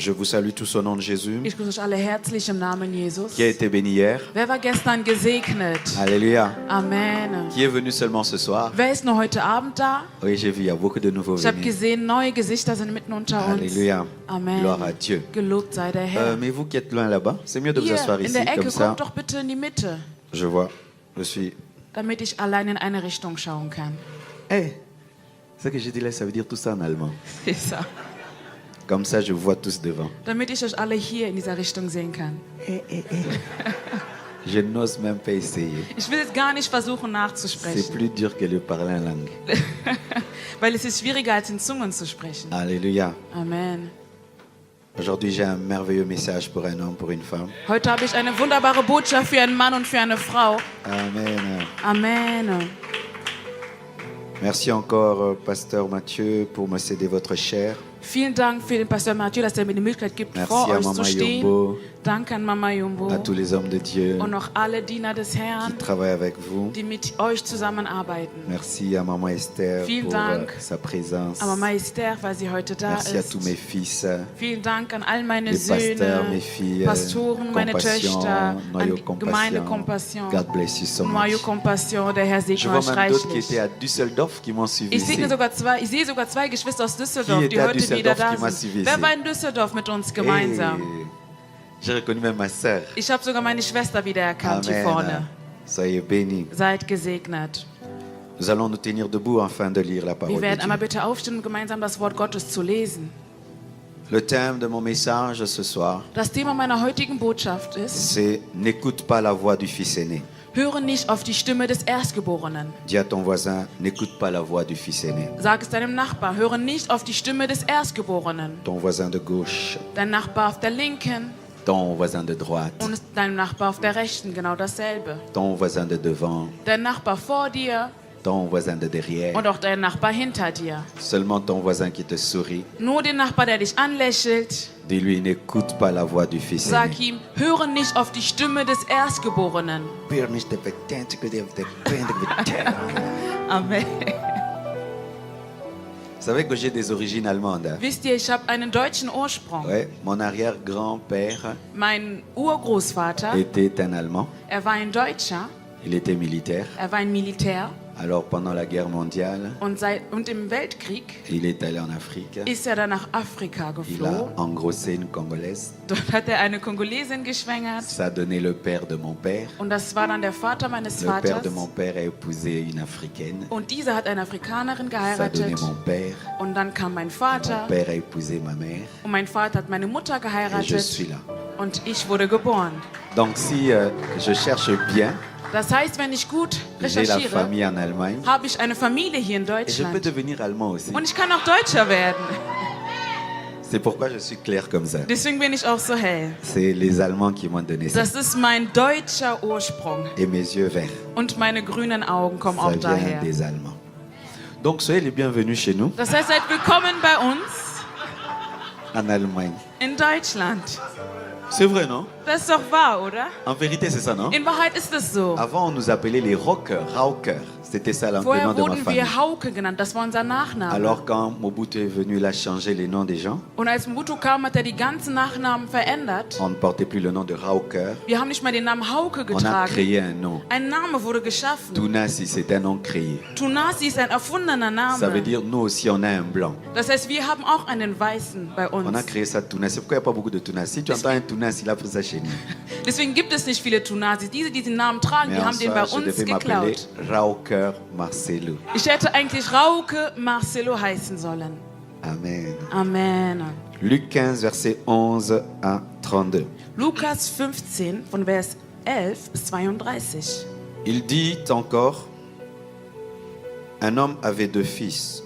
Je vous salue tous au nom de Jésus. Ich grüße euch alle herzlich im Namen Jesus. Qui a été béni hier? Wer war gestern gesegnet? Alléluia. Amen. Qui est venu seulement ce soir? Wer ist nur heute Abend da? Oui, j'ai vu, il y a beaucoup de nouveaux Ich habe venus. gesehen, neue Gesichter sind mitten unter uns. Alléluia. Amen. Gloire à Dieu. Gelobt sei der Herr. Mais vous qui êtes loin là-bas, c'est mieux de vous Hier asseoir in ici, der Ecke, comme ça. kommt doch bitte in die Mitte, Je vois, je suis... damit ich allein in eine Richtung schauen kann. Hey, ce que j'ai dit là, ça veut dire tout ça en allemand. C'est ça. Comme ça, je vous vois tous devant. Damit ich euch alle hier in dieser Richtung sehen kann. Je n'ose même pas essayer. Ich will jetzt gar nicht versuchen C'est nachzusprechen, plus dur que de parler en langue. weil es ist schwieriger als in Zungen zu sprechen. Alléluia. Amen. Aujourd'hui, j'ai un merveilleux message pour un homme, pour une femme. Heute habe ich eine wunderbare Botschaft für einen Mann und für eine Frau. Amen. Amen. Merci encore, Pasteur Mathieu, pour me céder votre chair. Vielen Dank für den Pastor Mathieu, dass er mir die Möglichkeit gibt, Merci vor à euch zu Mama stehen. Yombo, Danke an Mama Jumbo à tous les hommes de Dieu und auch alle Diener des qui Herrn, travaillent avec vous. die mit euch zusammenarbeiten. Merci à Maman Esther Vielen pour Dank. sa présence. An Mama Esther, weil sie heute da Merci à ist. tous mes fils, Vielen Dank an all meine les pasteurs, Söhne, mes filles, Pastoren, meine Compassion, Töchter, Noyau an Gemeinde Compassion. Compassion, God bless you so Noyau much. Compassion, der Herr Je segne vois euch même d'autres qui reichlich. étaient à Düsseldorf qui m'ont suivi Ich ici. sehe sogar zwei Geschwister aus Düsseldorf, Qui die était à heute Düsseldorf, wieder da qui m'a sind. suivi Wer ici? war in Düsseldorf mit uns gemeinsam? Hey, j'ai reconnu même ma sœur. Ich habe sogar meine Schwester wiedererkannt hier vorne. Amen. Soyez bénis. Seid gesegnet. Nous allons nous tenir debout afin de lire la Wir parole de werden einmal Dieu. bitte aufstehen, um gemeinsam das Wort Gottes zu lesen. Le thème de mon message ce soir, Das Thema meiner heutigen Botschaft ist: c'est n'écoute pas la voix du fils aîné. Höre nicht auf die Stimme des Erstgeborenen. Dis à ton voisin, n'écoute pas la voix du fils aîné. Sag es deinem Nachbar, höre nicht auf die Stimme des Erstgeborenen. Ton voisin de gauche, Dein Nachbar auf der linken ton voisin de droite, und dein Nachbar auf der rechten, genau dasselbe. ton voisin de devant, Dein Nachbar vor dir ton voisin de derrière, und auch dein Nachbar hinter dir. seulement ton voisin qui te sourit. Nur den Nachbar, der dich anlächelt, Dis-lui, n'écoute pas la voix du fils sag aîné. ihm, höre nicht auf die Stimme des Erstgeborenen. Amen. Vous savez que j'ai des origines allemandes. Hein? Wisst ihr, ich habe einen deutschen Ursprung. Ouais, mon arrière-grand-père Mein Urgroßvater, était un Allemand. er war ein Deutscher, Il était militaire. er war ein Militär Alors pendant la guerre mondiale, und im Weltkrieg il est allé en Afrique. ist er dann nach Afrika Il a geflogen. engrossé une Congolaise. Dort hat er eine Kongolesin geschwängert Ça a donné le père de mon père. und das war dann der Vater meines Le père Vaters. de mon père a épousé une Africaine. Und diese hat eine Afrikanerin Ça a donné geheiratet mon père. und dann kam mein Mon Vater père a épousé ma mère. und mein Vater hat meine Mutter Et je geheiratet suis là. und ich wurde geboren. Donc si je cherche bien, Das heißt, wenn ich gut j'ai la recherchiere, famille en Allemagne. habe ich eine Familie hier in Et je peux Deutschland. devenir allemand aussi. Und ich kann auch Deutscher werden. C'est pourquoi je suis clair comme ça. Deswegen bin ich auch so hell. C'est les Allemands qui m'ont donné ça. Das ist mein deutscher Ursprung. Et mes yeux verts, Und meine grünen Augen kommen ça auch vient daher. des Allemands. Donc soyez les bienvenus chez nous, Das heißt, seid willkommen bei uns en Allemagne. in Deutschland. C'est vrai, non? Das ist doch wahr, oder? En vérité, c'est ça, non? In Wahrheit ist es so. Avant, on nous appelait les rockers, Rauker. C'était ça le nom Vorher de ma wurden famille. wir Hauke genannt, das war unser Nachname. Alors quand Mobutu est venu, il a changé les noms des gens. Und als Mobutu kam, hat er die ganzen Nachnamen verändert. On ne portait plus le nom de Rauker. Wir haben nicht mehr den Namen Hauke On a getragen. créé un nom. Ein Name wurde geschaffen. Tunasi, c'est un nom créé. Tunasi ist ein erfundener Ça veut Name. dire nous aussi, on a un blanc. Das heißt, wir haben auch einen Weißen bei On a uns. créé ça Tunasi. C'est pourquoi il n'y a pas beaucoup de Tunasi. Si tu entends un Tunasi, il a pris ça chez nous. Deswegen gibt es nicht viele Tunasis. Diese, die diesen Namen tragen, die Mais en haben den bei soi, je uns devais m'appeler geklaut. Rauker Marcelo. Ich hätte eigentlich Rauke Marcelo heißen sollen. Amen. Amen. Luc 15, versets 11 à 32. Lukas 15 von Vers 11 bis 32. Il dit encore, un homme avait 2 fils.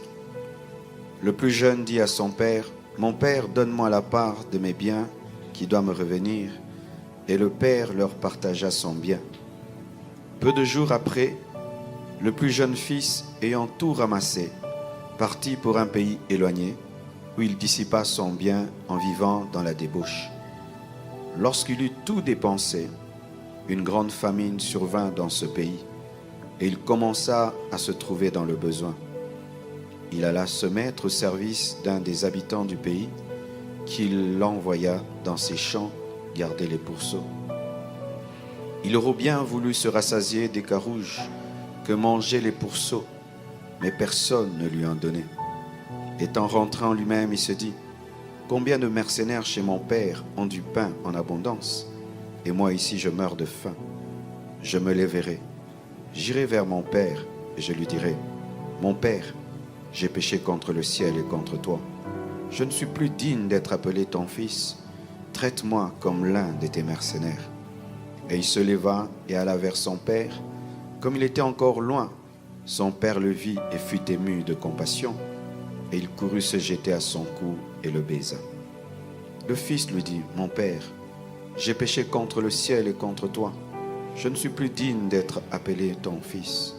Le plus jeune dit à son père, mon père, donne-moi la part de mes biens qui doit me revenir. Et le père leur partagea son bien. Peu de jours après, le plus jeune fils, ayant tout ramassé, partit pour un pays éloigné, où il dissipa son bien en vivant dans la débauche. Lorsqu'il eut tout dépensé, une grande famine survint dans ce pays, et il commença à se trouver dans le besoin. Il alla se mettre au service d'un des habitants du pays, qu'il l'envoya dans ses champs garder les pourceaux. Il aurait bien voulu se rassasier des carouges que mangeaient les pourceaux, mais personne ne lui en donnait. Étant rentré en lui-même, il se dit, combien de mercenaires chez mon père ont du pain en abondance, et moi ici je meurs de faim. Je me lèverai, j'irai vers mon père, et je lui dirai, mon père, j'ai péché contre le ciel et contre toi. Je ne suis plus digne d'être appelé ton fils. Traite-moi comme l'un de tes mercenaires. Et il se leva et alla vers son père. Comme il était encore loin, son père le vit et fut ému de compassion. Et il courut se jeter à son cou et le baisa. Le fils lui dit, mon père, j'ai péché contre le ciel et contre toi. Je ne suis plus digne d'être appelé ton fils.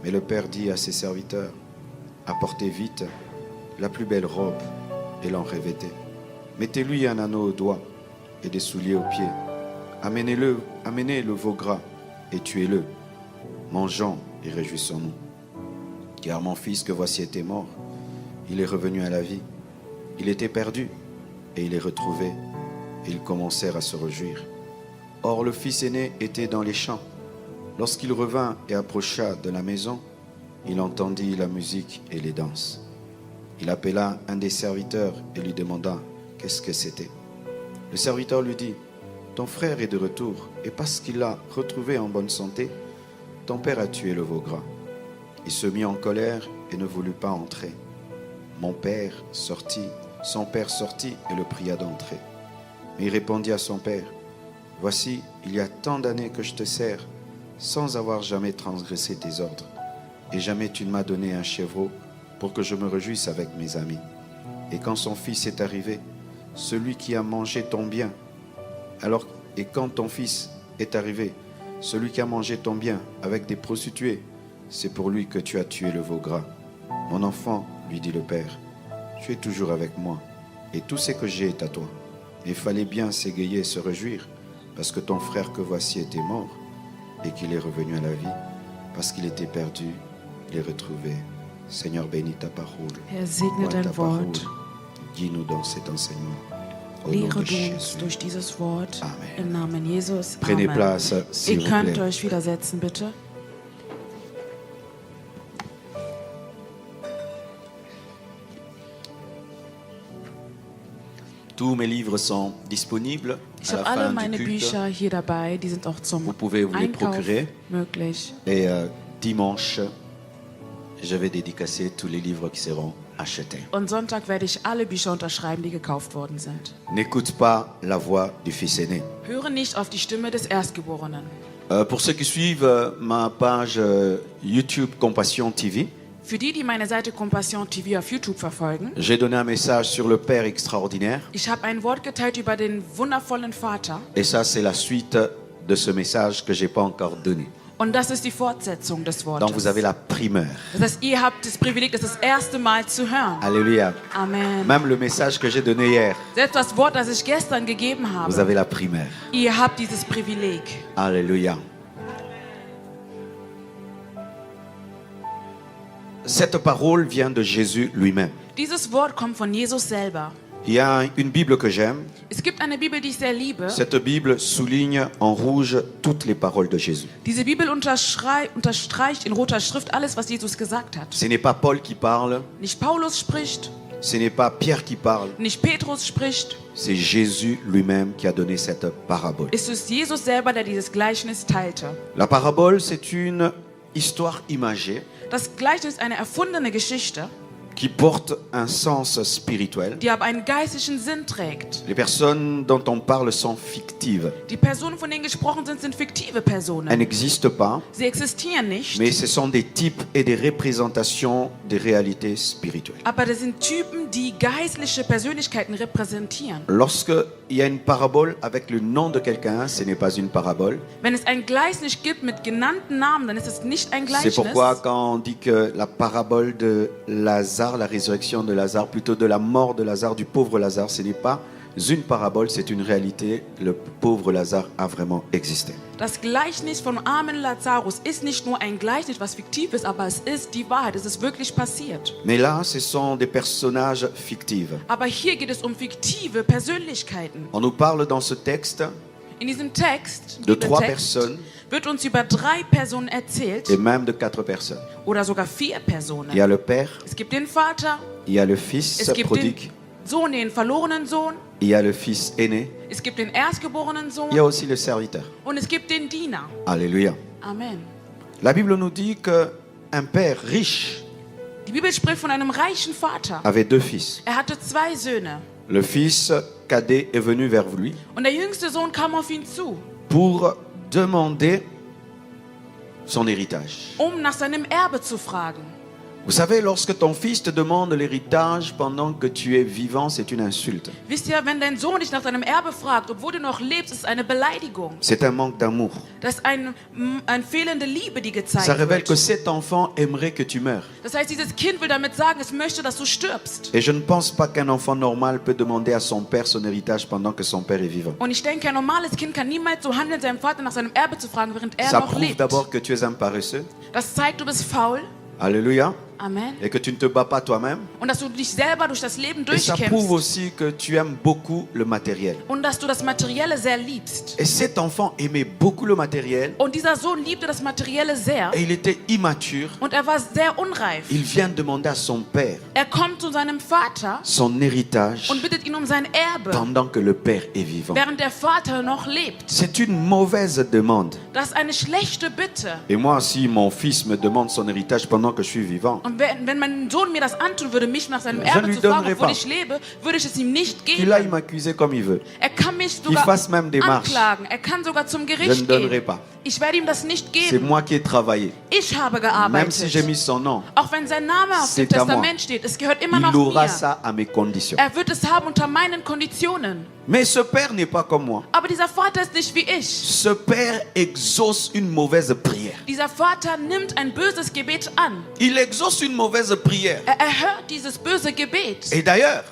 Mais le père dit à ses serviteurs, apportez vite la plus belle robe et l'en revêtez. Mettez-lui un anneau au doigt et des souliers aux pieds. Amenez le veau gras et tuez-le. Mangeons et réjouissons-nous. Car mon fils que voici était mort, il est revenu à la vie. Il était perdu et il est retrouvé. Et ils commencèrent à se réjouir. Or le fils aîné était dans les champs. Lorsqu'il revint et approcha de la maison, il entendit la musique et les danses. Il appela un des serviteurs et lui demanda qu'est-ce que c'était. Le serviteur lui dit, ton frère est de retour, et parce qu'il l'a retrouvé en bonne santé, ton père a tué le veau gras. Il se mit en colère et ne voulut pas entrer. Son père sortit et le pria d'entrer. Mais il répondit à son père, voici, il y a tant d'années que je te sers, sans avoir jamais transgressé tes ordres, et jamais tu ne m'as donné un chevreau pour que je me réjouisse avec mes amis. Et quand son fils est arrivé, celui qui a mangé ton bien, et quand ton fils est arrivé, celui qui a mangé ton bien avec des prostituées, c'est pour lui que tu as tué le veau gras. Mon enfant, lui dit le père, tu es toujours avec moi, et tout ce que j'ai est à toi. Il fallait bien s'égayer et se réjouir, parce que ton frère que voici était mort, et qu'il est revenu à la vie, parce qu'il était perdu, il est retrouvé. Seigneur, bénis ta parole. Herr, segne Vois ta dein parole. Wort. Guide-nous dans cet enseignement. Au nom Lehre de du uns Jésus. durch dieses Wort. Amen. Im Namen Jesus. Prenez Amen. place, s'il Ihr vous könnt plaît. euch wieder setzen, bitte. Tous mes livres sont disponibles Ich à habe la alle fin meine du culte. Bücher hier dabei. Die sind auch zum Vous pouvez vous les Einkauf procurer. möglich. Et dimanche, je vais dédicacer tous les livres qui seront achetés. Und Sonntag werde ich alle Bücher unterschreiben, die gekauft worden sind. N'écoute pas la voix du fils aîné. Höre nicht auf die Stimme des Erstgeborenen. Pour ceux qui suivent ma page YouTube Compassion TV, Für die, die meine Seite Compassion TV auf YouTube verfolgen, j'ai donné un message sur le Père extraordinaire. ich habe ein Wort geteilt über den wundervollen Vater. Et ça, c'est la suite de ce message que je n'ai pas encore donné. Und das ist die Fortsetzung des Wortes. Donc vous avez la primeur. Das heißt, ihr habt das Privileg, das erste Mal zu hören. Alléluia. Amen. Même le message que j'ai donné hier, Selbst das Wort, das ich gestern gegeben vous habe, avez la primeur. ihr habt dieses Privileg. Alléluia. Cette parole vient de Jésus lui-même. Dieses Wort kommt von Jesus selber. Il y a une Bible que j'aime. Es gibt eine Bibel, die ich sehr liebe. Cette Bible souligne en rouge toutes les paroles de Jésus. Diese Bibel unterstreicht in roter Schrift alles, was Jesus gesagt hat. Ce n'est pas Paul qui parle, Nicht Paulus spricht, ce n'est pas Pierre qui parle, nicht Petrus spricht. c'est Jésus lui-même qui a donné cette parabole. Es ist Jesus selber, der dieses Gleichnis teilte. La parabole, c'est une histoire imagée Das Gleichnis ist eine erfundene Geschichte, qui porte un sens spirituel. die aber einen geistlichen Sinn trägt. Les personnes dont on parle sont fictives. Die Personen, von denen gesprochen sind fiktive Elles Personen. n'existent pas, Sie existieren nicht, mais ce sont des types et des représentations des réalités spirituelles. aber das sind Typen, die geistliche Persönlichkeiten repräsentieren. Lorsque il y a une parabole avec le nom de quelqu'un, ce n'est pas une parabole. Wenn es ein Gleichnis gibt mit genannten Namen, dann ist es nicht ein C'est Gleichnis. pourquoi quand on dit que la parabole de Lazare, la résurrection de Lazare, plutôt de la mort de Lazare, du pauvre Lazare, ce n'est pas une parabole, c'est une réalité. Le pauvre Lazare a vraiment existé. Das Gleichnis vom armen Lazarus ist nicht nur ein Gleichnis, was fiktiv ist, aber es ist die Wahrheit. Es ist wirklich passiert. Mais là, ce sont des personnages fictifs. Aber hier geht es um fiktive Persönlichkeiten. On nous parle dans ce texte In diesem Text, de 3 Bibeltext, personnes wird uns über 3 Personen erzählt et même de 4 personnes. oder sogar 4 Personen. Il y a le père, Es gibt den Vater, il y a le fils es gibt prodigue, den Sohn, den verlorenen Sohn, il y a le fils aîné, es gibt den erstgeborenen il y a Sohn aussi le serviteur. und es gibt den Diener. Alléluia. Amen. La Bible nous dit qu'un père riche Die Bibel spricht von einem reichen Vater. avait 2 fils. Er hatte 2 Söhne Le fils cadet est venu vers lui und der jüngste Sohn kam auf ihn zu, pour demander son héritage. nach seinem Erbe zu fragen. Vous savez, lorsque ton fils te demande l'héritage pendant que tu es vivant, c'est une insulte. Wisst ihr, wenn dein Sohn dich nach deinem Erbe fragt, obwohl du noch lebst, ist es eine Beleidigung. C'est un manque d'amour. Das ist eine fehlende Liebe, die gezeigt Ça révèle que wird. cet enfant aimerait que tu meurs. Das heißt, dieses Kind will damit sagen, es möchte, dass du stirbst. Et je ne pense pas qu'un enfant normal peut demander à son père son héritage pendant que son père est vivant. Und ich denke, ein normales Kind kann niemals so handeln, seinem Vater nach seinem Erbe zu fragen, während er Ça noch prouve lebt. d'abord que tu es un paresseux. Das zeigt, du bist faul. Alléluia. Amen. Et que tu ne te bats pas toi-même. Und dass du dich selber durch das Leben Et ça prouve durchkämpfst. aussi que tu aimes beaucoup le matériel. Und dass du das Materielle sehr liebst. Et cet enfant aimait beaucoup le matériel Und dieser Sohn liebte das Materielle sehr. et il était immature. Und er war sehr unreif. Il vient demander à son père Er kommt zu seinem Vater son héritage und bittet ihn um sein Erbe, pendant que le père est vivant. während der Vater noch lebt. C'est une mauvaise demande. Das ist eine schlechte Bitte. Et moi, si mon fils me demande son héritage pendant que je suis vivant, Und wenn mein Sohn mir das antun würde, mich nach seinem Je Erbe lui zu fragen, donnerai obwohl pas. ich lebe, würde ich es ihm nicht qu'il aille geben. m'accuser comme il veut. Er kann mich Qu'il sogar fasse même des marches. anklagen. Er kann sogar zum Je ne Gericht donnerai gehen. pas. Ich werde ihm das nicht C'est geben. moi qui ai travaillé. Ich habe Même si j'ai gearbeitet. mis son nom, Auch wenn sein Name auf dem C'est à moi. Testament steht, es gehört immer il noch aura mir. ça à mes conditions. Er wird es haben unter meinen Konditionen. Mais ce père n'est pas comme moi. Aber dieser Vater ist nicht wie ich. Ce père exauce une mauvaise prière. Dieser Vater nimmt ein böses Gebet an. Il exauce une mauvaise prière. Er erhört dieses böse Gebet. Et d'ailleurs,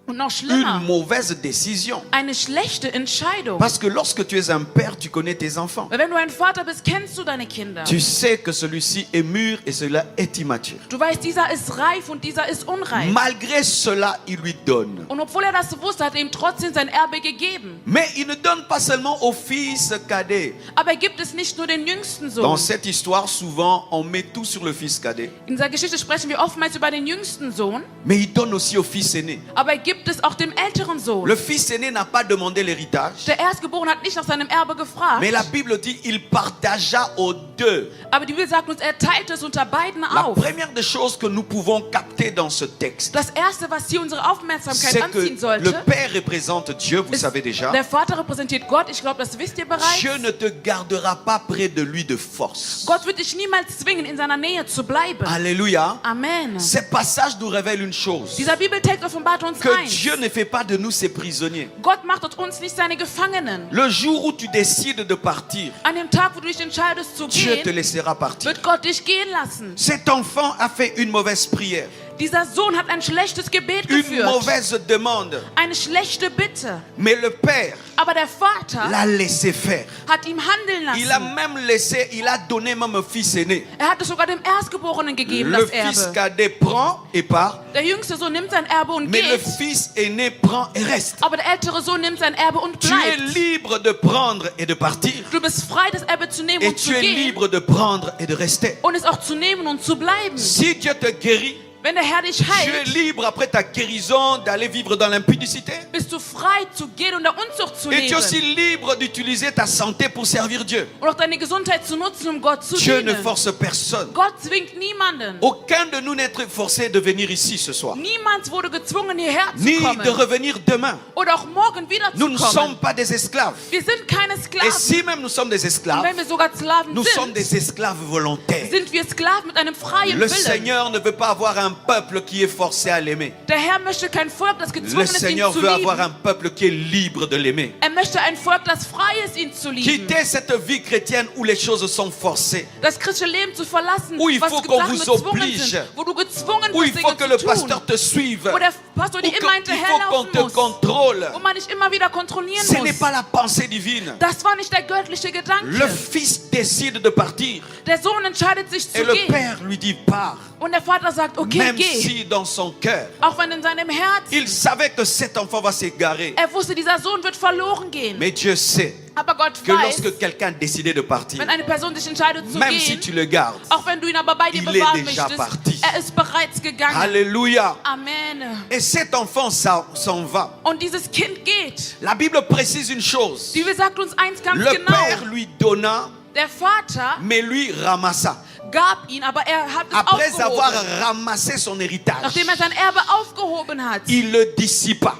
Und noch schlimmer, une mauvaise décision. eine schlechte Entscheidung. Parce que lorsque tu es un père, tu connais tes enfants. Weil wenn du ein Vater bist, kennst du deine Kinder. Tu sais que celui-ci est mûr et celui-là est immature. Du weißt, dieser ist reif und dieser ist unreif. Malgré cela, il lui donne. Und obwohl er das wusste, hat er ihm trotzdem sein Erbe gegeben. Mais il ne donne pas seulement au fils cadet. Aber er gibt es nicht nur den jüngsten Dans Sohn. cette histoire, souvent, on met tout sur le fils cadet. In dieser Geschichte sprechen wir oftmals über den jüngsten Sohn, Mais il donne aussi au fils aîné. aber er gibt es auch dem älteren Sohn. Le fils aîné n'a pas demandé l'héritage. Der Erstgeborene hat nicht nach seinem Erbe gefragt, Mais la Bible dit il partagea aux deux. aber die Bibel sagt uns, er teilte es unter beiden La auf. première des choses que nous pouvons capter dans ce texte, Das Erste, was hier unsere Aufmerksamkeit c'est anziehen que sollte, le Père représente Dieu, vous ist, savez déjà. der Vater repräsentiert Gott. Ich glaube, das wisst ihr bereits. Dieu ne te gardera pas près de lui de force. Gott wird dich niemals zwingen, in seiner Nähe zu bleiben. Alléluia. Amen. Ces passages nous révèlent une chose, Dieser Bibeltext offenbart uns que eins. Dieu ne fait pas de nous ses prisonniers. Gott macht aus uns nicht seine Gefangenen. Le jour où tu décides de partir, An dem Tag, wo du dich entscheidest zu Dieu te gehen, laissera partir. wird Gott dich gehen lassen. Cet enfant a fait une mauvaise prière, Dieser Sohn hat ein schlechtes Gebet une geführt. mauvaise demande. Eine schlechte Bitte. Mais le Père Aber der Vater l'a laissé faire. hat ihm handeln Il a lassen. même laissé, il a donné même au fils aîné. Er hat es sogar dem Erstgeborenen gegeben, Le das fils Erbe. cadet prend et part, Der jüngste Sohn nimmt sein Erbe und mais le geht. fils aîné prend et reste. Aber der ältere Sohn nimmt sein Erbe und Tu es bleibt. libre de prendre et de partir. Du bist frei, das Erbe zu nehmen Et und zu tu es gehen. libre de prendre et de rester. Und es auch zu nehmen und zu bleiben. Si Dieu te guérit, Wenn der Herr dich tu es heilt, libre après ta guérison d'aller vivre dans l'impudicité. bist du frei zu gehen und der Unzucht zu Et tu es aussi leben. libre d'utiliser ta santé pour servir Dieu. Und auch deine Gesundheit zu nutzen, um Gott zu Dieu ne dienen. force personne. Gott zwingt niemanden. Aucun de nous n'est forcé de venir ici ce soir, Niemand wurde gezwungen, hierher zu ni de kommen. revenir demain. Oder auch morgen wieder Nous zu ne kommen. sommes pas des esclaves. Wir sind keine Et Sklaven. si même nous sommes des Und esclaves, wenn wir sogar Sklaven nous sommes sind, des esclaves volontaires. sind wir Sklaven mit einem freien Le Willen. Seigneur ne veut pas avoir un peuple qui est forcé à l'aimer. Der Herr möchte kein Volk, das Le gezwungen ist, ihn Seigneur zu veut avoir lieben. un peuple qui est libre de l'aimer. Möchte ein Volk, das frei ist, ihn zu lieben. Quittez cette vie chrétienne où les choses sont forcées. Das christliche Leben zu verlassen, Où il was faut qu'on Sachen vous gezwungen oblige. sind, wo du gezwungen Où il bist, faut Dinge que le zu tun. pasteur te suive. Wo der Pastor dir Où immer il faut qu'on hinterherlaufen te muss. contrôle. Wo man dich immer wieder kontrollieren Ce n'est muss. pas la pensée divine. Das war nicht der göttliche Gedanke. Le fils décide de partir. Der Sohn entscheidet sich Et zu le gehen. père lui dit pars. Und der Vater sagt, okay, Même geh. si dans son cœur, Auch wenn in seinem Herzen, il savait que cet enfant va s'égarer. wusste, dieser Sohn wird verloren gehen. Mais Dieu sait Aber Gott que weiß, lorsque quelqu'un décidait de partir, wenn eine Person sich entscheidet zu même si gehen, tu le gardes, auch wenn du ihn aber bei dir il est bewahren déjà möchtest, parti. ist bereits gegangen. Alléluia. Amen. Et cet enfant s'en va. Und dieses Kind geht. La Bible précise une chose. Die Bibel sagt uns eins ganz Le genau. père lui donna, Der Vater mais lui ramassa. gab ihn, aber er hat es Après avoir aufgehoben. ramassé son héritage, Nachdem sein Erbe aufgehoben hat, il le dissipa.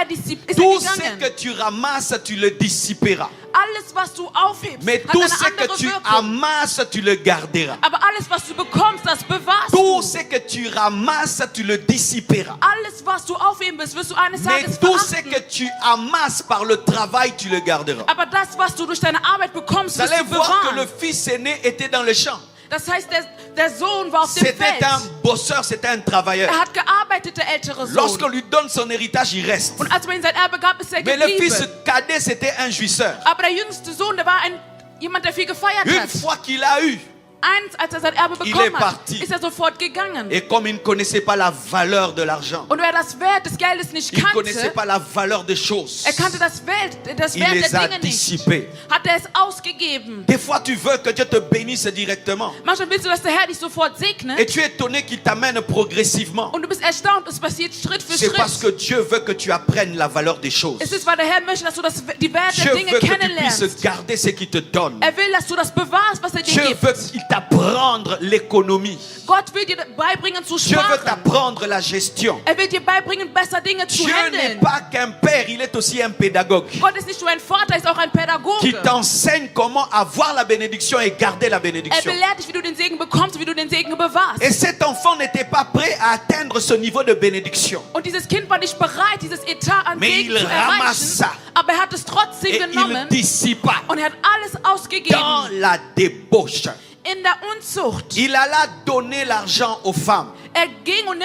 ist er Tout ce gegangen. que tu ramasses, tu le dissiperas. Alles, was du aufhebst, Mais hat tout eine ce que andere tu Wirkung. amasses, tu le garderas. Aber alles, was du bekommst, das bewahrst Tout du. ce que tu ramasses, tu le dissiperas. Alles, was du aufheben willst, wirst du eines Mais Tages tout ce verachten. que tu amasses par le travail, tu le garderas. Aber das, was du durch deine Arbeit bekommst, Vous wirst allez du voir que le bewahren. fils aîné était dans le champ. Das heißt, der Sohn war auf dem C'était Feld. un bosseur, c'était un travailleur. Er hat gearbeitet, der ältere Lorsqu'on Sohn. lui donne son héritage, il reste. Und als man ihm sein Erbe gab, ist er Mais le fils geblieben. cadet, c'était un jouisseur. Aber der jüngste Sohn, der war jemand, der viel gefeiert Une hat. fois qu'il a eu, Als er sein Erbe Il est bekommen hat, parti. ist er sofort gegangen. et comme il ne connaissait pas la valeur de l'argent, Und wer das Wert des Geldes nicht il ne connaissait kannte, pas la valeur des choses, er kannte das Wert il der les a Dinge nicht, dissipés. hat er es ausgegeben. Des fois, tu veux que Dieu te bénisse directement. Manchmal willst du, dass der Herr dich sofort segnet Et tu es étonné qu'il t'amène progressivement. und du bist erstaunt, es passiert Schritt für C'est parce que Schritt. Dieu veut que tu apprennes la valeur des choses. Es ist, weil der Herr möchte, dass du die Werte Dieu der Dinge veut que tu kennenlernst. puisses garder ce qu'il te donne. Er will, dass du das bewahrst, was er Dieu dir veut gibt. qu'il t'apprendre l'économie. Gott will dir beibringen zu Dieu veut sparen. t'apprendre la gestion. Er will dir beibringen, besser Dinge zu Dieu n'est handeln. pas qu'un père, il est aussi un pédagogue Gott ist nicht nur ein Vater, er ist auch ein qui Pädagoge. t'enseigne comment avoir la bénédiction et garder la Er bénédiction. belehrt dich, wie du den Segen bekommst, wie du den Segen bewahrst. Et cet enfant n'était pas prêt à atteindre ce niveau de bénédiction. Und dieses Kind war nicht bereit, dieses Etat an Mais Segen il zu erreichen. ramassa. Aber er hat es trotzdem Et il genommen dissipa und er hat alles ausgegeben. dans la débauche. In der Unzucht. Il alla donner l'argent aux femmes Er ging und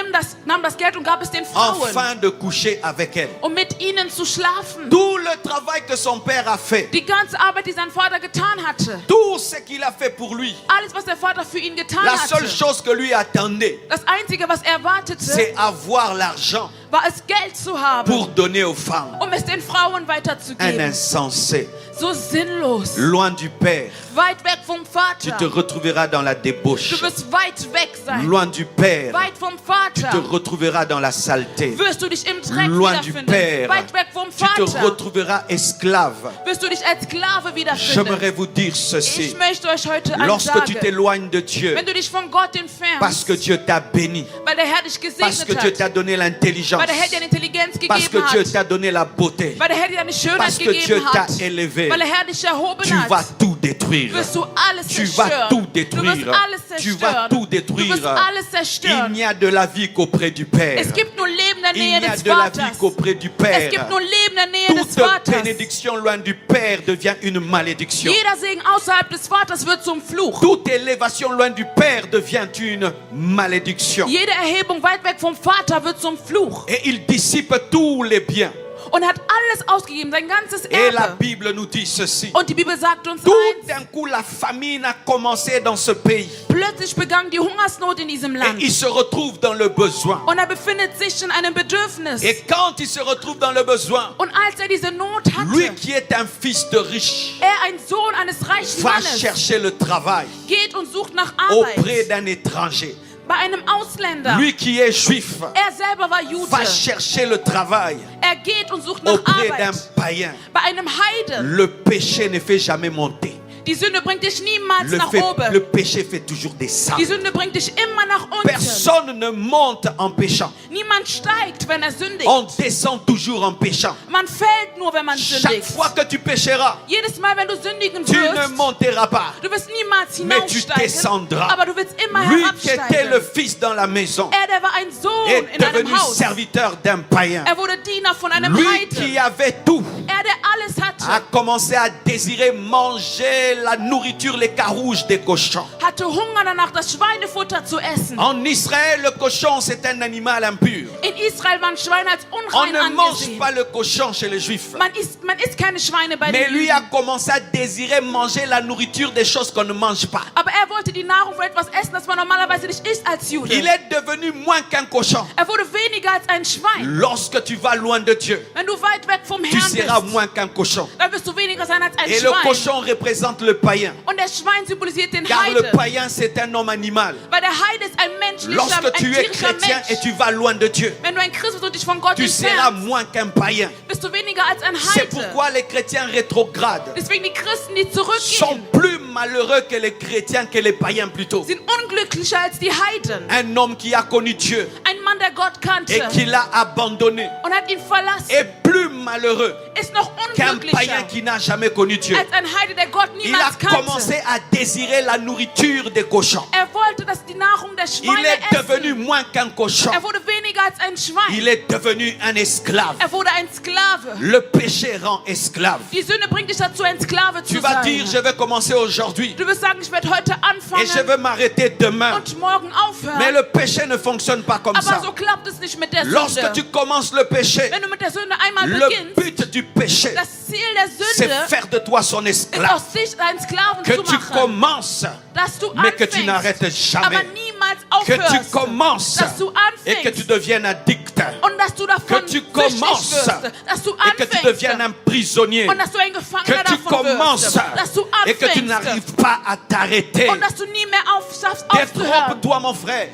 nahm das Geld und gab es den Frauen, afin de coucher avec elles. um mit ihnen zu schlafen. Tout le travail que son père a fait, Die ganze Arbeit, die sein Vater getan hatte. tout ce qu'il a fait pour lui, Alles, was der Vater für ihn getan la seule hatte. chose que lui attendait, Das Einzige, was er erwartete, c'est avoir l'argent war es, Geld zu haben, pour donner aux femmes. um es den Frauen Un weiterzugeben. insensé, So sinnlos. loin du Père, Weit weg vom tu te Vater. retrouveras dans la débauche. Du wirst weit weg sein. Loin du Père, Weit vom tu te Vater. retrouveras dans la saleté. Wirst du dich im Dreck Loin du wiederfinden. Père, Weit weg vom tu te Vater. retrouveras esclave. Wirst du dich als Sklave wiederfinden. J'aimerais vous dire Ich ceci. möchte euch heute eins Lorsque tu sagen. t'éloignes de Dieu, Wenn du dich von Gott parce entfernst, que Dieu t'a béni, weil der Herr dich parce que gesegnet Dieu hat, t'a donné l'intelligence, weil der Herr dir eine Intelligenz parce que gegeben Dieu hat, t'a donné la beauté, weil der Herr dir eine Schönheit parce que Dieu gegeben t'a hat, élevé, weil der Herr dich erhoben tu vas hat, tout détruire. wirst du alles Tu vas zerstören. tout Du wirst détruire. alles Tu vas zerstören. tout Du wirst détruire. alles Il zerstören. n'y a de la vie qu'auprès du Père. Es gibt nur Leben in der Il Nähe n'y a des de la vie Vaters. qu'auprès du Es Père. gibt nur Leben in der Nähe des Toute Vaters. bénédiction loin du Père devient une malédiction. Jeder Segen außerhalb des Vaters wird zum Fluch. Toute élévation loin du Père devient une malédiction. Jede Erhebung weit weg vom Vater wird zum Fluch. Et il dissipe tous les biens. Und er hat alles ausgegeben, sein ganzes Et la Erbe. Bible nous dit ceci. Und die Bibel sagt uns Tout eins: d'un coup, la famine a commencé dans ce pays. plötzlich begann die Hungersnot in diesem Et Land. il se retrouve dans le besoin. Und er befindet sich in einem Bedürfnis. Et quand il se retrouve dans le besoin, Und als er diese Not lui hatte, qui est un fils de riche, ein Sohn eines reichen va Mannes, chercher le travail geht und sucht nach auprès Arbeit d'un étranger. bei einem Ausländer. Lui qui est juif Er selber war Jude. va chercher le travail Er geht und sucht nach auprès d'un Arbeit païen. bei einem Heiden. Le péché ne fait jamais monter. Die Sünde bringt dich niemals nach Le oben. péché fait toujours descendre. Die Sünde bringt dich immer nach unten. Personne ne monte en péchant. Niemand steigt, wenn er sündigt. On descend toujours en péchant. Man fällt nur, wenn man Chaque sündigt. fois que tu pécheras, Jedes Mal, wenn du sündigen tu ne wirst, monteras pas. du wirst niemals Mais tu hinaufsteigen, descendras. aber du wirst immer Lui qui était herabsteigen. le fils dans la maison Der war ein Sohn est in einem devenu Haus. serviteur d'un païen. Er wurde Diener von einem Lui Heiden. qui avait tout Der alles a hatte, commencé à désirer manger la nourriture, les carouges des cochons. hatte Hunger danach, das Schweinefutter zu essen. En Israël, le cochon, c'est un animal impur. In Israel waren Schweine als On unrein ne mange angesehen. pas le cochon chez les Juifs. Man isst keine Schweine bei Mais den lui Juden. a commencé à désirer manger la nourriture des choses qu'on ne mange pas. Aber er wollte die Nahrung von etwas essen, das man normalerweise nicht isst als Jude. Il est devenu moins qu'un cochon. Er wurde weniger als ein Schwein. Lorsque tu vas loin de Dieu, Wenn du weit weg vom tu Herrn seras bist, moins qu'un cochon. dann wirst du weniger sein als ein Et le Schwein. cochon représente le païen. Und der Schwein symbolisiert den Car le Heiden. païen, c'est un homme animal. Weil der Heide ist ein menschlicher, Lorsque ein tu es tierischer chrétien et Mensch. tu vas loin de Dieu, Wenn du ein Christ bist und dich von Gott tu seras entfernst, moins qu'un païen. bist du weniger als ein C'est Heide. pourquoi les chrétiens rétrogrades Deswegen die Christen, die sont zurückgehen, plus malheureux que les chrétiens, que les païens plutôt. sind unglücklicher als die Heiden. Un homme qui a connu Dieu Ein Mann, der Gott kannte et qui l'a abandonné und hat ihn verlassen, est plus malheureux ist noch qu'un unglücklicher païen qui n'a jamais connu Dieu. als ein Heide, der Gott Il a niemals kannte. commencé à désirer la nourriture des cochons. Er wollte, dass die Nahrung der Il Schweine est devenu essen. moins qu'un cochon. Er wurde weniger als ein Schwein. Il est devenu un esclave. Er wurde ein Sklave. Le péché rend esclave. Die Sünde bringt dich dazu, ein Sklave Tu zu vas dire, je sein. vais commencer aujourd'hui Du wirst sagen, ich werde heute et je anfangen vais m'arrêter demain. und morgen Mais aufhören. le péché ne fonctionne pas comme Aber ça. so klappt es nicht mit der Lorsque tu Sünde. commences le péché, Wenn du mit der Sünde einmal le beginnst, but du péché, das Ziel der c'est Sünde faire de toi son ist esclave. aus dich einen Sklaven Que zu tu machen. commences, Dass du mais que tu n'arrêtes anfängst, aber jamais. niemals Que tu aufhörst. commences Dass du et que tu anfängst deviennes addict. und dass du davon Que tu süchtig commences wirst. Dass du et que tu deviennes anfängst un prisonnier. und dass du ein Que Gefangener tu davon commences wirst. Dass du et que tu anfängst n'arrives pas à t'arrêter. und dass du nie mehr schaffst aufzuhören. Détrompe-toi, mon frère.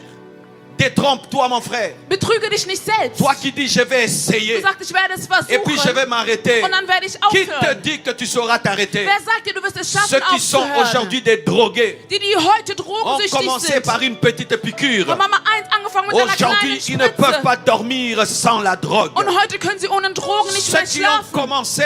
Détrompe-toi, mon frère. Betrüge dich nicht selbst. Toi qui dis, je vais essayer. Du sagst, ich werde es Et puis je vais versuchen m'arrêter. und dann werde ich Qui te aufhören. dit que tu sauras t'arrêter? Wer sagt dir, du wirst es schaffen Ceux qui sont aufzuhören? aujourd'hui des drogués Die heute ont drogensüchtig commencé sind. par une petite piqûre. Haben mal eins angefangen mit einer Aujourd'hui, kleinen ils ne peuvent Spritze. pas dormir sans la drogue. Und heute können sie ohne Drogen nicht Ceux mehr qui ont schlafen. commencé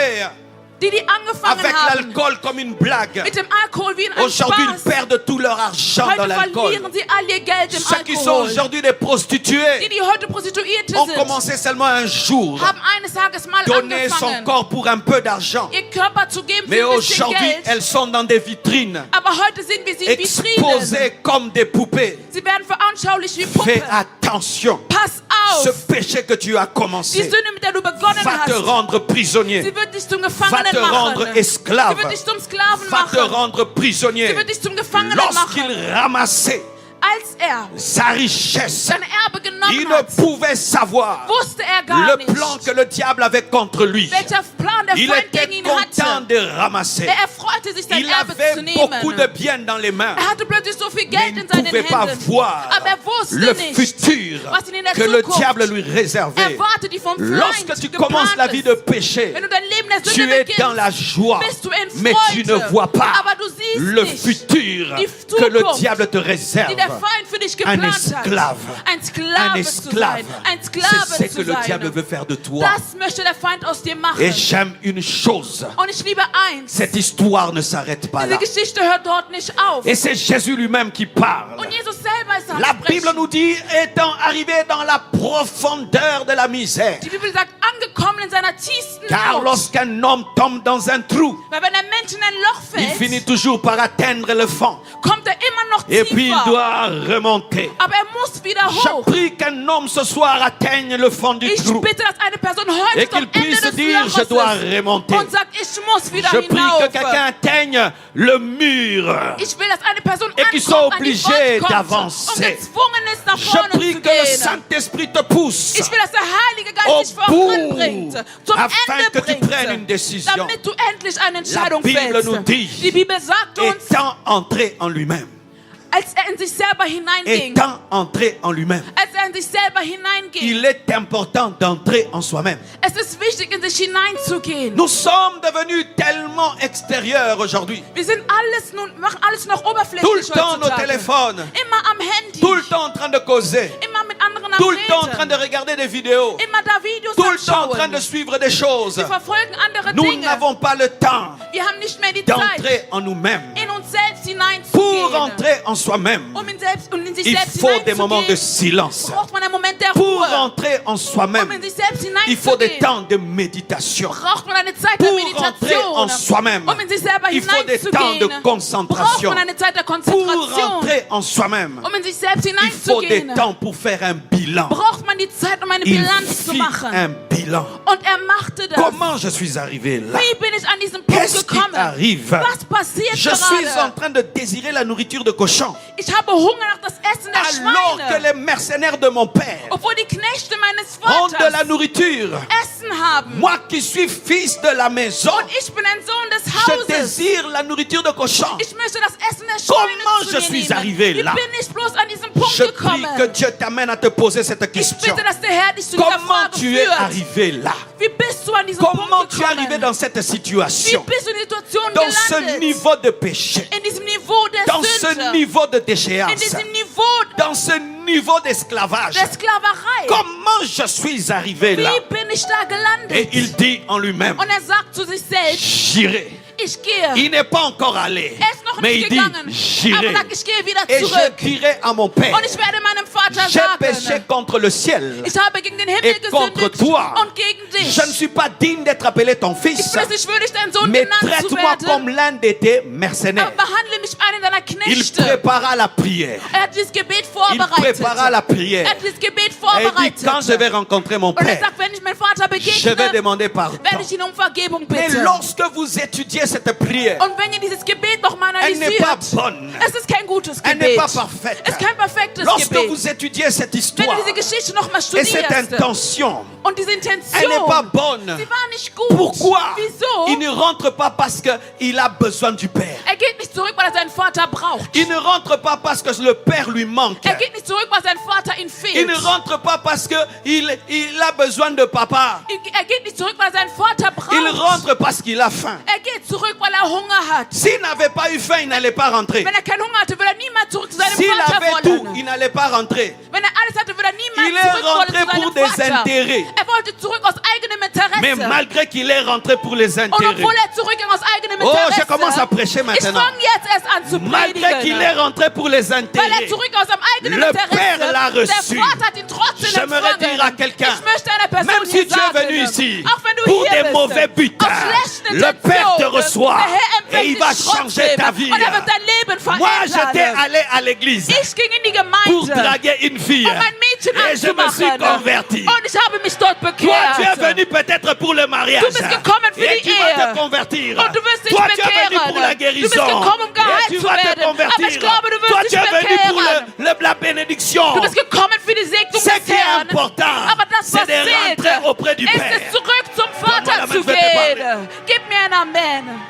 Die angefangen avec haben l'alcool comme une blague, mit dem Alkohol wie ein aujourd'hui ils Spaß. perdent tout leur argent dans Heute l'alcool. verlieren sie all ihr Geld im Ceux qui sont Alkohol. aujourd'hui des prostituées Die heute Prostituierte ont sind, commencé seulement un jour haben eines Tages mal donner son angefangen, corps pour un peu d'argent. ihr Körper zu geben Mais für ein bisschen aujourd'hui, Geld. elles sont dans des vitrines, Aber heute sind wir sie in Vitrinen. exposées comme des poupées. Sie werden veranschaulicht wie Fais Puppen. attention. Pass Ce auf. péché que tu as Die commencé Sünde, mit der du begonnen va te hast, rendre prisonnier, sie wird dich zum va Gefangenen te rendre machen. esclave, Sie wird dich zum Sklaven va te machen. rendre Sie prisonnier. wird dich zum Gefangenen Lorsqu'il machen. ramassait Als er sa richesse, sein Erbe il genommen ne hat, pouvait savoir wusste er gar le plan nicht, que le diable avait contre lui. welcher Plan der Il Feind était gegen ihn content hatte. de ramasser. Er erfreute sich, sein Il Erbe zu avait beaucoup de nehmen. biens dans les mains. Er hatte plötzlich so viel Mais Geld il in ne seinen pouvait pas Händen. voir Aber er wusste le nicht, futur was ihn in der que le Zukunft diable lui réservait. erwartet, die vom Lorsque Feind tu commences la vie geplant de ist. péché, Wenn du dein Leben der tu Sünde es beginnst, dans la joie, bist du in mais tu ne Freude. vois pas Aber du siehst le nicht futur die que le Zukunft, diable te réserve. die der Feind für dich Un geplant hat. esclave. Ein Un Sklave zu esclave. sein. Ein C'est Sklave ce que zu le diable sein. veut faire de toi. Das möchte der Feind aus dir machen. Et j'aime une chose. Und ich liebe eins. Cette histoire ne s'arrête pas là. Diese Geschichte hört dort nicht auf. Et c'est Jésus lui-même qui parle. Und Jesus selber ist am La Bible Sprechen. nous dit, étant arrivé dans la profondeur de la misère. Die Bibel sagt, angekommen in seiner tiefsten Car Not. lorsqu'un homme tombe dans un trou, Weil wenn ein Mensch in ein Loch il fällt, finit toujours par atteindre le fond. kommt er immer noch Et puis il tiefer. doit remonter. Aber er muss wieder Je hoch. prie qu'un homme ce soir atteigne le fond du Ich trou. bitte, dass eine Person heute Et qu'il am Ende puisse des dire, je dois Loches ist remonter. und sagt, ich muss wieder Je prie que hinauf. quelqu'un atteigne le mur. Ich will, dass eine Person Et qu'ils soient ankommt, an die obligés Wand kommt d'avancer. und gezwungen ist, nach Je vorne prie zu que le gehen. Saint-Esprit te pousse Ich will, dass der Heilige au Geist dich voranbringt, bout, zum afin Ende que tu bringt, prennes une décision. damit du endlich eine Entscheidung Bible fällst. nous dit, Die Bibel sagt uns, Étant entré en lui-même. als er in sich selber hineinging, étant entré en lui-même. als er in sich selber hineinging. Il est important d'entrer en soi-même. Es ist wichtig, in sich hineinzugehen. Nous sommes devenus tellement extérieurs aujourd'hui. Wir sind machen alles noch Tout le oberflächlich temps nos heutzutage. téléphones, Immer am Handy. tout le temps en train de causer, Immer mit anderen am tout le temps en train Reden. de regarder des vidéos, Immer da Videos tout le temps en train de anschauen. suivre des choses. Wir verfolgen andere Nous Dinge. n'avons pas le temps Wir haben nicht mehr die Zeit, d'entrer en nous-mêmes. in uns selbst Pour hineinzugehen. entrer en soi-même, In sich il selbst faut des moments de hineinzugehen, silence. braucht man einen Moment der Pour Ruhe. entrer en soi-même, In sich selbst il faut des hineinzugehen, temps de méditation. braucht man eine Zeit der Pour entrer en Meditation. soi-même, In sich selber il faut des temps de hineinzugehen, braucht concentration. man eine Zeit der Pour Konzentration. entrer en soi-même, In sich selbst il faut des hineinzugehen, temps pour faire un bilan. braucht man die Zeit, eine Il Bilanz zu fit machen. un bilan. Und machte das. Comment je suis arrivé là? Wie bin ich an diesen Punkt Qu'est-ce qui gekommen? arrive? Was passiert Je suis en gerade? train de désirer la nourriture de cochon. Ich habe Hunger nach das Essen der Alors que Schweine. les mercenaires de mon père Obwohl die Knechte meines ont de la Vaters nourriture. Essen haben. Moi qui suis fils de la maison, Und ich bin ein Sohn des je Hauses. désire la nourriture de cochon. Ich möchte das Essen der Comment Schweine je zu suis mir arrivé nehmen. là? Wie bin ich bloß an diesen Punkt Je prie gekommen? que Dieu t'amène à te poser cette Ich question. bitte, dass der Herr dich zu dieser Comment Frage tu es führt. arrivé là? Wie bist du an diesen Comment Punkt tu es arrivé gekommen? dans cette Wie situation? bist du in die Situation Dans ce gelandet? niveau de péché, In diesem Niveau der dans ce Sünde. niveau de In déchéance, diesem Niveau dans ce niveau d'esclavage. der Sklaverei. Comment je suis arrivé là? Wie bin ich da Et gelandet? il dit en lui-même, Und sagt zu sich selbst, j'irai. ich gehe. Il n'est pas encore allé, Er ist noch mais nicht il dit, gegangen. Aber j'irai. sagt, ich gehe wieder Et je zurück. dirai à mon Père, Und ich werde meinem Vater j'ai péché sagen, contre le ciel ich habe gegen den Himmel et contre gesündigt toi. und gegen dich. Je ne suis pas digne d'être appelé ton Ich fils, bin es nicht würdig, dein Sohn mais genannt zu traite-moi comme werden. l'un de tes Aber mercenaires. behandle mich wie einen deiner Il Knechte. prépara la prière. Er hat dieses Gebet Il vorbereitet. prépara la prière. Er hat dieses Gebet Et il dit, vorbereitet. quand je vais rencontrer mon Und er Père, sagt, wenn ich meinem Vater je vais begegne, demander pardon. werde ich ihn um Vergebung Mais bitten. lorsque vous étudiez cette prière, Und wenn ihr dieses Gebet nochmal elle n'est pas analysiert, bonne. es ist kein gutes Elle n'est Gebet. pas parfaite. Es ist kein perfektes Lorsque Gebet. vous étudiez cette Wenn histoire du diese Geschichte nochmal et cette studierst intention, und diese elle n'est Intention, pas bonne. sie war nicht gut. Pourquoi? Wieso? Il ne rentre pas parce qu'il a besoin du Père. Er geht nicht zurück, weil er seinen Vater braucht. Il ne rentre pas parce que le Père lui manque. Er geht nicht zurück, weil sein Vater ihn Il ne fehlt. rentre pas parce qu'il a besoin de papa. Er geht nicht zurück, weil er seinen Vater Il braucht. rentre parce qu'il a faim. Er geht zurück, weil er Hunger hat. S'il n'avait pas eu faim, il n'allait pas rentrer. Wenn er keinen Hunger hatte, würde er niemals zurück zu seinem S'il Vater avait tout, wollen. il n'allait pas rentrer. Wenn er alles hatte, würde er Il niemals est zurück wollen rentré zu pour seinem des Vater. intérêts. Er wollte zurück aus eigenem Mais Interesse. malgré qu'il est rentré pour les Und intérêts, obwohl er zurückging aus eigenem oh, Interesse, je commence à prêcher ich maintenant. fange jetzt erst an zu Malgré qu'il est predigen. rentré pour les Weil er intérêts, zurück aus seinem eigenen Le Interesse, Père l'a der reçu. Vater hat ihn trotzdem J'aimerais dire à empfangen. quelqu'un, Ich möchte einer Person même si hier tu es venu sagen, ici auch wenn du pour hier des bist, mauvais buts, aus schlechten le Père te Intentionen, reçoit der Herr empfängt et il va dich changer trotzdem. ta vie. Und er wird dein Leben Moi, j'étais verändern. allé à l'église Ich ging in die pour Gemeinde, draguer une fille um ein Mädchen et je me suis anzumachen. converti. Und ich habe mich dort Toi, tu es bekehrt. venu peut-être pour le mariage. Du bist gekommen für Et die tu vas Ehe. te convertir. Und du wirst dich Toi, tu es venu bekehren. pour la Du bist guérison. gekommen, um Et geheilt tu zu vas te werden. Aber convertir. ich glaube, du wirst Toi, dich tu es venu pour bekehren. la bénédiction. Du bist gekommen für die Segnung Ce des qui est Herrn. important, Aber das, c'est was de rentrer zählt, auprès du ist Père. es, zurück zum Donne-moi la Vater main, zu je vais te gehen. Gib mir ein Amen.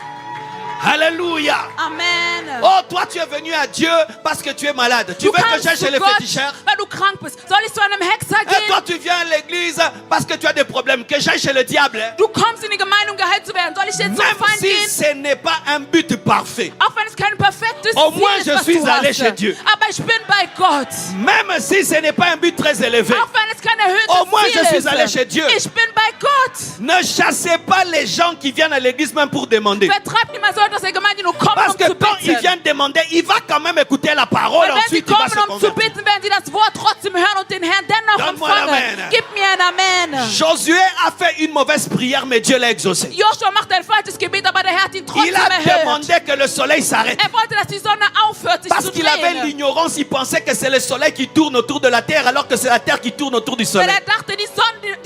Alléluia. Amen. Oh, toi, tu es venu à Dieu parce que tu es malade. Tu Du veux que kannst j'aille zu chez les Gott, féticheurs? weil du krank bist. Soll ich zu einem Hexer Et gehen? toi, tu viens à l'église parce que tu as des problèmes. Que j'aille chez le diable. Du kommst in die Gemeinde, um geheilt zu werden. Soll ich jetzt zum Même Feind si gehen? ce n'est pas un but parfait. Auch wenn es kein perfektes Au Ziel moins, ist, je was suis du allé hast. chez Dieu. Aber ich bin bei Gott. Même si ce n'est pas un but très élevé. Auch wenn es kein Au moins, erhöhtes je Ziel suis allé chez ist. Dieu. Ich bin bei Gott. Ne chassez pas les gens qui viennent à l'église même pour demander. Vertreibt niemals Leute aus der Gemeinde, die nur kommen, Parce um que zu quand ils bitten. viennent demander, il va quand même écouter la parole. Weil wenn sie Ensuite, il va se kommen, um zu convertir. bitten, werden sie das Wort trotzdem hören und den Herrn dennoch Donne-moi empfangen. l'Amen. Gib mir ein Amen. Josué a fait une mauvaise prière, mais Dieu l'a exaucé. Joshua macht ein falsches Gebet, aber der Herr hat ihn Il trotzdem a erhört. demandé que le soleil s'arrête. Er wollte, dass die Sonne aufhört, sich Parce zu qu'il avait drehen. l'ignorance, il pensait que c'est le soleil qui tourne autour de la terre, alors que c'est la terre qui tourne autour du Weil soleil. er dachte, die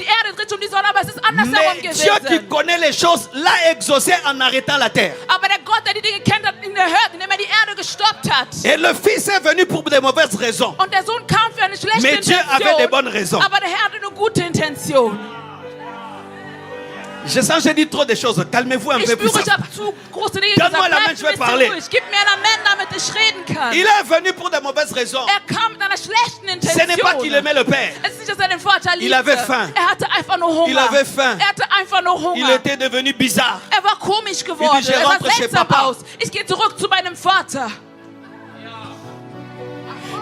Erde dreht um die Sonne, aber es ist andersherum Mais Dieu qui gewesen. connaît les choses l'a exaucé en arrêtant la terre. Aber der Gott, der die Dinge kennt, hat ihn erhört, indem er die Erde gestoppt hat. Et le fils est venu pour de mauvaises raisons. Und der Sohn kam für eine schlechte Mais Dieu avait des Intention. bonnes raisons. Aber der Herr hatte eine gute Intention. Je sens que j'ai dit trop de choses. Calmez-vous un Ich peu plus. spüre, ich habe zu große Dinge Donne-moi gesagt. la main, Bleib je vais ein bisschen parler. ruhig. Gib mir eine Main, damit ich reden kann. Il est venu pour de mauvaises raisons. Kam mit einer schlechten Ce n'est pas qu'il Intention. aimait le Père. Es ist nicht, dass er den Vater liebte. Il avait faim. hatte einfach nur Hunger. Il avait faim. Er hatte einfach nur Hunger. Il était devenu bizarre. Er war komisch geworden. Il dit, je Er sah rentre chez seltsam Papa. aus. Ich gehe zurück zu meinem Vater.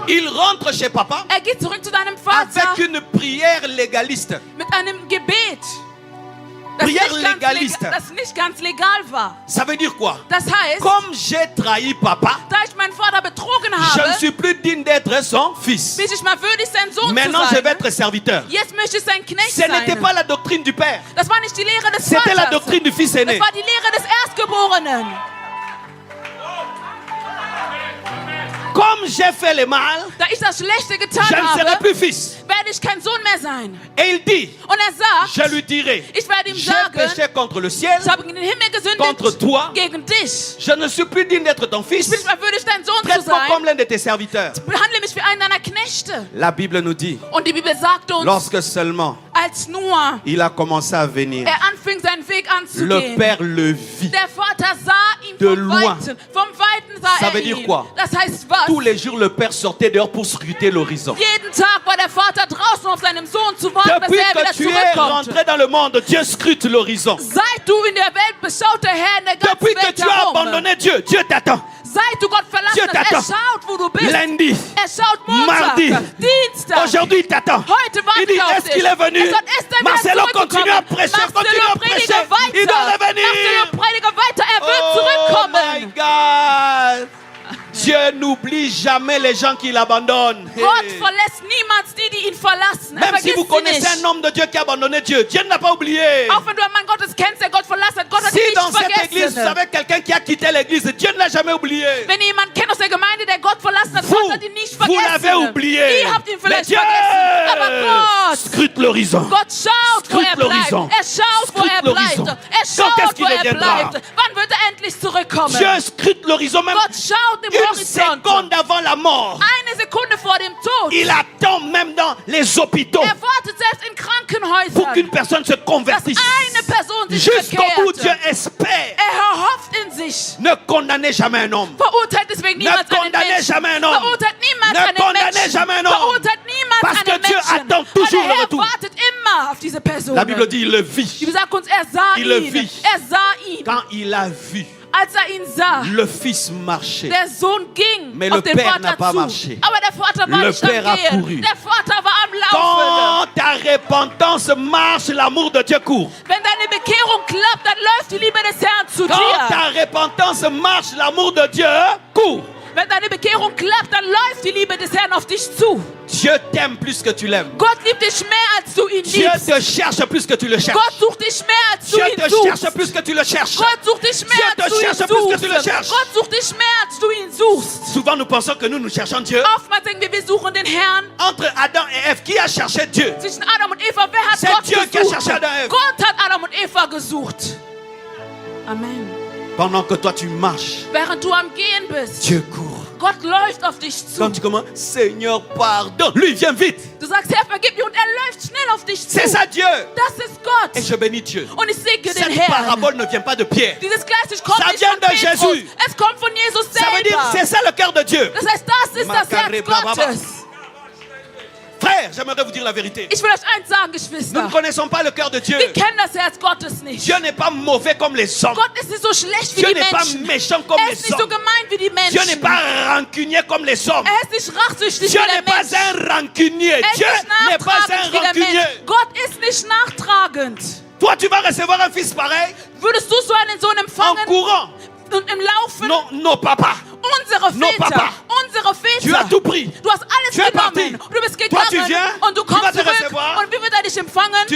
Il rentre chez papa Er geht zurück zu deinem Vater avec une prière légaliste. mit einem Gebet, Prière légaliste. das nicht ganz legal war. Ça veut dire quoi? Das heißt, Comme j'ai trahi papa, da ich meinen Vater betrogen je ne habe, suis plus digne d'être son fils. bin ich mal würdig, sein Sohn zu Maintenant, je vais sein. être serviteur. Jetzt möchte ich sein Knecht Ce n'était sein. pas la doctrine du Père. Das war nicht die Lehre des C'était la Vaters. doctrine du fils aîné. Das war die Lehre des Erstgeborenen. Comme j'ai fait le mal, Da ich das Schlechte getan je ne serai habe, plus fils. werde ich kein Sohn mehr sein. Et il dit, Und er sagt, je lui dirai, ich werde ihm j'ai sagen, péché contre le ciel, ich habe gegen den Himmel contre gesündigt, toi. gegen dich. Je ne suis plus digne d'être ton Ich bin fils. nicht mehr würdig, dein Sohn zu Traite-moi sein. comme l'un de tes serviteurs. Behandle mich wie einen deiner Knechte. La Bible nous dit, Und die Bibel sagt uns, lorsque seulement als Noah il a commencé à venir, anfing, seinen Weg le anzugehen, Père le vit. der Vater sah ihn De vom loin. Weiten. Vom Weiten sah Ça er veut dire ihn. quoi? Das heißt was? Tous les jours, le Père sortait dehors pour scruter l'horizon. Jeden Tag war der Vater draußen auf seinem Sohn zu warten, Depuis dass er wieder que tu es zurückkommt. rentré dans le monde, Dieu scrute l'horizon. Seit du in der Welt bist, schaut der Herr in der ganzen Depuis que Welt tu as herum. abandonné Dieu, Dieu t'attend. Seit du Gott verlassen Dieu hast, er t'attend. schaut, wo du bist. Lundi, Er schaut Montag, Mardi. Dienstag. aujourd'hui, il t'attend. Heute Il wartet dit, er auf est-ce dich. qu'il est venu? Er sagt, ist er wieder Marcelo, zurückgekommen? continue à prêcher, continue à Marcelo, prêcher. predige weiter. Il doit revenir. Marcelo, predige weiter. Er wird Oh my zurückkommen. God. Dieu n'oublie jamais les gens qui l'abandonnent. Gott Hey. verlässt niemals die, die ihn verlassen. Er Même si vergisst vous sie connaissez nicht. un homme de Dieu qui a abandonné Dieu, Dieu ne l'a pas oublié. Auch wenn du einen Mann Gottes kennst, der Gott verlassen hat, Gott hat Si ihn dans nicht cette église, vous vergessen. avez quelqu'un qui a quitté l'église, Dieu ne l'a jamais oublié. Wenn ihr jemanden kennt aus der Gemeinde, der Gott verlassen hat, Vous, Gott hat ihn nicht vous l'avez vergessen. oublié. Ihr habt ihn Mais vielleicht Dieu vergessen. Aber Gott, scrute l'horizon. Gott schaut, wo Scrute er bleibt. l'horizon. Er schaut, wo Scrute er bleibt. l'horizon. Er Quand est-ce schaut, qu'il wo er reviendra? bleibt. Wann wird er endlich zurückkommen? Dieu scrute l'horizon même Gott schaut im une Horizont. seconde avant la mort. Eine Sekunde vor dem Tod. Il attend même dans les hôpitaux Er wartet selbst in pour Krankenhäusern, qu'une personne se dass convertisse. eine Person sich Jusqu'au bout, Dieu bekehrt. espère. Er erhofft in sich. Ne condamnez jamais un homme. Verurteilt deswegen Ne niemals einen condamnez Menschen. jamais un homme. Verurteilt niemals Ne einen condamnez Menschen. jamais un homme. Verurteilt niemals Parce que einen Dieu Menschen. attend Weil toujours der le Herr retour. wartet immer auf diese Person. La Bible dit, il le vit. Die Bibel sagt uns, er sah Il le ihn. vit. Er sah ihn. Quand il a vu Als er ihn sah, le fils marcher, der Sohn ging Mais auf le den Père n'a Vater pas zu. marché. Aber der Vater war Le nicht am Père a Gehen. couru. Der Vater war am Laufen. quand ta repentance marche, l'amour de Dieu court. Wenn deine Bekehrung klappt, dann läuft die Liebe des Herrn zu Quand dir. ta repentance marche, l'amour de Dieu court. Wenn deine Bekehrung klappt, dann läuft die Liebe des Herrn auf dich zu. Dieu t'aime plus que tu l'aimes. Gott liebt dich mehr, als du ihn Dieu liebst. te cherche plus que tu le cherches. Gott sucht dich mehr, als du Dieu ihn te suchst. cherche plus que tu le cherches. Gott sucht dich mehr, Dieu als te du ihn cherche plus que tu le suchst. cherches. Gott sucht dich mehr, als du ihn suchst. Souvent nous pensons que nous cherchons Dieu. Oftmals denken wir suchen den Herrn. Entre Adam et Ève, qui a cherché Dieu? Zwischen Adam und Eva, wer hat C'est Gott Dieu qui a gesucht? cherché Adam et Ève. Gott hat Adam und Eva gesucht. Amen. Pendant que toi tu marches, Während du am Gehen bist, Dieu court. Gott läuft auf dich zu. Quand tu commences, Seigneur, pardonne. Lui, il vient vite. Du sagst, Herr, vergib mir, und er läuft schnell auf dich zu. C'est ça Dieu. Das ist Gott. Et je bénis Dieu. Und ich segne den Cette Herrn. parabole ne vient pas de Pierre. Dieses Gleichnis kommt Ça nicht vient von de Petrus. Jésus. Es kommt von Jesus Ça veut dire, c'est selber. ça le cœur de Dieu. Das heißt, das ist das Macaré, Herz blablabla. Gottes. Frère, j'aimerais vous dire la vérité. Ich will euch eins sagen, Nous Geschwister. ne connaissons pas le cœur de Dieu. Wir kennen das Herz Gottes nicht. Dieu n'est pas mauvais comme les hommes. Gott ist nicht so schlecht wie Dieu die n'est pas Menschen. méchant comme Er les ist nicht so hommes. gemein wie die Dieu n'est Menschen. pas rancunier comme les hommes. Er ist nicht rachsüchtig Dieu wie n'est der pas Mensch. un rancunier. Er ist Dieu nicht n'est pas nachtragend un wie der rancunier. Mensch. Gott ist nicht nachtragend. Toi, tu vas recevoir un fils pareil Würdest du so einen Sohn en empfangen courant. und im Laufen? Non, non, papa. Unsere Non, Väter, Papa. unsere Tu as Väter. tout pris. Du hast alles Tu es genommen. parti. Du bist Toi, tu gegangen viens, und du tu vas kommst te zurück. recevoir. Und wie wird er dich empfangen?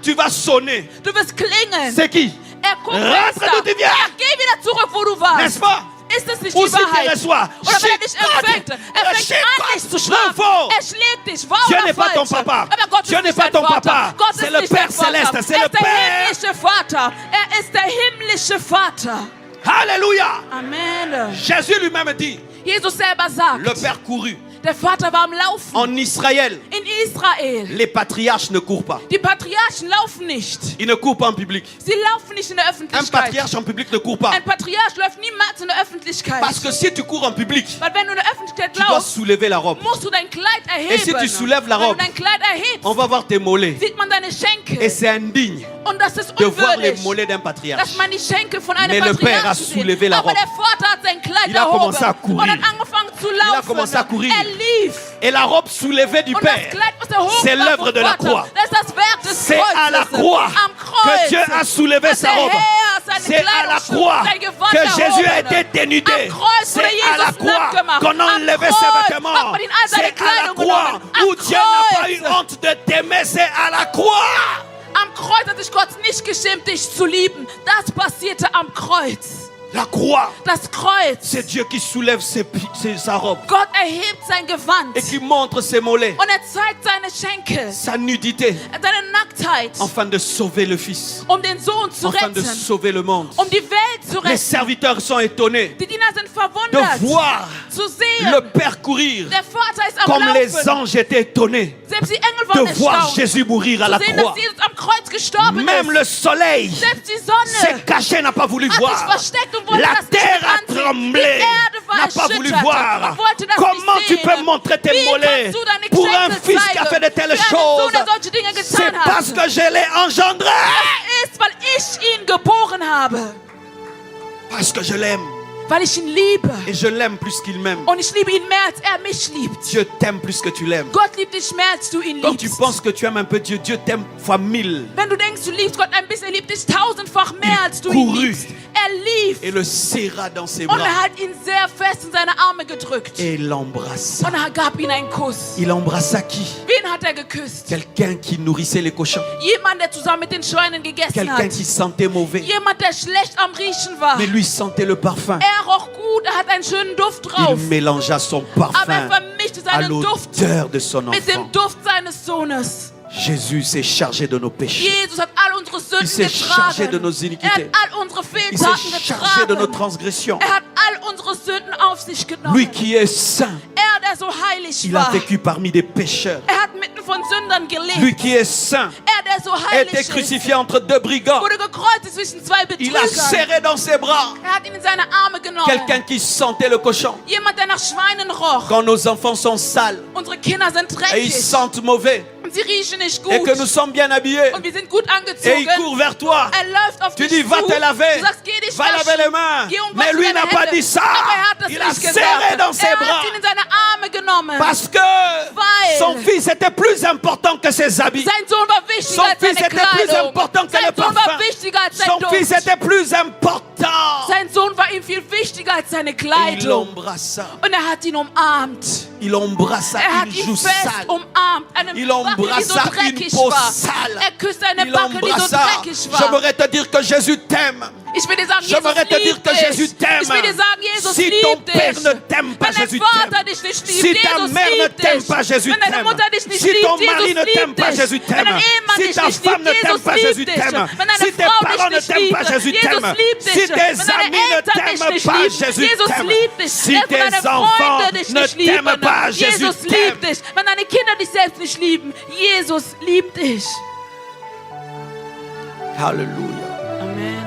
Tu vas sonner. Du wirst klingen. C'est qui? Er guckt, Rentre wer ist da? d'où tu viens. Ja, geh wieder zurück, wo du warst. N'est-ce pas? Ist es nicht Où die c'est qu'il Wahrheit? reçoit? Oder wenn er dich Chicote. empfängt, er fängt an, dich zu schlagen. Faux. Er schlägt dich, wahr Dieu oder n'est pas ton falsch. papa. Aber Gott Dieu ist n'est nicht pas dein ton Vater. papa. Gott C'est ist le nicht Père dein Vater. céleste, c'est Er le ist der Père. himmlische Vater. Er ist der himmlische Vater. Alléluia. Amen. Jésus lui-même dit, Jesus selber sagt, le Père courut. Der Vater war am Laufen. En Israël, In Israel. les patriarches ne courent pas. Die Patriarchen laufen nicht. Ils ne courent pas en public. Sie laufen nicht in der Un Öffentlichkeit. patriarche en public ne court pas. Ein Patriarch läuft niemals in der Öffentlichkeit. Parce que si tu cours en public, Weil wenn du in der Öffentlichkeit tu dois laufst, soulever la robe. musst du dein Kleid erheben. Et si tu soulèves la Wenn robe, du dein Kleid erhebst, On va voir tes mollets. sieht man deine Schenkel. Et c'est indigne Und das ist de voir les unwürdig, mollets d'un patriarche. dass man die Schenkel von Mais einem le Père a Patriarchen soulevé sieht. la Aber robe. der Vater hat sein Kleid Il a erhoben commencé à courir. und hat angefangen zu a laufen. commencé à courir. Lief. Et la robe soulevée du Und das Père, Kleid, was erhoben c'est war l'œuvre vom de la Vater, croix. das ist das Werk des C'est à la Kreuzes. croix Am que Kreuz Dieu a soulevé hat sa der robe. Herr seine C'est à la Kleidung, croix sein Gewand que Jésus a erhoben. été dénudé. Am Kreuz C'est wurde à la Jesus croix nackt gemacht. qu'on a Am enlevé Kreuz ses vêtements. hat man ihn all seine C'est à la Kleidung croix genommen. Am où Dieu n'a pas eu Kreuz. honte de t'aimer. C'est à la croix. Am Kreuz hat sich Gott nicht geschämt, dich zu lieben. Das passierte am Kreuz. La croix, Das Kreuz. c'est Dieu qui soulève sa robe Gott erhebt sein Gewand. et qui montre ses mollets, Und er zeigt seine Schenkel, sa nudité, seine Nacktheit, afin de sauver le Fils, den Sohn zu afin de retten, sauver le monde. die Welt zu Les retten. serviteurs sont étonnés Die Diener sind de verwundert, voir zu sehen, le Père courir, der Vater ist am comme les Laufen. anges étaient étonnés Selbst die Engel waren de voir erstaunt, Jésus mourir à la zu sehen, croix. dass Jesus am Kreuz gestorben Même ist. le soleil Selbst die s'est Sonne caché, n'a pas voulu hat sich voir. versteckt und wollte La das nicht terre a ansehen. Die tremblé, Erde war n'a pas voulu erschüttert voir. und wollte das Comment nicht tu sehen. peux montrer tes Wie mollets kannst du deine pour un Schenkel fils qui a zeigen? fait de telles Für einen Sohn, choses? der solche Dinge C'est getan parce hat. que je l'ai engendré. Das ist, weil ich ihn geboren habe. Parce que je l'aime. Weil ich ihn liebe. Et je l'aime plus qu'il m'aime. Und ich liebe ihn mehr, als er mich liebt. Dieu t'aime plus que tu l'aimes. Gott liebt dich mehr, als du ihn Quand tu liebst. penses que tu aimes un peu Dieu, Dieu t'aime fois 1000. Wenn du denkst, du liebst Gott ein bisschen, er liebt dich tausendfach mehr, Il als du ihn courut. liebst. Er lief Et le serra dans ses und bras. er hat ihn sehr fest in seine Arme gedrückt. Et l'embrassa. Und er gab ihm einen Kuss. Il embrassa qui? Wen hat er geküsst? Quelqu'un qui nourrissait les cochons. Jemand, der zusammen mit den Schweinen gegessen Quelqu'un hat. qui sentait mauvais. Jemand, der schlecht am Riechen war. Mais lui sentait le parfum. Er roch gut, er hat einen schönen Duft drauf. Il mélangea son Aber er parfum vermischte à seinen Duft l'odeur de son mit dem enfant. Duft seines Sohnes. Jésus s'est chargé de nos péchés. Jesus hat all unsere Sünden Il s'est chargé de getragen. nos Er iniquités. hat all unsere Il s'est Fehltaten chargé de nos getragen. transgressions. Er hat all unsere Sünden auf sich genommen. Lui qui est saint, Er, der so heilig il a war. vécu parmi des pécheurs. Er hat mitten von Sündern gelebt. Lui qui est saint, Er, der so a heilig été ist, crucifié entre deux brigands. wurde gekreuzigt zwischen zwei Il a Betrügern. serré dans ses bras Er hat ihn in seine Arme genommen. quelqu'un qui sentait le cochon. Jemand, der nach Schweinen roch. Quand nos enfants sont sales Unsere Kinder sind et ils dreckig sentent mauvais und sie riechen nicht et gut. que nous sommes bien habillés Und wir sind gut et angezogen. ils courent vers toi, Er läuft auf tu dich dis va zu. te laver, Du sagst, geh dich va laver les mains. Geh und Mais wasch lui deine n'a pas Hände. dit ça. Aber er hat das Il a nicht serré gesagt. dans ses Er bras hat ihn in seine Arme genommen. parce que Weil son fils était plus important que ses habits. sein Sohn war wichtiger Son als fils seine était plus Kleidung. important que Sein le Sohn war parfum. wichtiger als sein Son fils Duft. était plus important. Sein Sohn war ihm viel wichtiger als seine Et il Kleidung. l'embrassa. Und er hat ihn umarmt. Il embrassa Er hat une ihn joue fest sale. umarmt. Eine Il Backe, die so embrassa une dreckig peau war. sale. Er küsste eine Il Backe, die so embrassa. dreckig war. J'aimerais te dire que Jésus t'aime. Ich will dir sagen, J'aimerais Jesus te dire liebt que Jésus dich. t'aime. Ich will dir sagen, Jesus Si ton liebt père dich. ne t'aime pas, Wenn dein Jésus Vater t'aime. dich nicht Si liebt, ta Jesus mère ne liebt t'aime dich. pas, Jésus Wenn deine t'aime. Mutter dich nicht Si ton liebt, mari Jesus ne t'aime liebt pas, dich. Jésus Wenn t'aime. dein Ehemann Si dich ta nicht femme liebt, ne t'aime Jesus pas, Jésus liebt dich. t'aime. Wenn deine Si tes Frau parents ne dich nicht t'aiment pas, liebt, Jésus Jesus t'aime. liebt Si dich. tes Wenn deine amis ne Eltern dich t'aiment nicht pas, lieben, Jésus Jesus t'aime. liebt dich. Si Selbst wenn tes deine enfants Freunde dich ne nicht lieben, t'aiment pas, Jésus Jesus t'aime. liebt dich. Wenn deine Kinder dich selbst nicht lieben, Jesus liebt dich. Alléluia. Amen.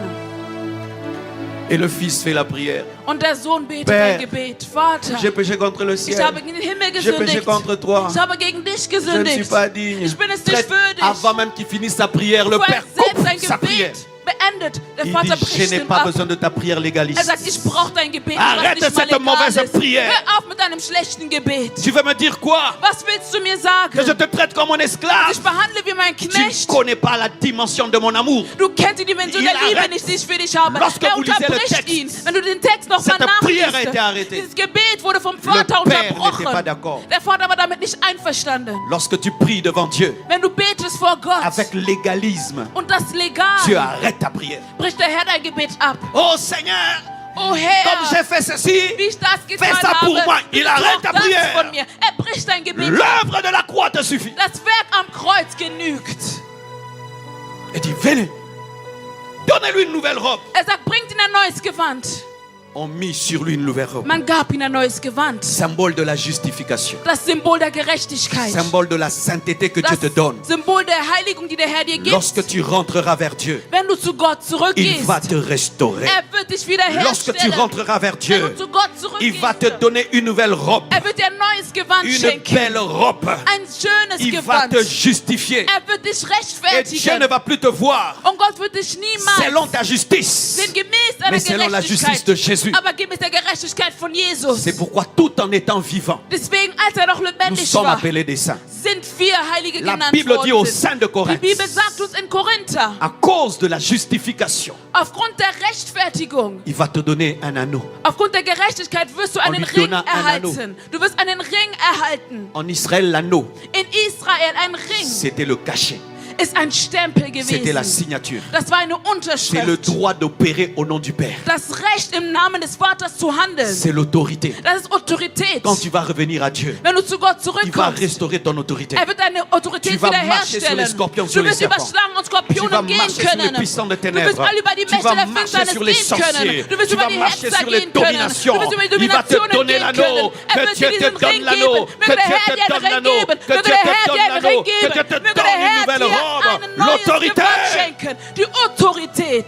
Et le fils fait la prière. Und der Sohn betet Père, ein Gebet. Vater, J'ai péché contre le ich ciel. habe gegen den Himmel J'ai péché gesündigt. contre toi. Ich habe gegen dich Je ne suis gesündigt. pas digne. Ich bin es nicht Traite- würdig. Avant même qu'il finisse sa prière, le Bevor Père er selbst coupe sein sa prière. Gebet beendet, der Il Vater dit, je bricht n'ai ihn pas ab. besoin de ta prière Er légaliste. sagt, ich brauche dein Gebet, Arrête was nicht mal cette mauvaise legal ist. prière. Hör auf mit deinem schlechten Gebet. Tu veux me dire quoi? Was willst du mir Que sagen? je te traite comme un esclave? Ich behandle wie mein Tu ne Knecht. connais pas la dimension de mon amour. Du kennst die Dimension Il der Liebe arrête. nicht, die ich für dich habe. Lorsque Er vous lisez le unterbricht texte, ihn. Wenn du den Text nochmal cette prière a été nachliest, arrêtée. dieses Gebet wurde vom Vater Le Père n'était pas unterbrochen. d'accord. Der Vater war damit nicht einverstanden. Lorsque tu pries devant Dieu Wenn du betest vor Gott avec légalisme, und das legal, Dieu arrête ta prière. bricht der Herr dein Gebet ab. Oh Seigneur, Oh comme Herr, j'ai fait ceci, wie ich das getan fais ça habe, pour moi. Il tu arrête ta das prière. von mir. Er bricht dein Gebet ab. l'œuvre de la croix te suffit. Das Werk am Kreuz genügt. Et dit, venez, donnez-lui une nouvelle robe. Er sagt, bringt ihm ein neues Gewand. ont mis sur lui une nouvelle robe. Man gab ihm ein neues Gewand. Symbole de la justification. Das Symbol der Gerechtigkeit. Symbole de la sainteté que Das Dieu te donne. Symbol der Heiligung, die der Herr dir gibt. Lorsque tu rentreras vers Dieu, Wenn du zu Gott il zurückgehst, va te restaurer. wird dich Lorsque tu wiederherstellen. rentreras vers Wenn Dieu, du zu Gott il va te zurückgehst, donner une nouvelle robe. wird dir ein neues Gewand Une schenken. belle robe. Ein schönes Il va Gewand. te justifier. Wird dich Et Dieu rechtfertigen. ne va plus te voir Und Gott wird dich niemals selon ta justice, sehen gemäß deiner mais selon la justice de Jésus. Gerechtigkeit, aber gemäß der Gerechtigkeit von Jesus. C'est pourquoi tout en étant vivant, Deswegen, als er noch nous lebendig sommes war, appelés des saints. sind wir Heilige La genannt Bible dit aux worden. saints de Die Corinthe, Bibel sagt uns in Korinther, à cause de la justification, aufgrund der Rechtfertigung, il va te donner un anneau. aufgrund der Gerechtigkeit wirst du einen lui Ring donna un erhalten. Du wirst einen Ring erhalten. En Israël, l'anneau, In Israel ein Ring c'était le cachet, ist ein Stempel c'était la gewesen. signature. Das war eine C'est le Unterschrift. droit d'opérer au nom du Père. Das Recht im Namen des Vaters zu handeln. C'est l'autorité. Das ist Autorität. Quand tu vas revenir à Dieu, Wenn du zu Gott il va zurückkommst, restaurer ton autorité. wird deine Autorität Tu vas marcher sur les wiederherstellen. scorpions, sur Du les wirst über serpents. Schlangen und Tu vas Skorpione gehen marcher sur les können. puissants de Du ténèbres. wirst all über die Tu Mächte vas der marcher Finsternis sur les gehen können. sorciers. Du wirst Tu über vas die marcher Hexer sur les gehen können. dominations. Du wirst über die Il va te Dominationen donner gehen l'anneau. können. Que Wird Dieu dir te diesen donne Ring l'anneau. geben. Que Möge der Dieu Herr te dir donne einen Ring l'anneau. geben. Que Möge Dieu der te Herr dir donne einen l'anneau. Ring Que geben. Dieu te Möge der donne une Herr nouvelle dir robe. einen neues L'autorité. Gewand schenken. Die Autorität.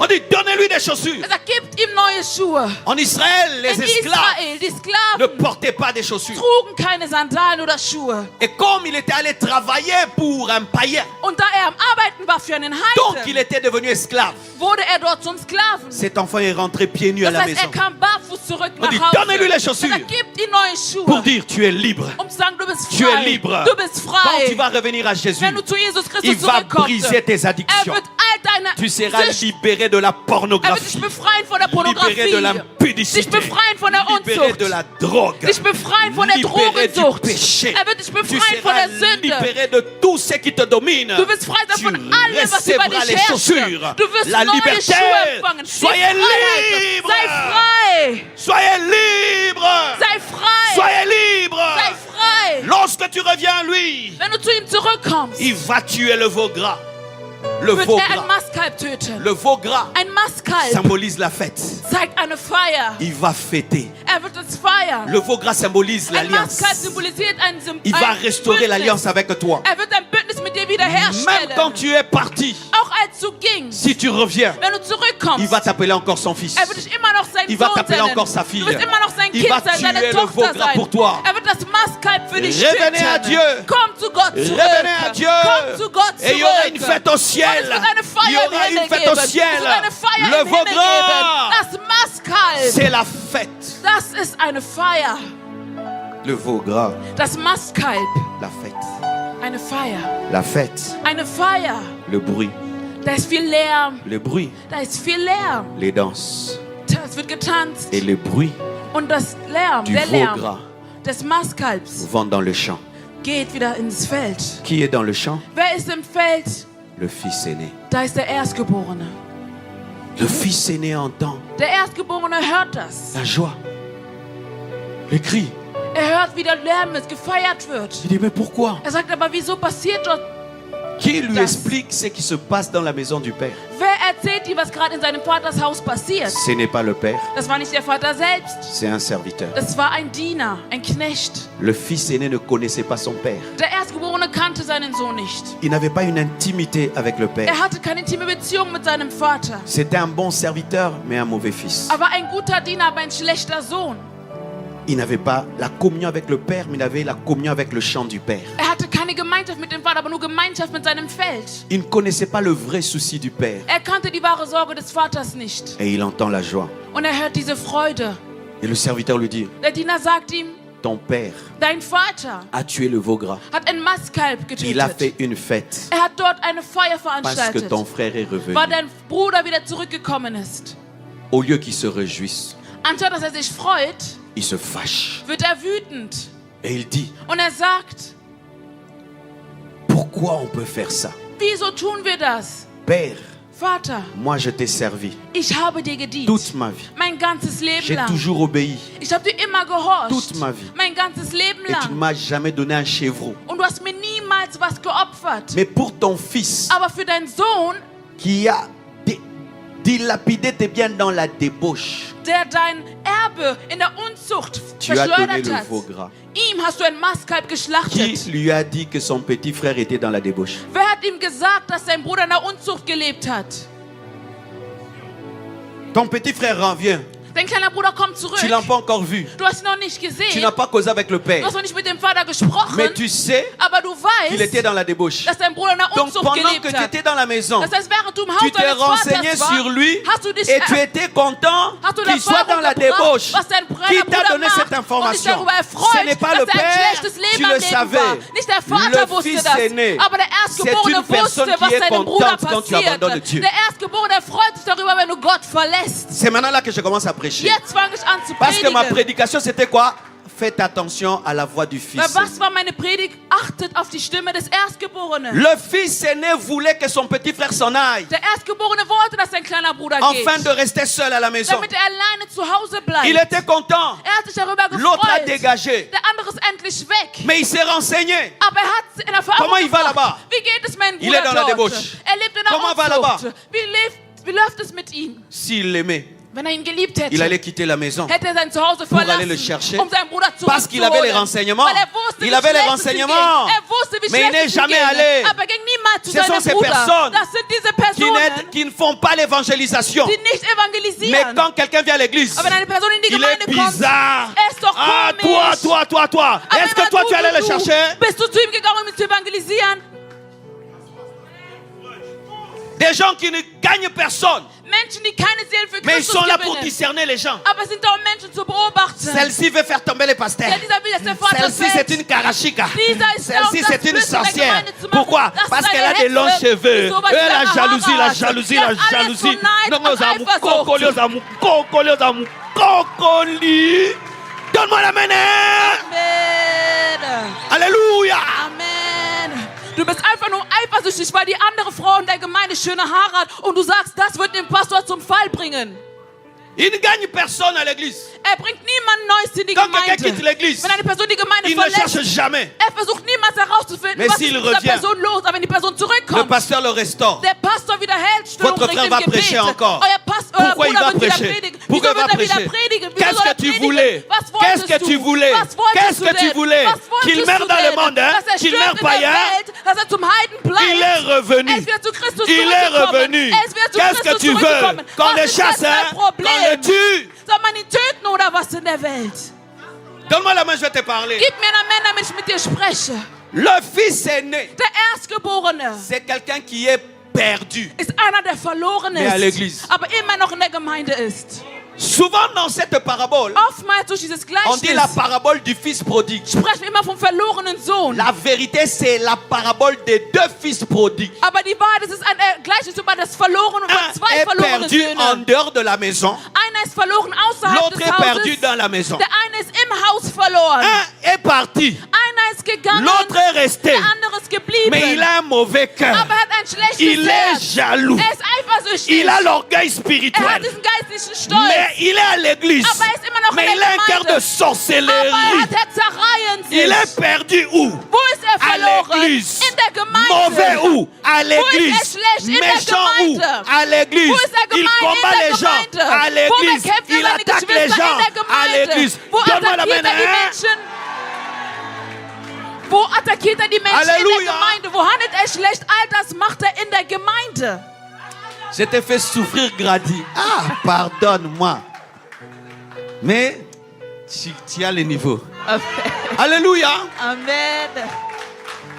On dit donnez-lui des chaussures. Er sagt, gebt ihm neue Schuhe. En Israël, les In esclaves Israel, die ne Sklaven portaient pas des chaussures. trugen keine Sandalen oder Schuhe. Et comme il était allé travailler pour un païen, Und da er am Arbeiten war für einen donc il Heiden, était devenu esclave. wurde er dort zum Sklaven. Cet enfant est rentré pieds nus à Das la heißt, maison er kam barfuß zurück On nach dit, Hause. donnez-lui les chaussures. Er sagt, gebt ihm neue Schuhe, pour dire tu es libre. um zu sagen, du bist Tu es frei. libre. Du bist Quand tu frei. vas revenir à Jésus, Wenn du zu Jesus il Christus va zurückkommst, briser tes addictions. wird all deine Tu seras Süchte, libéré de la wird dich pornographie, befreien von der Pornografie, libéré de dich l'impudicité, befreien von der libéré Unzucht, de la drogue, dich befreien von der libéré du Drogensucht. péché. Wird dich Tu befreien von seras der Sünde. libéré de tout ce qui te domine. Du wirst frei sein Tu von allem, was über recevras dich les herrscht. chaussures, Du wirst la neue liberté. Schuhe empfangen. Die Soyez Freiheit. libre. Sei frei. Soyez libre. Sei frei. Soyez libre. Sei frei. Lorsque tu reviens à lui, Wenn du zu ihm zurückkommst, il va tuer le veau gras. Le wird veau er ein gras. Mastkalb töten. Le veau gras Ein Mastkalb symbolise la fête. zeigt eine Feier. Il va fêter. Er wird es feiern. Le veau gras symbolise Ein l'alliance. Mastkalb symbolisiert ein Il va restaurer l'alliance avec toi. Er wird ein Bündnis mit dir Même wiederherstellen. quand tu es parti, Auch als du gingst, si tu reviens, wenn du zurückkommst, il va t'appeler encore son fils. er wird dich immer noch sein Il va Sohn t'appeler sein. encore sa fille. Du wirst immer noch sein Il Kind va sein, seine tuer le veau Tochter gras sein. pour toi. Er wird das Mastkalb für dich Revenez à töten. Dieu. Komm zu Gott zurück. Revenez à Dieu. Komm zu Gott zurück. Et il y aura une fête au Und ciel. es wird eine Il Feier y im aura Himmel une fête geben. au ciel. Es wird eine Feier Le im veau Himmel gras. geben. Das Mastkalb, C'est la fête. das ist eine Feier. Le veau gras, Das Mastkalb, la fête. eine Feier. La fête, Eine Feier. le bruit, Da ist viel Lärm. le bruit, Da ist viel Lärm. les danses Es wird getanzt. et le bruit Und das Lärm, du der veau Lärm gras des Mastkalbs vont dans le champ. geht wieder ins Feld. Qui est dans le champ? Wer ist im Feld? Le fils aîné. Da ist der Erstgeborene. Le fils aîné entend Der Erstgeborene hört das. la joie, les cris. Er hört, wie der Lärm ist, gefeiert wird. Il dit mais pourquoi? Er sagt aber, wieso passiert dort? Qui lui Das. explique ce qui se passe dans la maison du Père? Wer erzählt dir, was gerade in seinem Vaters Haus passiert? Ce n'est pas le père, Das war nicht der Vater selbst. c'est un serviteur. Das war ein Diener, ein Knecht. Le fils aîné ne connaissait pas son père. Der Erstgeborene kannte seinen Sohn nicht. Il n'avait pas une intimité avec le père. Er hatte keine intime Beziehung mit seinem Vater. C'était un bon serviteur, mais un mauvais fils. Er war ein guter Diener, aber ein schlechter Sohn. Il n'avait pas la communion avec le père, mais il avait la communion avec le chant du père. Er hatte keine Gemeinschaft mit dem Vater, aber nur Gemeinschaft mit seinem Feld. Il ne connaissait pas le vrai souci du père. Er kannte die wahre Sorge des Vaters nicht. Et il entend la joie. Und er hört diese Freude. Et le serviteur lui dit, Der Diener sagt ihm, ton père dein Vater a tué le veau gras. hat ein Mastkalb Il a getötet. fait une fête Er hat dort eine Feier parce que veranstaltet, ton frère est revenu. weil dein Bruder wieder zurückgekommen ist. Au lieu qu'il se réjouisse, Anstatt dass er sich freut, il se fâche. wird er wütend. Et il dit, Und er sagt, pourquoi on peut faire ça? wieso tun wir das? Père, Vater, moi je t'ai servi ich habe dir gedient. toute ma vie. Mein ganzes Leben J'ai lang. toujours obéi. Ich habe dir immer gehorcht. Toute ma vie. Mein ganzes Leben Et tu ne lang. m'as jamais donné un chevreau. Und du hast mir niemals was geopfert. Mais pour ton fils Aber für deinen Sohn, qui a dilapidé tes biens dans la débauche. der dein Erbe in der Unzucht Tu as donné verschleudert le hat. veau gras. Ihm hast du ein Mastkalb Qui geschlachtet. lui a dit que son petit frère était dans la débauche? Wer hat ihm gesagt, dass sein Bruder in der Unzucht gelebt hat? Ton petit frère revient. Dein kleiner Bruder kommt zurück. Tu ne l'as pas encore vu. Du hast ihn noch nicht Tu gesehen. n'as pas causé avec le Du père. hast noch nicht mit dem Vater gesprochen. Mais tu sais Aber du qu'il était weißt, dans la débauche. dass dein Bruder in der Donc Unzucht pendant que gelebt tu hat. étais dans la maison, Das heißt, während du im tu Haus t'es deines renseigné Vaters sur lui hast du dich et tu étais content hast du qu'il soit dans la débauche. was dein Qui kleiner t'a Bruder donné macht cette und dich information? darüber erfreut, Ce n'est pas le dass er ein père, schlechtes Leben tu am le Leben savais. war. Nicht der Vater Le wusste fils das, aîné, aber der c'est Erstgeborene une personne wusste, was qui est seinem Bruder contente quand tu passiert. abandonnes Dieu. Der Erstgeborene freut sich darüber, wenn du Gott verlässt. C'est maintenant là que je commence à prêcher. Jetzt fange ich an zu Parce que ma predigen. prédication c'était quoi? Faites attention à la voix du fils. Weil was war meine Predigt? Achtet auf die Stimme des Erstgeborenen. Le fils aîné voulait que son petit frère s'en aille, Der Erstgeborene wollte, dass sein kleiner Bruder geht, afin de rester seul à la maison. damit er alleine zu Hause bleibt. Il était content. Er hat sich darüber L'autre a gefreut. dégagé. Der andere ist endlich weg. Mais il s'est renseigné. Aber er hat in Erfahrung Comment il va gebracht. là-bas? Wie geht es meinem Il Bruder est dans la dort? débauche. Er lebt in der Comment va là-bas? Unzucht. Wie läuft es mit ihm? S'il l'aimait, Wenn er ihn geliebt hätte, il allait quitter la maison. hätte er sein Zuhause Pour aller verlassen, le chercher. um seinen Bruder Parce qu'il avait les zurückzuholen. renseignements. Weil er wusste, Il wie avait les schlecht es ihm renseignements. ging. Er wusste, wie Mais il schlecht n'est es ihm jamais ging. allé. Aber er ging niemals zu Ce sont seinem ces Bruder. personnes Das sind diese Personen, Qui ne font pas l'évangélisation. die nicht Mais evangelisieren. quand quelqu'un vient à l'église, Aber wenn eine Person in die il est Gemeinde kommt, bizarre. er ist doch Ah, komisch. toi. Aber Est-ce que immer toi tu allais le du. chercher? Bist du zu ihm gegangen, um ihn zu evangelisieren? Des gens qui ne gagnent personne, Menschen, die keine Seelen für mais ils Christus sont là pour gewinnen. discerner les gens. Aber es sind doch Menschen zu beobachten. Celle-ci veut faire tomber les pasteurs. Ja, dieser will, dass der Vater Celle-ci c'est une karachika. Dieser ist da, um Celle-ci das c'est une Böse in der sorcière. Gemeinde zu machen. Pourquoi? Das Parce ist qu'elle a eine des longs Hexe. cheveux. So was Et la lange jalousie, la Haare. jalousie, Ja, la alles jalousie. zu Neid Non, und non, ça Eifersucht. kokoli. Donne-moi la main. Amen. Alléluia. Amen. Du bist einfach nur eifersüchtig, weil die andere Frau in der Gemeinde schöne Haare hat und du sagst, das wird den Pastor zum Fall bringen. Il ne gagne personne à l'église. Er bringt niemanden Neues in die Quand quelqu'un Gemeinde. quitte l'église, Wenn eine Person die Gemeinde il ne verlässt, cherche jamais. er versucht niemals herauszufinden, Mais was s'il ist mit dieser revient, Person los. Aber wenn die Person Le zurückkommt, pasteur le restaure. der Pastor wiederhält Stellung, Votre bringt frère im va Gebet. prêcher encore. Euer Pourquoi il Bruder va wird wieder prêcher? predigen. Pourquoi Wieso il va wird er wieder prêcher? predigen? Wieso Qu'est-ce soll er que tu predigen? voulais? Was Qu'est-ce wolltest que du? tu voulais? Was wolltest Qu'est-ce du que tu denn? voulais? Was wolltest Qu'il meure du dans le denn? monde, hein? Dass er Qu'il stirbt meure in der païen? Welt, dass er zum Heiden bleibt. Il est revenu. Er ist wieder zu Christus Il est zurückgekommen. revenu. Er ist wieder zu Qu'est-ce que Christus tu veux? zurückgekommen. Qu'on le Was ist chasse, das hein? dein Problem? Qu'on le tue? Soll man ihn töten oder was in der Welt? Donne-moi la main, je vais te parler. Gib mir ein Amen, damit ich mit dir spreche. Le fils aîné, Der Erstgeborene c'est quelqu'un qui est perdu. ist einer, der verloren Mais à ist, l'église. aber immer noch in der Gemeinde ist. Souvent dans cette parabole, Oftmals durch dieses on dit la Gleichnis parabole du fils prodigue. sprechen wir immer vom verlorenen Sohn. La vérité, c'est la parabole des deux fils prodigues. Aber die Wahrheit, es ist ein Gleichnis über das verlorene, über Un zwei est verlorene perdu en Söhne. dehors de la maison. Einer ist verloren außerhalb L'autre des est perdu Hauses. dans la maison. Der eine ist im Haus verloren. Un est parti. Einer ist gegangen. L'autre est resté. Der andere ist geblieben. Mais il a un mauvais cœur. Aber er hat ein schlechtes Il Herz. est jaloux. Er ist eifersüchtig. Il a l'orgueil Er hat spirituel. diesen geistlichen Stolz. Mais il est à l'église. Aber er ist immer noch Mais in il der a un cœur Gemeinde. de sorcellerie. Aber er hat Hetzereien in sich. Il est perdu où? Wo ist er À verloren? l'église. In der Gemeinde. Mauvais où? À Wo l'église. ist er schlecht? In der Méchant où? Gemeinde. À l'église. Wo ist er Il gemein? combat In der les gens. Gemeinde. À Wo l'église. bekämpft er Il seine attaque les Geschwister? gens. In der À Gemeinde. l'église. Wo Donne-moi la attackiert main. er die hein? Menschen? Wo attackiert er die Menschen in Halleluja. der Gemeinde? Wo handelt er schlecht? All das macht er in der Gemeinde. Je t'ai fait souffrir Grady. Ah, pardonne-moi. Mais tu as le niveau. Alléluia. Amen.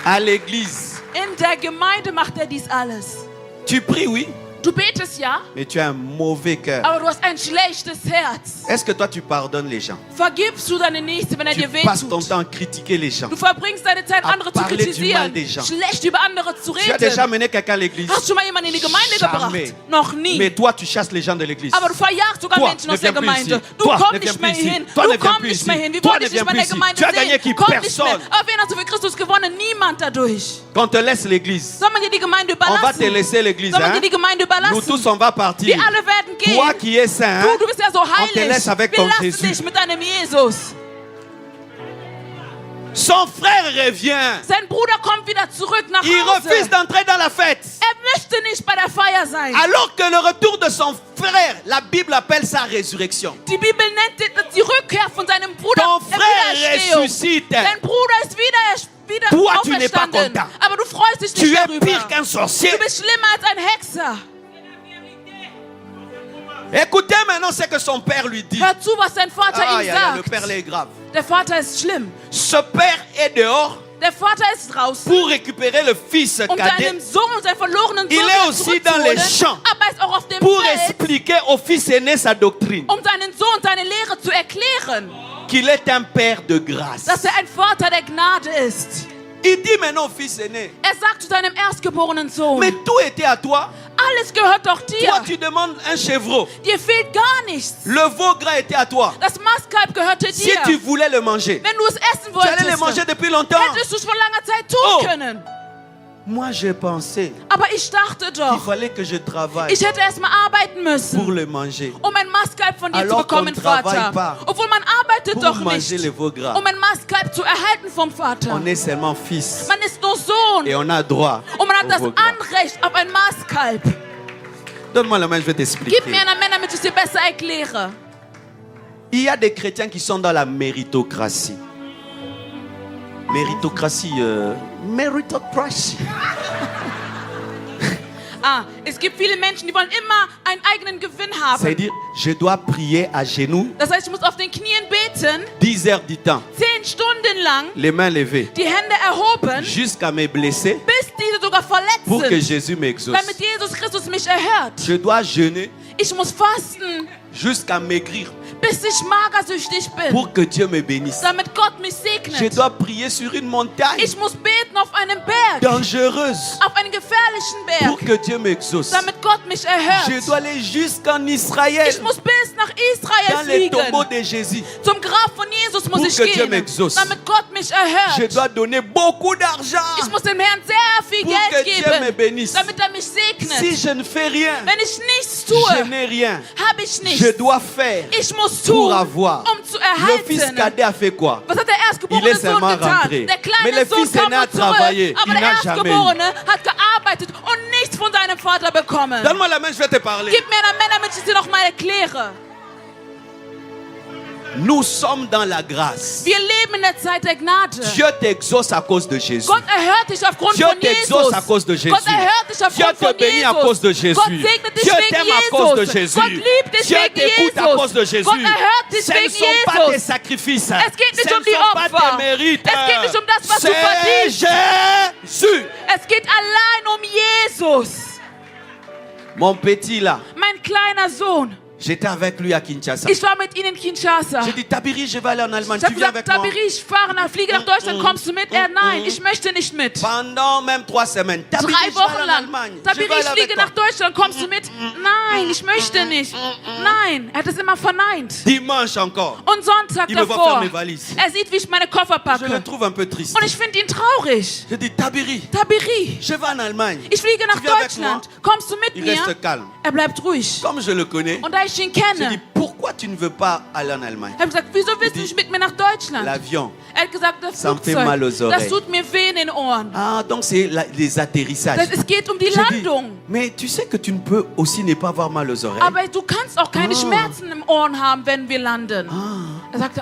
À l'église. In der Gemeinde macht er dies alles. Tu pries, oui. Du betest ja, Mais tu as un mauvais cœur. aber du hast ein schlechtes Herz. Est-ce que toi tu pardonnes les gens? Vergibst du deine Nächste, wenn er Tu dir passes ton wehtut? temps à critiquer les gens. Du verbringst deine Zeit, À andere zu parler du mal kritisieren, des gens. schlecht über andere zu Tu as déjà reden. mené quelqu'un à l'église? Hast du schon mal jemanden in die Gemeinde Jamais. gebracht? Noch nie. Mais toi tu chasses les gens de l'église. Aber du verjagst sogar Toi, Menschen ne aus der viens plus Gemeinde. ici. Du Toi, kommst ne viens nicht mehr plus ici. hin. Toi, Du ne viens kommst plus nicht mehr ici. hin. Wie Toi, wollte ne ich dich viens mal in der plus ici. Gemeinde Tu as gagné qui? sehen? Komm nicht mehr. Personne. Aber wen hast du für Christus gewonnen? Niemand dadurch. Quand on te laisse l'église, Soll man dir die Gemeinde on va überlassen? te laisser l'église. Soll man Hein? dir die Gemeinde Nous überlassen? tous on va partir. Wir alle werden gehen. Toi qui es saint, hein? Du bist ja so On te heilig. laisse avec Wir ton lassen Jésus. dich mit deinem Jesus. Son frère revient. Sein Bruder kommt wieder zurück nach Il Hause. refuse d'entrer dans la fête. Möchte nicht bei der Feier sein. Alors que le retour de son frère, la Bible appelle ça résurrection. Die Bibel nennt die Rückkehr von seinem Bruder Ton frère Wiedererstehung. ressuscite. Dein Bruder ist wieder Toi, tu n'es pas auferstanden. content. Aber du freust dich Tu nicht es darüber. pire qu'un sorcier. Du bist schlimmer als ein Hexer. Écoutez maintenant ce que son père lui dit. Hör zu, was sein Vater ihm Le sagt. père là est grave. Der Vater ist schlimm. Ce père est dehors Der Vater ist draußen, pour récupérer le fils um cadet, seinem Sohn und seinen verlorenen Il Sohn est wieder aussi dans les zurückzuholen. champs Aber er ist auch auf dem pour Feld, expliquer au fils aîné sa doctrine, um seinen Sohn seine Lehre zu erklären, qu'il est un père de grâce. dass er ein Vater der Gnade ist. Il dit maintenant au fils aîné, Er sagt zu seinem erstgeborenen Sohn, mais tout était à toi. alles gehört doch dir. Toi, tu demandes un chevreau. Dir fehlt gar nichts. Le veau gras était à toi. Das Mastkalb gehörte Si dir. tu voulais le manger, Wenn du es essen tu allais le wolltest, manger depuis longtemps. hättest du es vor langer Zeit tun Oh. können. Moi, j'ai pensé Aber ich dachte qu'il doch, fallait que je travaille ich hätte erst mal arbeiten pour müssen, le manger. um ein Mastkalb von dir zu Alors qu'on bekommen, travaille Vater. pas Obwohl man arbeitet Pour doch manger nicht, le veau gras. um ein Mastkalb zu erhalten vom Vater. On est seulement fils Man ist nur Sohn et on a droit und man hat au das veau gras. Anrecht auf ein Mastkalb. Donne-moi la main, je vais Gib t'expliquer. mir eine Männer, damit ich es dir besser erkläre. Il y a des chrétiens qui sont dans la méritocratie. Méritocratie. Es gibt viele Menschen, die wollen immer einen eigenen Gewinn haben. C'est-à-dire, je dois prier à genoux Das heißt, ich muss auf den Knien beten, 10 heures du temps, 10 Stunden lang, les mains levées, die Hände erhoben, jusqu'à me blesser bis diese sogar verletzt pour que sind, Jésus m'exauce. damit Jesus Christus mich erhört. Je dois jeûner Ich muss fasten, jusqu'à maigrir bis ich magersüchtig bin, pour que Dieu me bénisse. damit Gott mich Je segnet. dois prier sur une montagne Ich muss beten auf einem Berg, dangereuse auf einen gefährlichen pour Berg, que Dieu m'exauce. damit Gott mich Je erhört. dois aller jusqu'en Israël, Ich muss bis nach dans Israel les fliegen. tombeaux de Jésus. Zum Grab von Jesus muss Pour ich que Dieu gehen, m'exauce. damit Gott mich Je erhört. dois donner beaucoup d'argent Ich muss dem Herrn sehr viel pour Geld que Dieu me geben, bénisse. damit er mich Si segnet. je ne fais rien, Wenn ich nichts je tue, n'ai rien. habe ich Je nichts. dois faire Ich muss pour tun, avoir. um zu Le fils erhalten. cadet a fait quoi? Was hat der Il est erstgeborene Sohn seulement getan? rentré. Der Mais kleine le Sohn fils aîné kam a nur zurück, travaillé. aber Il der n'a jamais eu. Erstgeborene hat gearbeitet und nichts von seinem Vater bekommen. Donne-moi la main, je vais te parler. Gib mir eine Männer, damit ich es dir noch mal erkläre. Nous sommes dans la grâce. Wir leben in der Zeit der Gnade. Dieu t'exauce à cause de Jésus. Gott erhört dich aufgrund Dieu von t'exauce Jesus. à cause de Jésus. Gott erhört dich Dieu aufgrund te von bénit à cause Jesus. de Jésus. Gott segnet dich Dieu wegen t'aime à cause de Jesus. Jésus. Gott liebt dich Dieu wegen t'écoute à cause de Jesus. Jésus. Gott erhört dich Ce ne wegen sont pas tes Jesus. sacrifices. Es geht nicht Ce um ne die sont pas Opfer. tes mérites. Es geht nicht um das, was du C'est verdienst. Jésus. Es geht allein um Jesus. Mon petit là, Mein kleiner Sohn. j'étais avec lui à Kinshasa. Ich war mit ihnen in Kinshasa. J'ai dit, Tabiri, je vais aller en Allemagne. Ich Tu habe viens gesagt, avec moi? Tabiri, ich fliege nach Deutschland, kommst du mit? Nein, ich möchte nicht mit. Pendant même 3 semaines. Tabiri, 3 je vais Wochen aller en lang. Allemagne. Je Tabiri, vais aller ich avec fliege toi. nach Deutschland, kommst du mit? Nein, ich möchte nicht. Nein, er hat es immer verneint. Dimanche encore. Und Sonntag Il me voit davor, faire mes valises. er sieht, wie ich meine Koffer Je le packe. trouve un peu triste. Und ich finde ihn traurig. Je dis, Tabiri, Tabiri, je vais en Allemagne. ich fliege nach Tu viens avec Deutschland. Kommst du mit Il mir? reste calme. Er bleibt ruhig. Comme je le connais, Und da ich ihn je dis, kenne, pourquoi tu ne veux pas aller en Allemagne? habe ich gesagt, wieso willst du Die- nicht mit mir nach Deutschland? L'avion. Er hat gesagt, das Ça me fait mal aux Flugzeug, oreilles. das tut mir weh in den Ohren. Ah, donc c'est les atterrissages. Es geht um die Je dis, Landung. mais tu sais que tu ne peux aussi ne pas avoir mal aux oreilles. Aber du kannst auch keine Ah. Schmerzen im Ohren haben, wenn wir landen. Er sagte,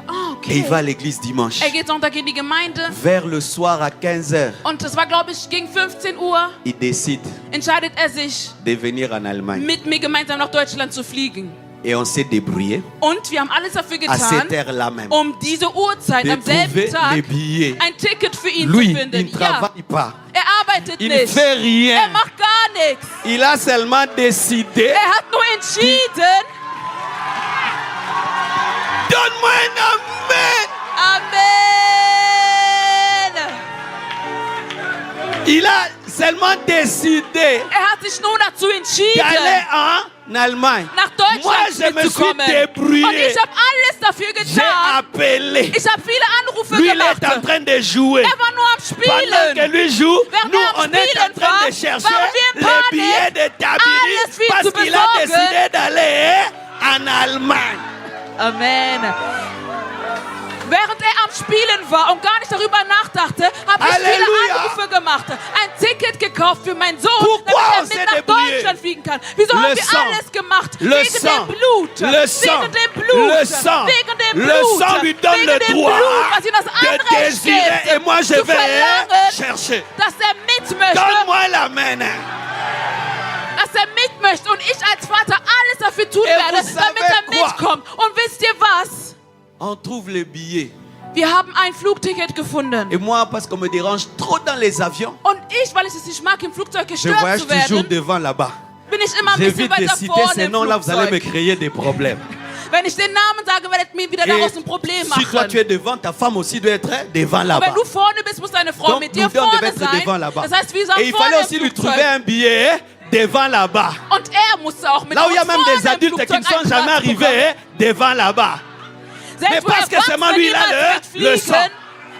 Et il va à okay. l'église dimanche. Er geht Sonntag in die Gemeinde Vers le soir à 15h, und das war, glaube ich, gegen 15 Uhr, il décide entscheidet er sich, de venir en Allemagne. mit mir gemeinsam nach Deutschland zu fliegen. Et on s'est débrouillé Und wir haben alles dafür à cette getan, heure-là même um diese Uhrzeit de am selben trouver les Tag billets. ein Ticket für ihn Lui, zu il finden. ne Ja, travaille pas. er arbeitet Il ne nicht. fait Er rien. macht gar nichts. Il a seulement décidé. Er hat nur entschieden. Donne-moi un amen. Amen. Il a seulement décidé Er hat sich nur dazu d'aller entschieden, en Allemagne. nach Moi, Deutschland je me suis mitzukommen. débrouillé. Und ich habe alles dafür J'ai getan. appelé. Ich habe viele Anrufe Lui, il gemacht. est en train de jouer. Er war nur am Pendant que Spielen. lui joue, Während nous, er am on est en Spielen train war, de chercher waren wir in les Panik, billets de Tabiri alles für ihn parce zu qu'il a besorgen. décidé d'aller en Allemagne. Amen. Während er am Spielen war und gar nicht darüber nachdachte, habe ich viele Halleluja. Anrufe gemacht. Ein Ticket gekauft für meinen Sohn, Pourquoi on damit s'est er mit nach débrouillé? Deutschland fliegen kann. Wieso Le haben wir sang. alles gemacht? Le Wegen sang. dem Blut. Le sang. Wegen dem Blut. Le sang. Wegen dem Le Blut. sang lui donne Wegen le dem droit Blut, was ihm das de Anrecht désirer. gibt, Et moi, je zu vais verlangen, chercher. dass er mit möchte. Donne-moi la main. Dass er mit möchte und ich als Vater alles dafür tun Et werde, vous damit savez er quoi? mitkommt. Und wisst ihr was? On trouve les billets. Wir haben ein Flugticket gefunden. Et moi, parce qu'on me dérange trop dans les avions, Und ich, weil ich es nicht mag, im Flugzeug je gestört voyage zu toujours werden, devant là-bas. bin ich immer ein bisschen J'évite de weiter citer vorne ces im noms-là, vous allez me Flugzeug. créer des problèmes. Wenn ich den Namen sage, werdet mir wieder Et daraus ein Problem si toi tu machen. es devant, ta femme aussi doit être devant Und là-bas. wenn du vorne bist, muss deine Frau Donc mit nous dir deux, on devait vorne être devant sein. là-bas. Das heißt, wir sind Et il vorne fallait im aussi lui trouver Flugzeug. un billet devant là-bas. Und er musste auch mit Là où uns il y a même vorne des im adultes qui Flugzeug ne sont einen jamais Platz bekommen. arrivés devant là-bas. Selbst Mais wo parce que seulement Erwachsene lui, il a niemals le mitfliegen, sang.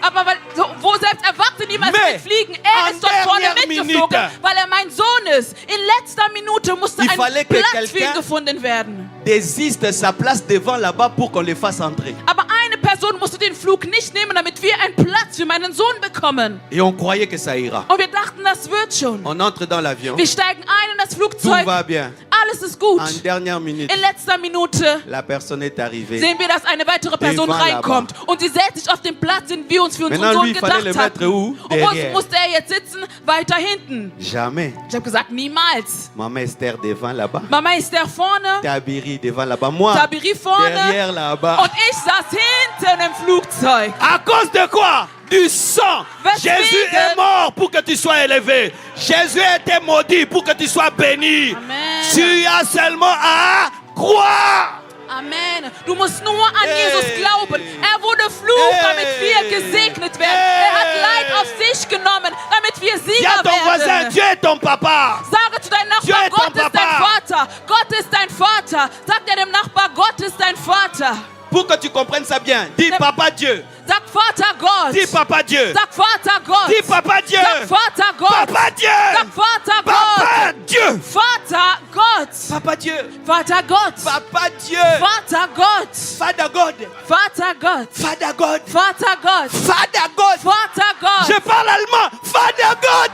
aber weil, so, wo selbst Erwachsene niemals Mais mitfliegen, er en ist dort vorne dernière mitgeflogen, minute, weil er mein Sohn ist. In letzter Minute musste il ein fallait que Platz für ihn quelqu'un gefunden werden. Désiste sa place devant là-bas pour qu'on les fasse entrer. Aber eine Person musste den Flug nicht nehmen, damit wir einen Platz für meinen Sohn bekommen. Et on croyait que ça ira. Und wir dachten, das wird schon. On entre dans l'avion, Wir steigen ein in das tout Flugzeug, va bien. alles ist gut. En dernière minute, In letzter Minute la personne est arrivée. sehen wir, dass eine weitere Person Devant reinkommt. Und sie setzt sich auf den Platz, den wir uns für unseren Maintenant, Sohn lui, il fallait gedacht le mettre hatten. où? Und wo Derrière. musste er jetzt sitzen? Weiter hinten. Jamais. Ich habe gesagt, niemals. Maman Esther devant là-bas. Mama ist der vorne, Tabiri devant là-bas. Moi, Tabiri vorne derrière là-bas. und ich saß hinten im Flugzeug. À cause de quoi? Du sang. Weswegen? Jésus est mort pour que tu sois élevé. Jésus a été maudit pour que tu sois béni. Amen. Tu as seulement à croire. Amen. Du musst nur an Hey. Jesus glauben. Er wurde Fluch, damit wir gesegnet werden. Er hat Leid auf sich genommen, damit wir Dis à Sieger ton voisin, werden. Dieu est ton papa. Sage zu deinem Dieu Nachbar, est ton Gott ist dein Papa. Vater. Gott ist dein Vater. Sag dir dem Nachbar, Gott ist dein Vater. Pour que tu comprennes ça bien, dis papa Dieu. Sag Vater Gott. Dis papa Dieu. Sag Vater Gott. Dis papa Dieu. Sag Vater Gott. Papa Dieu. Sag Vater Papa Gott. Dieu. Vater Gott. Papa Dieu. Vater Gott. Papa Dieu. Vater Gott. Father God. Vater Gott. Father God. Vater Gott. Father God. Vater Gott. Je parle allemand. Father God.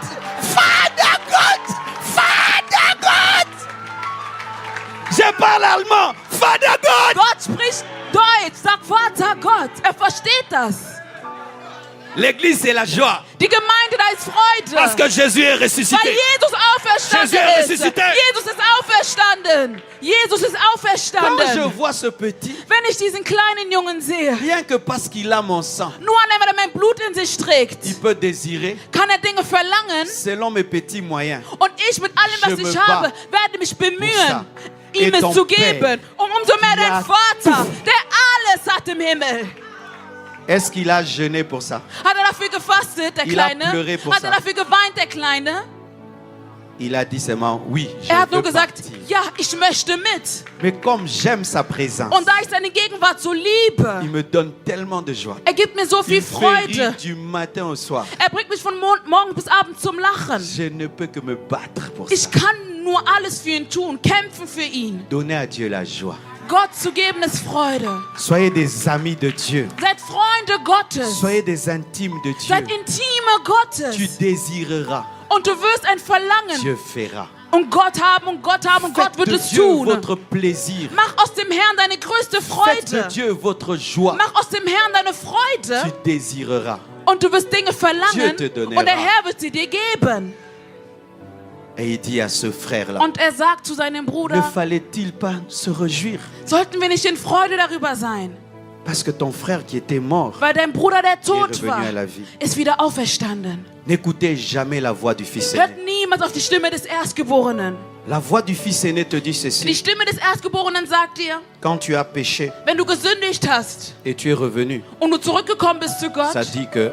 Father God. Father God. Je parle allemand. Father God. Gott spricht Deutsch. Sag Vater Gott. Er versteht das. L'église, c'est la joie. Die Gemeinde, da ist Freude. Parce que Jésus est Weil ressuscité. Jesus auferstanden Jesus est ist. ressuscité. Jesus ist auferstanden. Jesus ist Quand je auferstanden. vois ce petit, Wenn ich diesen kleinen Jungen sehe, rien que parce qu'il a mon sang, nur allein, weil er mein Blut in sich trägt, il peut désirer kann er Dinge verlangen. selon mes petits moyens. Und ich mit allem, was Je me ich habe, bats werde mich pour ça. bemühen, ihm Et es ton zu Père, geben. Und umso mehr qui dein a Vater, der alles hat im Himmel. Est-ce qu'il a jeûné pour ça? Hat er dafür gefastet, der Il a Kleine? pleuré pour Hat er ça. dafür geweint, der Kleine? Il a dit seulement oui, je Er hat nur veux gesagt, partir. ja, ich möchte mit. Mais comme j'aime sa présence, Und da ich seine Gegenwart so liebe, il me donne tellement de joie. er gibt mir so viel Il fait rire Freude. du matin au soir. Er bringt mich von morgen bis abend zum Lachen. Je ne peux que me battre pour Ich ça. kann nur alles für ihn tun, kämpfen für ihn. Donner à Dieu la joie. Gott zu geben ist Freude. Soyez des amis de Dieu. Seid Freunde Gottes. Soyez des intimes de Dieu. Seid Intime Gottes. Tu désireras, Und du wirst ein Verlangen Dieu fera. und Gott haben und Gott haben und Gott Faites wird de es Dieu tun. votre plaisir. Mach aus dem Herrn deine größte Faites de Freude. Dieu votre joie. Mach aus dem Herrn deine Tu Freude désireras. und du wirst Dinge Dieu verlangen te donnera. und der Herr wird sie dir geben. Et il dit à ce frère-là, Und er sagt zu seinem ne Bruder, fallait-il pas se réjouir? sollten wir nicht in Freude darüber sein? Parce que ton frère qui était mort Weil dein Bruder, der tot revenu war, à la vie. ist wieder auferstanden. N'écoutez jamais la voix du fils aîné. Hört niemals auf die Stimme des Erstgeborenen. La voix du fils aîné te dit Die ceci. Stimme des Erstgeborenen sagt dir, Quand tu as péché wenn du gesündigt hast et tu es revenu, und du zurückgekommen bist zu Gott, ça dit que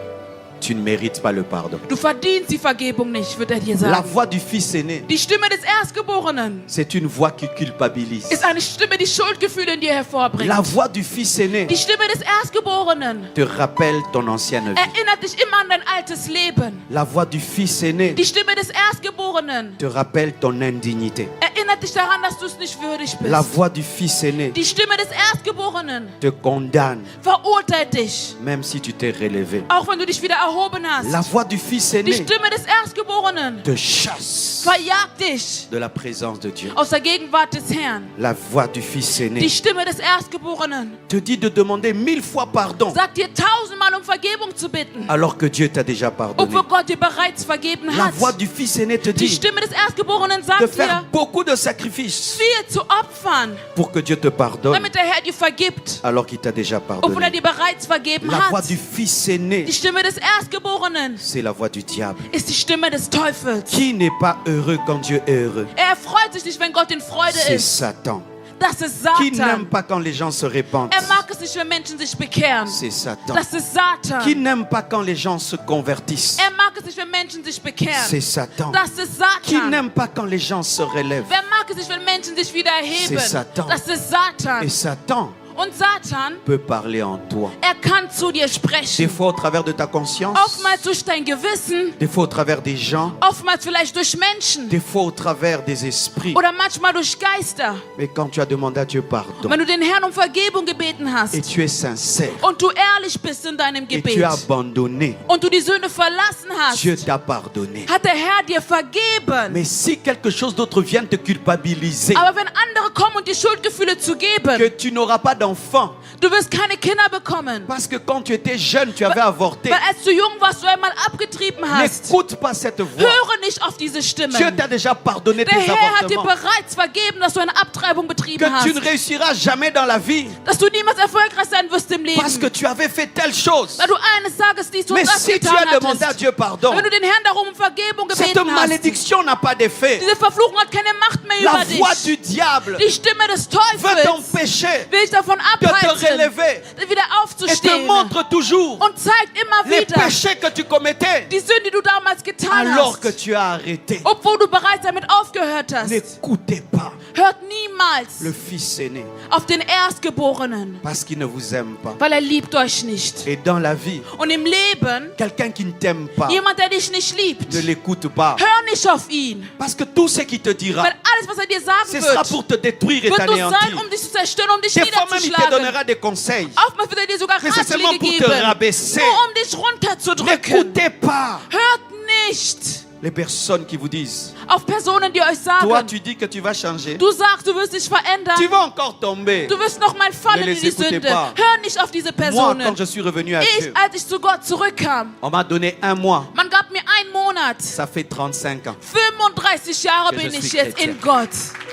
Tu ne mérites pas le pardon. Du verdienst die Vergebung nicht, wird er dir La sagen. voix du Fils aîné, Die Stimme des Erstgeborenen c'est une voix qui culpabilise. ist eine Stimme, die Schuldgefühle in dir hervorbringt. La voix du Fils aîné Die Stimme des Erstgeborenen te rappelle ton ancienne vie. erinnert dich immer an dein altes Leben. La voix du Fils aîné Die Stimme des Erstgeborenen te rappelle ton indignité. erinnert dich daran, dass du es nicht würdig La bist. voix du Fils aîné Die Stimme des Erstgeborenen te condamne, verurteilt dich, même si tu t'es relevé. auch wenn du dich wieder erhoben La hast. voix du Fils Die aîné Stimme des Erstgeborenen te chasse verjagt dich de la présence de Dieu. aus der Gegenwart des Herrn. La voix du Fils Die aîné Stimme des Erstgeborenen te dit de demander 1000 fois pardon, sagt dir 1000-mal um Vergebung zu bitten, alors que Dieu t'a déjà pardonné. obwohl Gott dir bereits vergeben La hat. voix du Fils aîné te Die dit Stimme des Erstgeborenen de sagt faire dir, beaucoup de sacrifices viel zu opfern, pour que Dieu te pardonne, damit der Herr dir vergibt, alors qu'il t'a déjà obwohl er pardonné. dir bereits vergeben La voix hat. du Fils aîné, Die Stimme des Erstgeborenen c'est la voix du diable. ist die Stimme des Teufels. Qui n'est pas heureux quand Dieu est heureux? Er freut sich nicht, wenn Gott in Freude C'est ist. Satan. Das ist Qui n'aime Satan. pas quand les gens se répandent? Er mag es nicht, wenn Menschen sich bekehren. C'est Satan. Das ist Satan. Qui n'aime pas quand les gens se convertissent? Er mag es nicht, wenn Menschen sich bekehren. C'est Satan. Das ist Qui Satan. n'aime pas quand les gens se relèvent? Wer mag es nicht, wenn Menschen sich wieder erheben? C'est Satan. Das ist Satan. Et Satan Und Satan, peut parler en toi. er kann zu dir Des sprechen. fois au travers de ta conscience, Oftmals durch dein Gewissen, des fois au travers des gens, oftmals vielleicht durch Menschen des fois au travers des esprits. oder manchmal durch Geister. Mais quand tu as demandé à Dieu pardon Wenn du den Herrn um Vergebung gebeten hast et tu es sincère und du ehrlich bist in deinem et Gebet tu as abandonné, und du die Sünde verlassen hast, Dieu t'a pardonné. hat der Herr dir vergeben. Mais si quelque chose d'autre vient te culpabiliser, Aber wenn andere kommen und dir Schuldgefühle zu geben, que tu n'auras pas d'enfant, du wirst keine Kinder bekommen. parce que quand tu étais jeune, tu avais avorté. Weil als du jung warst, du einmal abgetrieben hast. N'écoute pas cette voix. Höre nicht auf diese Stimmen. Dieu t'a déjà pardonné Der tes Herr hat dir avortements. bereits vergeben, dass du eine Abtreibung betrieben Que tu ne hast. réussiras jamais dans la vie Dass du niemals erfolgreich sein wirst im Leben. parce que tu avais fait telle chose. Weil du eines Tages dies und Mais das si tu getan as demandé à hattest. Dieu pardon, Wenn du den Herrn darum um Vergebung cette gebeten hast. malédiction n'a pas d'effet. Diese Verfluchung hat keine Macht mehr La über voix dich. du diable Die Stimme des veut Teufels t'empêcher will dich davon de te abhalten, relever wieder et te aufzustehen. montre toujours Und zeigt immer les wieder péchés que tu commettais die Sünde, die du damals getan alors que hast. tu as arrêté. Obwohl du bereits damit aufgehört hast. N'écoutez pas Hört niemals le Fils aîné auf den Erstgeborenen, parce qu'il ne vous aime pas. weil er liebt euch nicht. Et dans la vie, Und im Leben, quelqu'un qui ne t'aime pas, jemand, der dich nicht liebt, ne l'écoute pas. hör nicht auf ihn. Parce que tout ce qu'il te dira, Weil alles, was er dir sagen ce sera wird, pour te détruire et wird nur sein, t'anéantir. um dich zu zerstören, um dich Des fois même, il te niederzuschlagen. donnera des conseils. Oftmals wird er dir sogar Mais c'est seulement Ratschläge pour te geben, rabaisser. nur um dich runterzudrücken. N'écoutez pas Hört nicht les personnes qui vous disent, auf Personen, die euch toi sagen, tu dis que tu vas changer, du sagst, du wirst dich verändern, tu vas encore tomber. du wirst noch mal fallen Ne in les die écoutez Sünde. pas. Hör nicht auf diese Moi, Personen. quand je suis revenu à Ich, Dieu, als ich zu Gott zurückkam, on m'a donné un mois. man gab mir einen Monat. Ça fait 35 ans. 35 Jahre Que je bin ich suis jetzt chrétien. in Gott.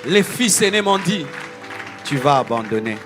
Les fils aînés m'ont dit, tu vas abandonner.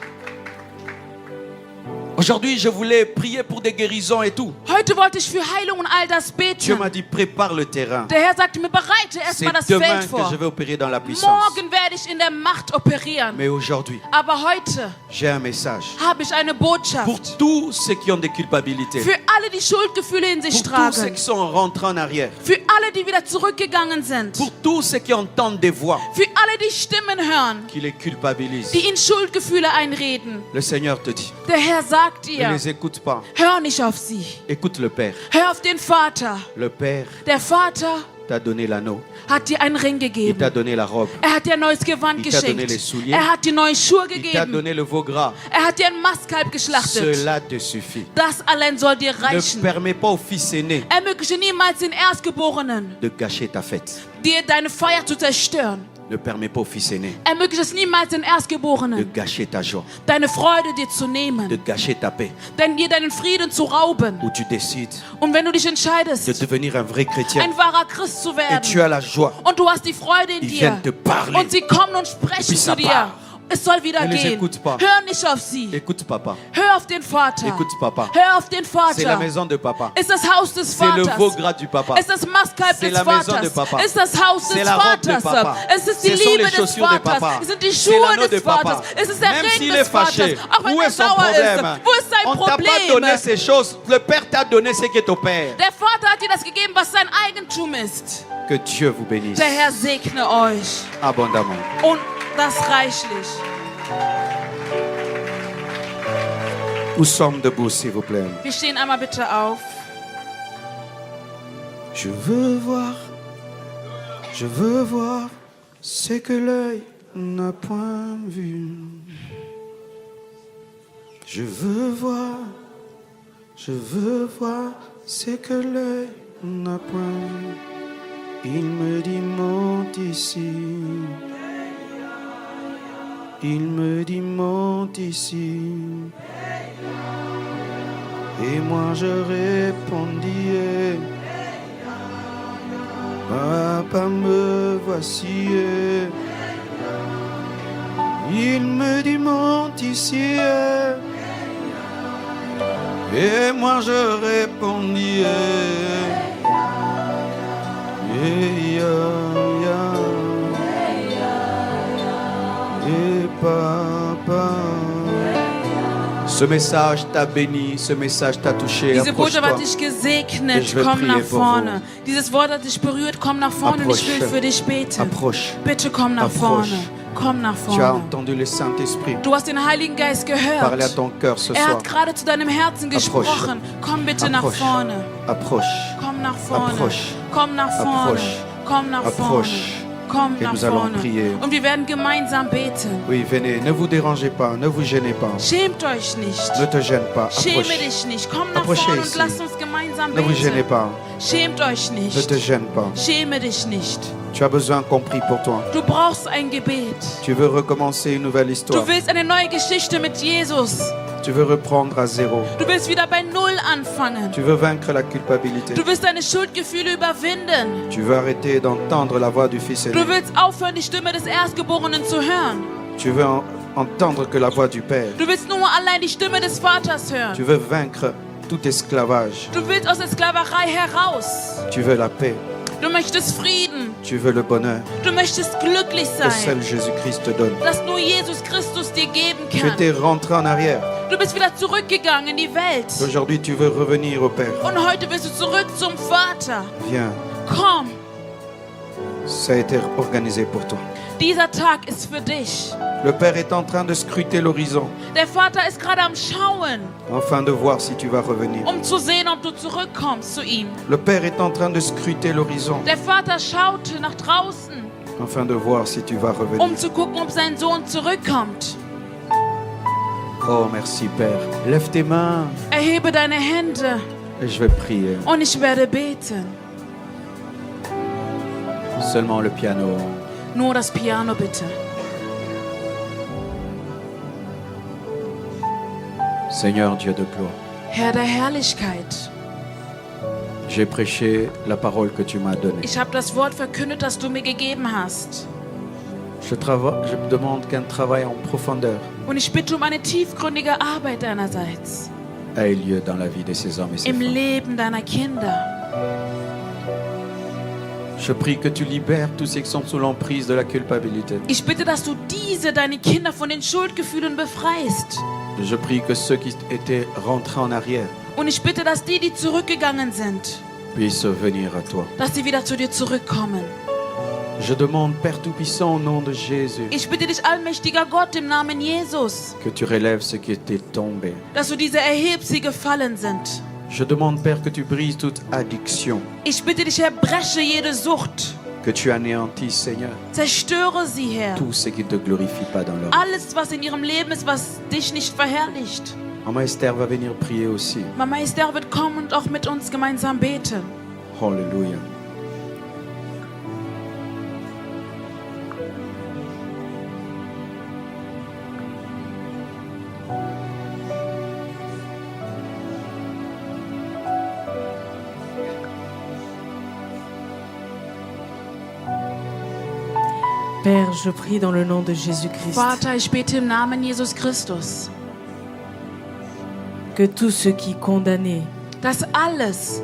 Aujourd'hui, je voulais prier pour des guérisons et tout. Heute wollte ich für Heilung und all das Dieu beten. m'a dit, prépare le terrain. Der Herr sagte mir, bereite C'est erstmal das demain Feld que vor. je vais opérer dans la puissance. Morgen werde ich in der Macht operieren. Mais aujourd'hui, Aber heute j'ai un message habe ich eine pour Botschaft tous ceux qui ont des culpabilités. für alle, die Schuldgefühle in sich Pour tous ceux tragen. qui sont rentrés en arrière. Für alle, die wieder zurückgegangen sind. Pour tous ceux qui entendent des voix Für alle, die Stimmen hören, qui les culpabilisent. die ihnen Schuldgefühle einreden. Le Seigneur te dit, Der Herr sagt ne dir, les écoute pas. hör nicht auf sie. Écoute le Père. Hör auf den Vater. Le Père Der Vater t'a donné l'anneau. hat dir einen Ring Il t'a gegeben. donné la robe. Er hat dir ein neues Gewand Il t'a donné les geschenkt. souliers. Er hat dir neue Schuhe Il t'a gegeben. donné le veau gras. Er hat dir ein Mastkalb geschlachtet. Cela te suffit. Das allein soll dir Ne reichen. permets pas au fils aîné Ermögliche niemals den Erstgeborenen, de gâcher ta fête. dir deine Feier zu zerstören. Ne permets pas au fils aîné Ermögliche es niemals den de Erstgeborenen, gâcher ta joie, deine Freude dir zu de nehmen, gâcher ta paix. dir deinen Frieden zu rauben. Où tu décides Und wenn du dich de entscheidest, devenir un vrai chrétien ein wahrer Christ zu et tu werden, as la joie, und du hast die Freude in ils viennent dir, te parler. und sie kommen und Et puis sprechen ça zu dir, part. Es soll wieder Ne les gehen. écoute pas. Hör nicht auf sie. Écoute papa. Hör auf den Vater. Écoute papa. Hör auf den C'est la Vater. maison de papa. Ist das Haus des C'est le Vaters. veau gras du papa. Es ist das Mastkalb C'est des la maison de Vaters. papa. Es ist das Haus C'est des la robe de Vaters. papa. Es ist die Ce sont Liebe les des chaussures de Vaters. papa. Es sind die C'est Schuhe l'anneau de des Vaters. papa. Es ist der Même Ring s'il des est fâché, Vaters. Auch wenn où er est son sauer problème? ist. Wo ist sein On t'a pas Problem? donné ces choses. Le Père t'a donné ce qui est au Père. Der Vater hat dir das gegeben, was sein Eigentum ist. Que Dieu vous bénisse Der Herr segne euch. abondamment. Und das reichlich. Nous sommes debout, s'il vous plaît. Wir stehen einmal bitte auf. Je veux voir ce que l'œil n'a point vu. Je veux voir ce que l'œil n'a point vu. Il me dit monte ici. Il me dit monte ici. Et moi je répondis, Papa me voici. Il me dit monte ici. Et moi je répondis, et papa. Ce message t'a béni, ce message t'a touché. Diese Botschaft hat Approche-toi. dich gesegnet. Ich will Komm nach prier pour vorne. Dieses Wort hat dich berührt. Komm nach vorne und ich will Approche. für dich beten. Approche. Bitte komm nach Approche. vorne. Komm nach Tu as vorne. entendu le Saint-Esprit Du hast den Heiligen Geist parler à gehört. ton cœur ce Er soir. hat gerade zu deinem Herzen gesprochen. Komm bitte nach Approche. vorne. Approche. Komm nach vorne. Approche. Komm nach vorne. Approche. Komm nach vorne. Approche. Komm Et nach nous allons vorne. prier. Und wir werden gemeinsam beten. Oui, venez, ne vous dérangez pas, ne vous gênez pas. Schämt euch nicht. Ne te gêne pas, Schäme approche. dich nicht. Komm nach Approchez vorne und ici. lasst uns gemeinsam Ne vous gênez beten. pas, Schämt euch ne nicht. te gêne pas. Schäme dich nicht. Tu as besoin qu'on prie pour toi. Du brauchst ein Gebet. Tu veux recommencer une nouvelle histoire. Du willst eine neue Geschichte mit Jesus. Tu veux reprendre à zéro. Du willst wieder bei Null anfangen. Tu veux vaincre la culpabilité. Du willst deine Schuldgefühle überwinden. Tu veux arrêter d'entendre la voix du Fils aîné. Du willst aufhören, die Stimme des Erstgeborenen zu hören. Tu veux entendre que la voix du Père. Du willst nur allein die Stimme des Vaters hören. Tu veux vaincre tout esclavage. Du willst aus der Sklaverei heraus. Tu veux la paix. Du möchtest Frieden. Tu veux le bonheur Du möchtest glücklich que sein. seul Jésus-Christ te donne. Das nur Jesus Christus dir geben Tu kann. étais rentré en arrière. Du bist wieder zurückgegangen in die Welt. Aujourd'hui, tu veux revenir au Père. Und heute willst du zurück zum Vater. Viens, Komm, ça a été organisé pour toi. dieser Tag ist für dich. Le Père est en train de scruter l'horizon Der Vater ist gerade am Schauen, afin de voir si tu vas revenir. um zu sehen, ob du zurückkommst zu ihm. Le Père est en train de scruter l'horizon Der Vater schaute nach draußen, afin de voir si tu vas revenir. um zu gucken, ob sein Sohn zurückkommt. Oh, merci Père. Lève tes mains Erhebe deine Hände et je vais prier. und ich werde beten. Seulement le piano. Nur das Piano bitte. Seigneur Dieu de gloire, Herr der Herrlichkeit, j'ai prêché la parole que tu m'as donnée. ich habe das Wort verkündet, das du mir gegeben hast. Je me demande qu'un travail en profondeur Und ich bitte um eine tiefgründige Arbeit deinerseits ait lieu dans la vie de ces hommes et ces im femmes. Leben deiner Kinder. Je prie que tu libères tous ceux qui sont sous l'emprise de la culpabilité. Ich bitte, dass du deine Kinder von den Schuldgefühlen befreist. Je prie que ceux qui étaient rentrés en arrière Und ich bitte, dass die zurückgegangen sind, puissent venir à toi. dass sie wieder zu dir zurückkommen. Je demande, Père Tout-Puissant, au nom de Jésus, Ich bitte dich, allmächtiger Gott, im Namen Jesus, que tu relèves ceux qui étaient tombés. dass du diese erhebst, die gefallen sind. Je demande, Père, que tu brises toute addiction, Ich bitte dich, Herr, breche jede Sucht. que tu anéantisses, Seigneur, Zerstöre sie, Herr. tout ce qui ne te glorifie pas dans leur vie. Alles, was in ihrem Leben ist, was dich nicht verherrlicht. Maman Esther va venir prier aussi. Mama Esther wird kommen und auch mit uns gemeinsam beten. Alléluia. Père, je prie dans le nom de Jésus-Christ Vater, ich bete im Namen Jesus Christus, que tout ce qui condamnait, dass alles,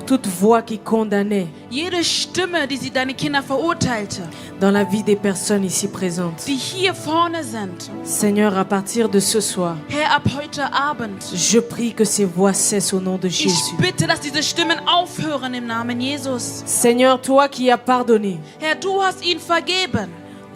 toute voix qui condamnait jede Stimme, die sie deine Kinder verurteilte, dans la vie des personnes ici présentes, die hier vorne sind, Seigneur, à partir de ce soir, Herr, ab heute Abend, je prie que ces voix cessent au nom de ich Jésus. bitte, dass diese Stimmen aufhören im Namen Jesus. Seigneur, toi qui as pardonné, Herr, du hast ihnen vergeben.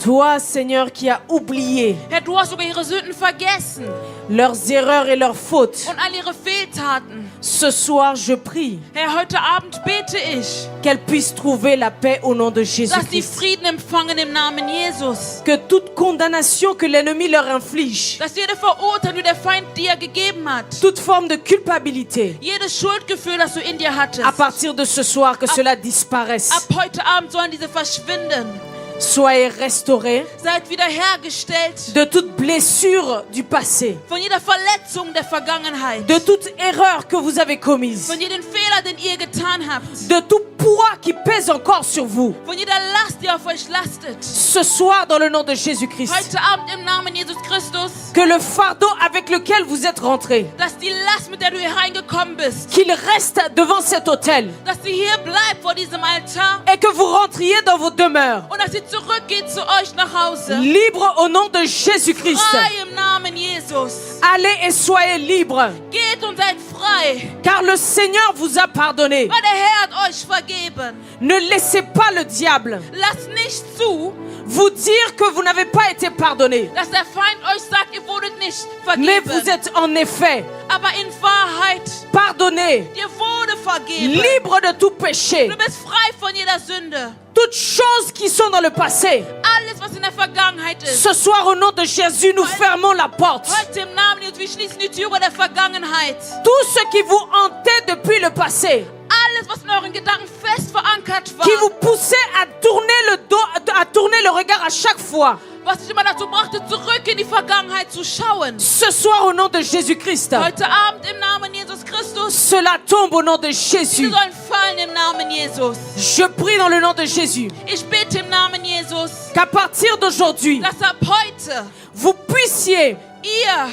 toi, Seigneur, qui as oublié Herr, du hast sogar ihre Sünden vergessen leurs erreurs et leurs fautes, und all ihre Fehltaten. ce soir, je prie Herr, heute Abend bete ich, qu'elles puissent trouver la paix au nom de dass sie Jésus-Christ. Frieden empfangen im Namen Jesus. Que toute condamnation que l'ennemi leur inflige, Dass jede Verurteilung, die der Feind dir gegeben hat, toute forme de culpabilité, jedes Schuldgefühl, das du in dir hattest, à partir de ce soir, que cela disparaisse. ab heute Abend sollen diese verschwinden. Soyez restaurés Seid wiederhergestellt de toute blessure du passé, von jeder Verletzung der Vergangenheit, de toute erreur que vous avez commise, von jedem Fehler, den ihr getan habt, de tout poids qui pèse encore sur vous. von jeder Last, die auf euch lastet. Ce soir, dans le nom de Jésus-Christ, Heute Abend im Namen Jesus Christus, que le fardeau avec lequel vous êtes rentrés, dass die Last, mit der du hier reingekommen bist, qu'il reste devant cet autel dass sie hier bleibt vor diesem Altar et que vous rentriez dans vos demeures, und dass sie zurückgeht zu euch nach Hause. libres au nom de Jésus-Christ. Frei im Namen Jesus. Allez et soyez libres, Geht und seid frei, car le Seigneur vous a pardonné. weil der Herr hat euch vergeben. Ne laissez pas le diable Lasst nicht zu, vous dire que vous n'avez pas été pardonné. dass der Feind euch sagt, ihr wurdet nicht Mais vergeben. vous êtes en effet Aber in Wahrheit, pardonné, dir wurde vergeben. libre de tout péché. Du bist frei von jeder Sünde. Toutes choses qui sont dans le passé. Alles, was in der Vergangenheit ist. Ce soir, au nom de Jésus, nous fermons la porte. Heute im Namen Jesus, wir schließen die Türe der Vergangenheit. Tout ce qui vous hantait depuis le passé, Alles, was in euren Gedanken fest verankert war, qui vous poussait à tourner le dos, à tourner le regard à chaque fois. was dich immer dazu brachte, zurück in die Vergangenheit zu schauen. Ce soir, au nom de Jésus-Christ, Heute Abend im Namen Jesus Christus, cela tombe au nom de sie Jésus. sollen fallen im Namen Jesus. Je prie dans le nom de Jésus Ich bete im Namen Jesus, qu'à partir d'aujourd'hui, dass ab heute vous puissiez ihr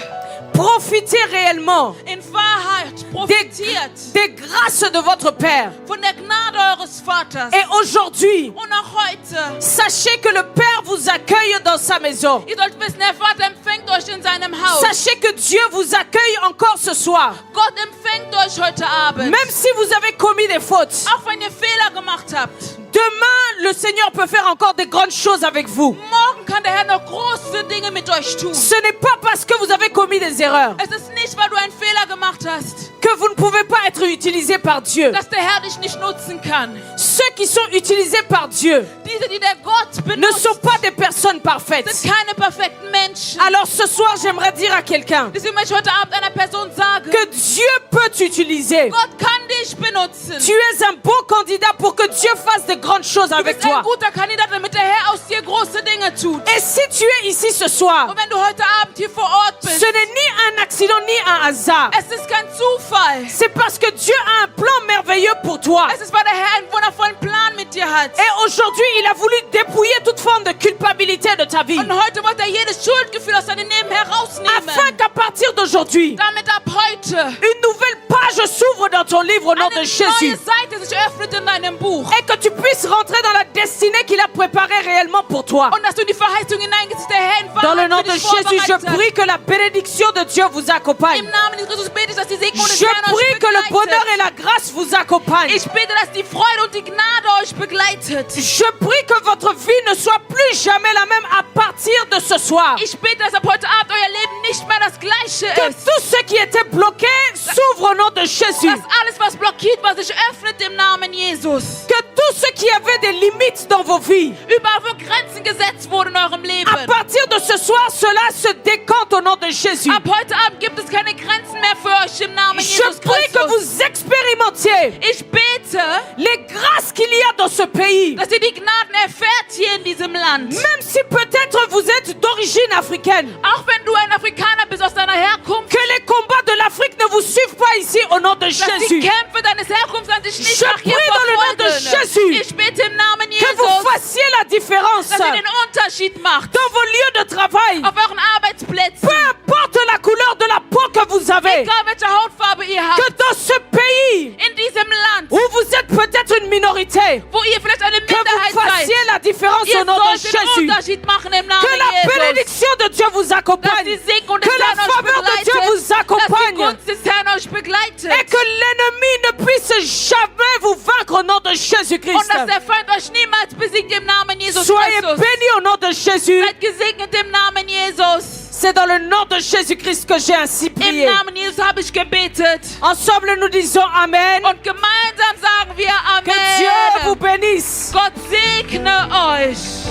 profiter réellement in Wahrheit profitiert des grâces de votre Père. von der Gnade eures Vaters. Et aujourd'hui, Und auch heute, sachez que le Père vous accueille dans sa maison. ihr sollt wissen, der Vater empfängt euch in seinem Haus. Sachez que Dieu vous accueille encore ce soir. Gott empfängt euch heute Abend. Même si vous avez commis des fautes, Auch wenn ihr Fehler gemacht habt. demain, le Seigneur peut faire encore des grandes choses avec vous. Morgen kann der Herr noch große Dinge mit euch tun. Ce n'est pas parce que vous avez commis des erreurs Es ist nicht, weil du einen Fehler gemacht hast, que vous ne pouvez pas être utilisé par Dieu. dass der Herr dich nicht nutzen kann. Ceux qui sont utilisés par Dieu Diese, die der Gott ne benutzt, sont pas des personnes parfaites. sind keine perfekten Menschen. Alors ce soir, j'aimerais dire à quelqu'un Deswegen möchte ich heute Abend einer Person sagen, que Dieu peut t'utiliser. Gott kann dich benutzen. Tu es un bon candidat pour que Dieu fasse de grandes choses Du avec bist ein toi. guter Kandidat, damit der Herr aus dir große Dinge tut. Et si tu es ici ce soir, Und wenn du heute Abend hier vor Ort ce bist, n'est ni un accident ni un hasard. es ist kein Zufall. C'est parce que Dieu a un plan merveilleux pour toi. Es ist, weil der Herr einen wundervollen Plan mit dir hat. Et aujourd'hui, il a voulu dépouiller toute forme de culpabilité de ta vie. Und heute wollte er jedes Schuldgefühl aus deinem Leben herausnehmen. Afin qu'à partir d'aujourd'hui, Damit ab heute une nouvelle page s'ouvre dans ton livre au nom eine de Jésus. neue Seite sich öffnet in deinem Buch. Et que tu puisses rentrer dans la destinée qu'il a préparée réellement pour toi. Und dass du in die Verheißung hineingehst, die der Herr in Dans le Wahrheit nom für de dich Jésus, je vorbereitet hat. prie que la bénédiction de Dieu vous accompagne. Im Namen des Christus bete ich, dass die Segnung des Je Herrn euch prie que le bonheur et begleitet. la grâce vous accompagnent. Ich bete, dass die Freude und die Gnade euch begleitet. Je prie que votre vie ne soit plus jamais la même à partir de ce soir. Ich bete, dass ab heute Abend euer Leben nicht mehr das gleiche Que ist. tout ce qui était bloqué s'ouvre au nom de Jésus. Dass alles, was blockiert war, sich öffnet im Namen Jesus. Que tout ce qui avait des limites dans vos vies, Überall, wo Grenzen gesetzt wurden in eurem Leben. à partir de ce soir, cela se décante au nom de Jésus. Ab heute Abend gibt es keine Grenzen mehr für euch im Namen Je Jesus prie que Christus. vous expérimentiez Ich bete, les grâces qu'il y a dans ce pays. dass ihr die Gnaden erfährt hier in diesem Land. Même si peut-être vous êtes d'origine africaine, Auch wenn du ein Afrikaner bist aus deiner Herkunft, que les combats de l'Afrique ne vous suivent pas ici au nom de dass die Jésus. Kämpfe deines Herkunftslandes nicht Je nach hier prie dans le nom de verfolgen. Jésus Ich bete im Namen Que vous Jesus, fassiez la différence dass ihr den Unterschied macht dans vos lieux de travail. auf euren Arbeitsplätzen. Peu importe la couleur de la peau que vous avez, Egal welche Hautfarbe ihr que habt, dans ce pays in diesem Land, où vous êtes peut-être une minorité, wo ihr vielleicht eine que Minderheit vous fassiez seid, la différence ihr au nom de sollt den Jésus. Unterschied machen im Namen Que la Jesus. bénédiction de Dieu vous Dass accompagne. die Segnung des Que la Herrn euch faveur de Dieu begleitet, vous dass die accompagne. Gunst des Herrn euch begleitet Et que l'ennemi ne puisse jamais vous vaincre au nom de und Jésus-Christ. dass der Feind euch niemals besiegt im Namen Jesus Soyez Christus. bénis au nom de Jésus. Seid gesegnet im Namen Jesus. C'est dans le nom de Jésus-Christ que j'ai ainsi Im prié. Namen Jesus habe ich gebetet. Ensemble, nous disons Amen. Und gemeinsam sagen wir Que Dieu vous Amen. bénisse. Gott segne euch.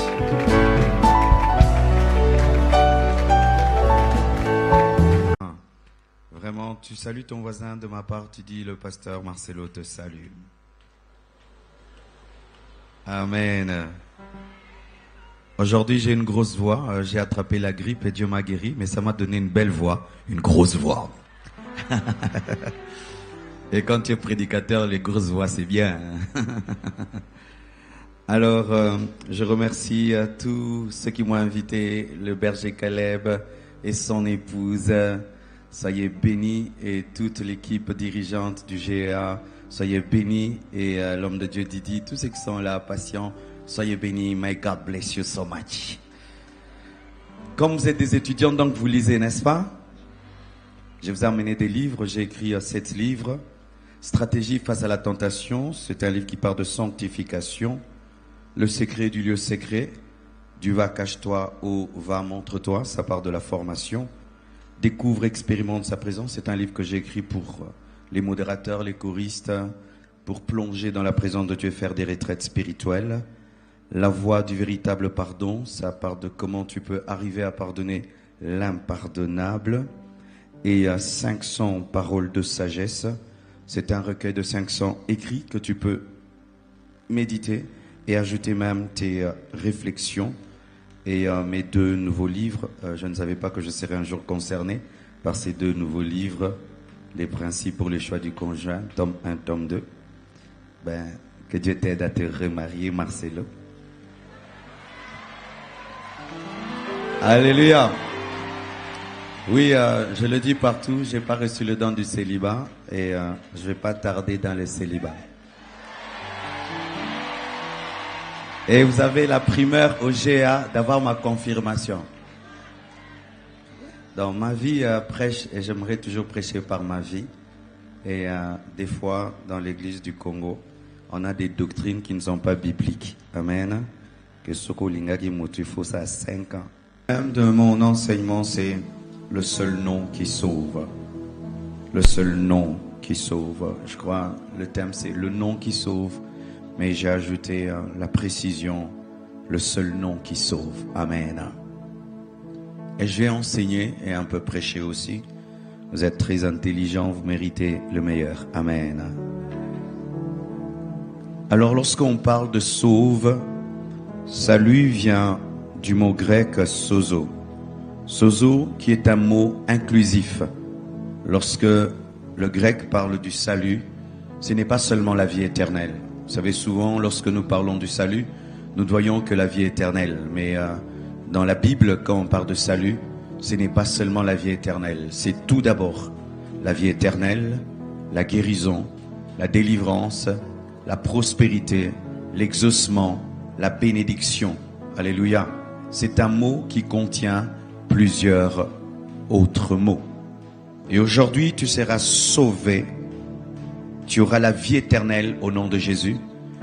Vraiment, tu salues ton voisin de ma part, tu dis le pasteur Marcelo te salue. Amen. Aujourd'hui, j'ai une grosse voix, j'ai attrapé la grippe et Dieu m'a guéri, mais ça m'a donné une belle voix, une grosse voix. Et quand tu es prédicateur, les grosses voix, c'est bien. Alors, je remercie tous ceux qui m'ont invité, le berger Caleb et son épouse. Soyez bénis et toute l'équipe dirigeante du GEA, soyez bénis et l'homme de Dieu Didi, tous ceux qui sont là, patients, soyez bénis. May God bless you so much. Comme vous êtes des étudiants, donc vous lisez, n'est-ce pas? Je vous ai amené des livres, j'ai écrit 7 livres. Stratégie face à la tentation, c'est un livre qui parle de sanctification. Le secret du lieu secret, du va cache-toi au va montre-toi, ça part de la formation. Découvre, expérimente sa présence, c'est un livre que j'ai écrit pour les modérateurs, les choristes, pour plonger dans la présence de Dieu et faire des retraites spirituelles. La voie du véritable pardon, ça parle de comment tu peux arriver à pardonner l'impardonnable. Et 500 paroles de sagesse, c'est un recueil de 500 écrits que tu peux méditer et ajouter même tes réflexions. Et mes 2 nouveaux livres, je ne savais pas que je serais un jour concerné par ces 2 nouveaux livres, les principes pour le choix du conjoint, tome 1, tome 2. Ben, que Dieu t'aide à te remarier, Marcelo. Alléluia. Oui, je le dis partout, j'ai pas reçu le don du célibat et je vais pas tarder dans le célibat. Et vous avez la primeur au GA d'avoir ma confirmation. Dans ma vie, prêche, et j'aimerais toujours prêcher par ma vie. Et des fois, dans l'église du Congo, on a des doctrines qui ne sont pas bibliques. Amen. Que Soko Lingagi Moutufo, ça a 5 ans. Le thème de mon enseignement, c'est le seul nom qui sauve. Le seul nom qui sauve. Je crois, le thème, c'est le nom qui sauve. Mais j'ai ajouté la précision, le seul nom qui sauve. Amen. Et je vais enseigner et un peu prêcher aussi. Vous êtes très intelligents, vous méritez le meilleur. Amen. Alors lorsqu'on parle de sauve, salut vient du mot grec sozo. Sozo qui est un mot inclusif. Lorsque le grec parle du salut, ce n'est pas seulement la vie éternelle. Vous savez, souvent, lorsque nous parlons du salut, nous ne voyons que la vie éternelle. Mais dans la Bible, quand on parle de salut, ce n'est pas seulement la vie éternelle. C'est tout d'abord la vie éternelle, la guérison, la délivrance, la prospérité, l'exaucement, la bénédiction. Alléluia. C'est un mot qui contient plusieurs autres mots. Et aujourd'hui, tu seras sauvé. Tu auras la vie éternelle au nom de Jésus.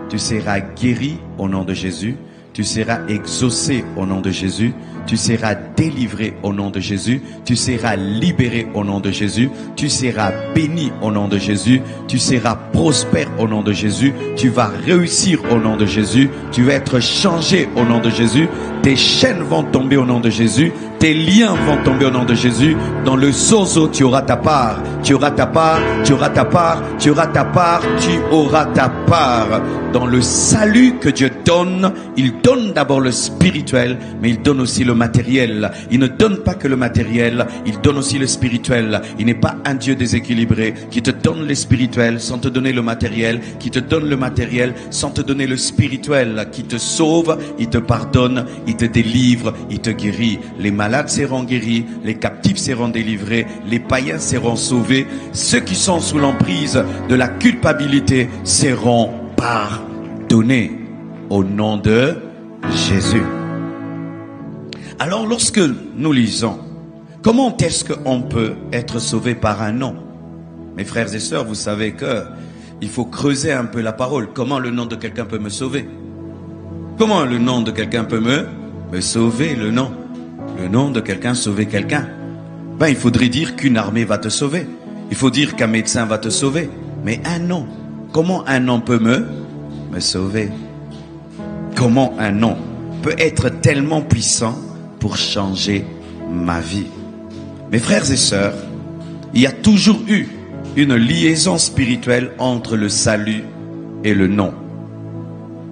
Tu seras guéri au nom de Jésus. Tu seras exaucé au nom de Jésus. Tu seras délivré au nom de Jésus. Tu seras libéré au nom de Jésus. Tu seras béni au nom de Jésus. Tu seras prospère au nom de Jésus. Tu vas réussir au nom de Jésus. Tu vas être changé au nom de Jésus. Tes chaînes vont tomber au nom de Jésus. Tes liens vont tomber au nom de Jésus. Dans le sozo, tu auras ta part. Tu auras ta part. Tu auras ta part. Tu auras ta part. Tu auras ta part. Dans le salut que Dieu donne, il donne d'abord le spirituel, mais il donne aussi le le matériel. Il ne donne pas que le matériel, il donne aussi le spirituel. Il n'est pas un Dieu déséquilibré qui te donne le spirituel sans te donner le matériel, qui te donne le matériel sans te donner le spirituel, qui te sauve, il te pardonne, il te délivre, il te guérit. Les malades seront guéris, les captifs seront délivrés, les païens seront sauvés. Ceux qui sont sous l'emprise de la culpabilité seront pardonnés au nom de Jésus. Alors lorsque nous lisons, comment est-ce qu'on peut être sauvé par un nom? Mes frères et sœurs, vous savez que il faut creuser un peu la parole. Comment le nom de quelqu'un peut me sauver? Comment le nom de quelqu'un peut me sauver? Le nom de quelqu'un sauver quelqu'un. Ben, il faudrait dire qu'une armée va te sauver. Il faut dire qu'un médecin va te sauver. Mais un nom, comment un nom peut me sauver? Comment un nom peut être tellement puissant pour changer ma vie? Mes frères et sœurs, il y a toujours eu une liaison spirituelle entre le salut et le nom.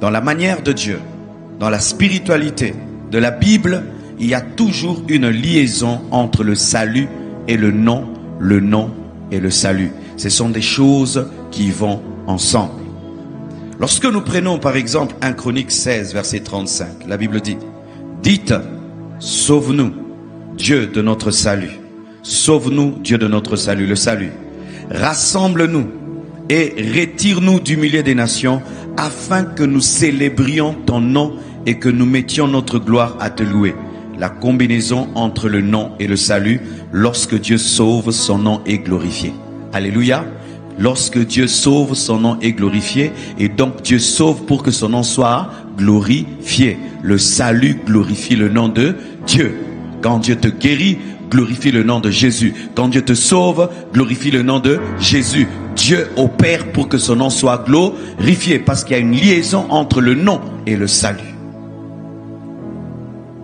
Dans la manière de Dieu, dans la spiritualité de la Bible, il y a toujours une liaison entre le salut et le nom et le salut. Ce sont des choses qui vont ensemble. Lorsque nous prenons par exemple 1 Chronique 16, verset 35, la Bible dit, dites, sauve-nous, Dieu de notre salut. Sauve-nous, Dieu de notre salut, le salut. Rassemble-nous et retire-nous du milieu des nations afin que nous célébrions ton nom et que nous mettions notre gloire à te louer. La combinaison entre le nom et le salut, lorsque Dieu sauve, son nom est glorifié. Alléluia. Lorsque Dieu sauve, son nom est glorifié. Et donc Dieu sauve pour que son nom soit glorifié. Le salut glorifie le nom de Dieu. Quand Dieu te guérit, glorifie le nom de Jésus. Quand Dieu te sauve, glorifie le nom de Jésus. Dieu opère pour que son nom soit glorifié, parce qu'il y a une liaison entre le nom et le salut.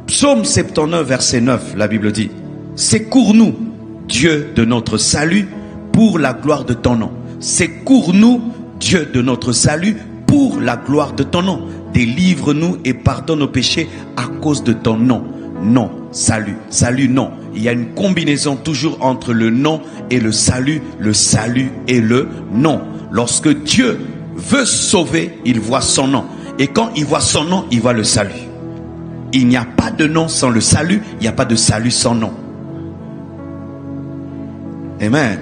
Psaume 79, verset 9, la Bible dit, secours-nous, Dieu de notre salut, pour la gloire de ton nom. Secours-nous, Dieu de notre salut, pour la gloire de ton nom. Délivre-nous et pardonne nos péchés à cause de ton nom. Non, salut, salut, non. Il y a une combinaison toujours entre le nom et le salut et le nom. Lorsque Dieu veut sauver, il voit son nom. Et quand il voit son nom, il voit le salut. Il n'y a pas de nom sans le salut, il n'y a pas de salut sans nom. Amen.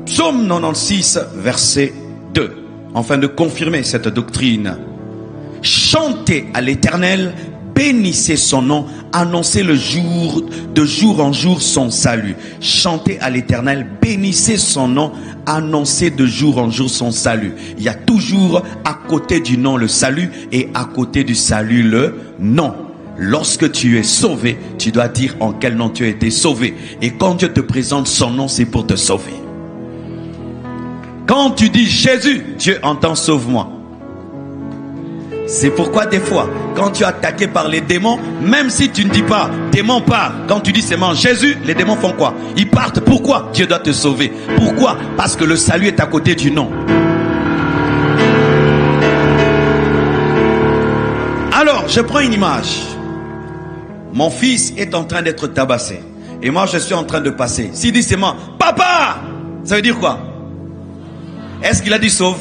Psaume 96, verset 2, afin de confirmer cette doctrine. Chantez à l'Éternel, bénissez son nom, annoncez de jour en jour son salut. Chantez à l'Éternel, bénissez son nom, annoncez de jour en jour son salut. Il y a toujours à côté du nom le salut et à côté du salut le nom. Lorsque tu es sauvé, tu dois dire en quel nom tu as été sauvé. Et quand Dieu te présente son nom, c'est pour te sauver. Quand tu dis Jésus, Dieu entend sauve-moi. C'est pourquoi des fois, quand tu es attaqué par les démons, même si tu ne dis pas démon part, quand tu dis seulement Jésus, les démons font quoi? Ils partent. Pourquoi? Dieu doit te sauver. Pourquoi? Parce que le salut est à côté du nom. Alors, je prends une image. Mon fils est en train d'être tabassé. Et moi, je suis en train de passer. S'il dit seulement papa, ça veut dire quoi? Est-ce qu'il a dit sauve?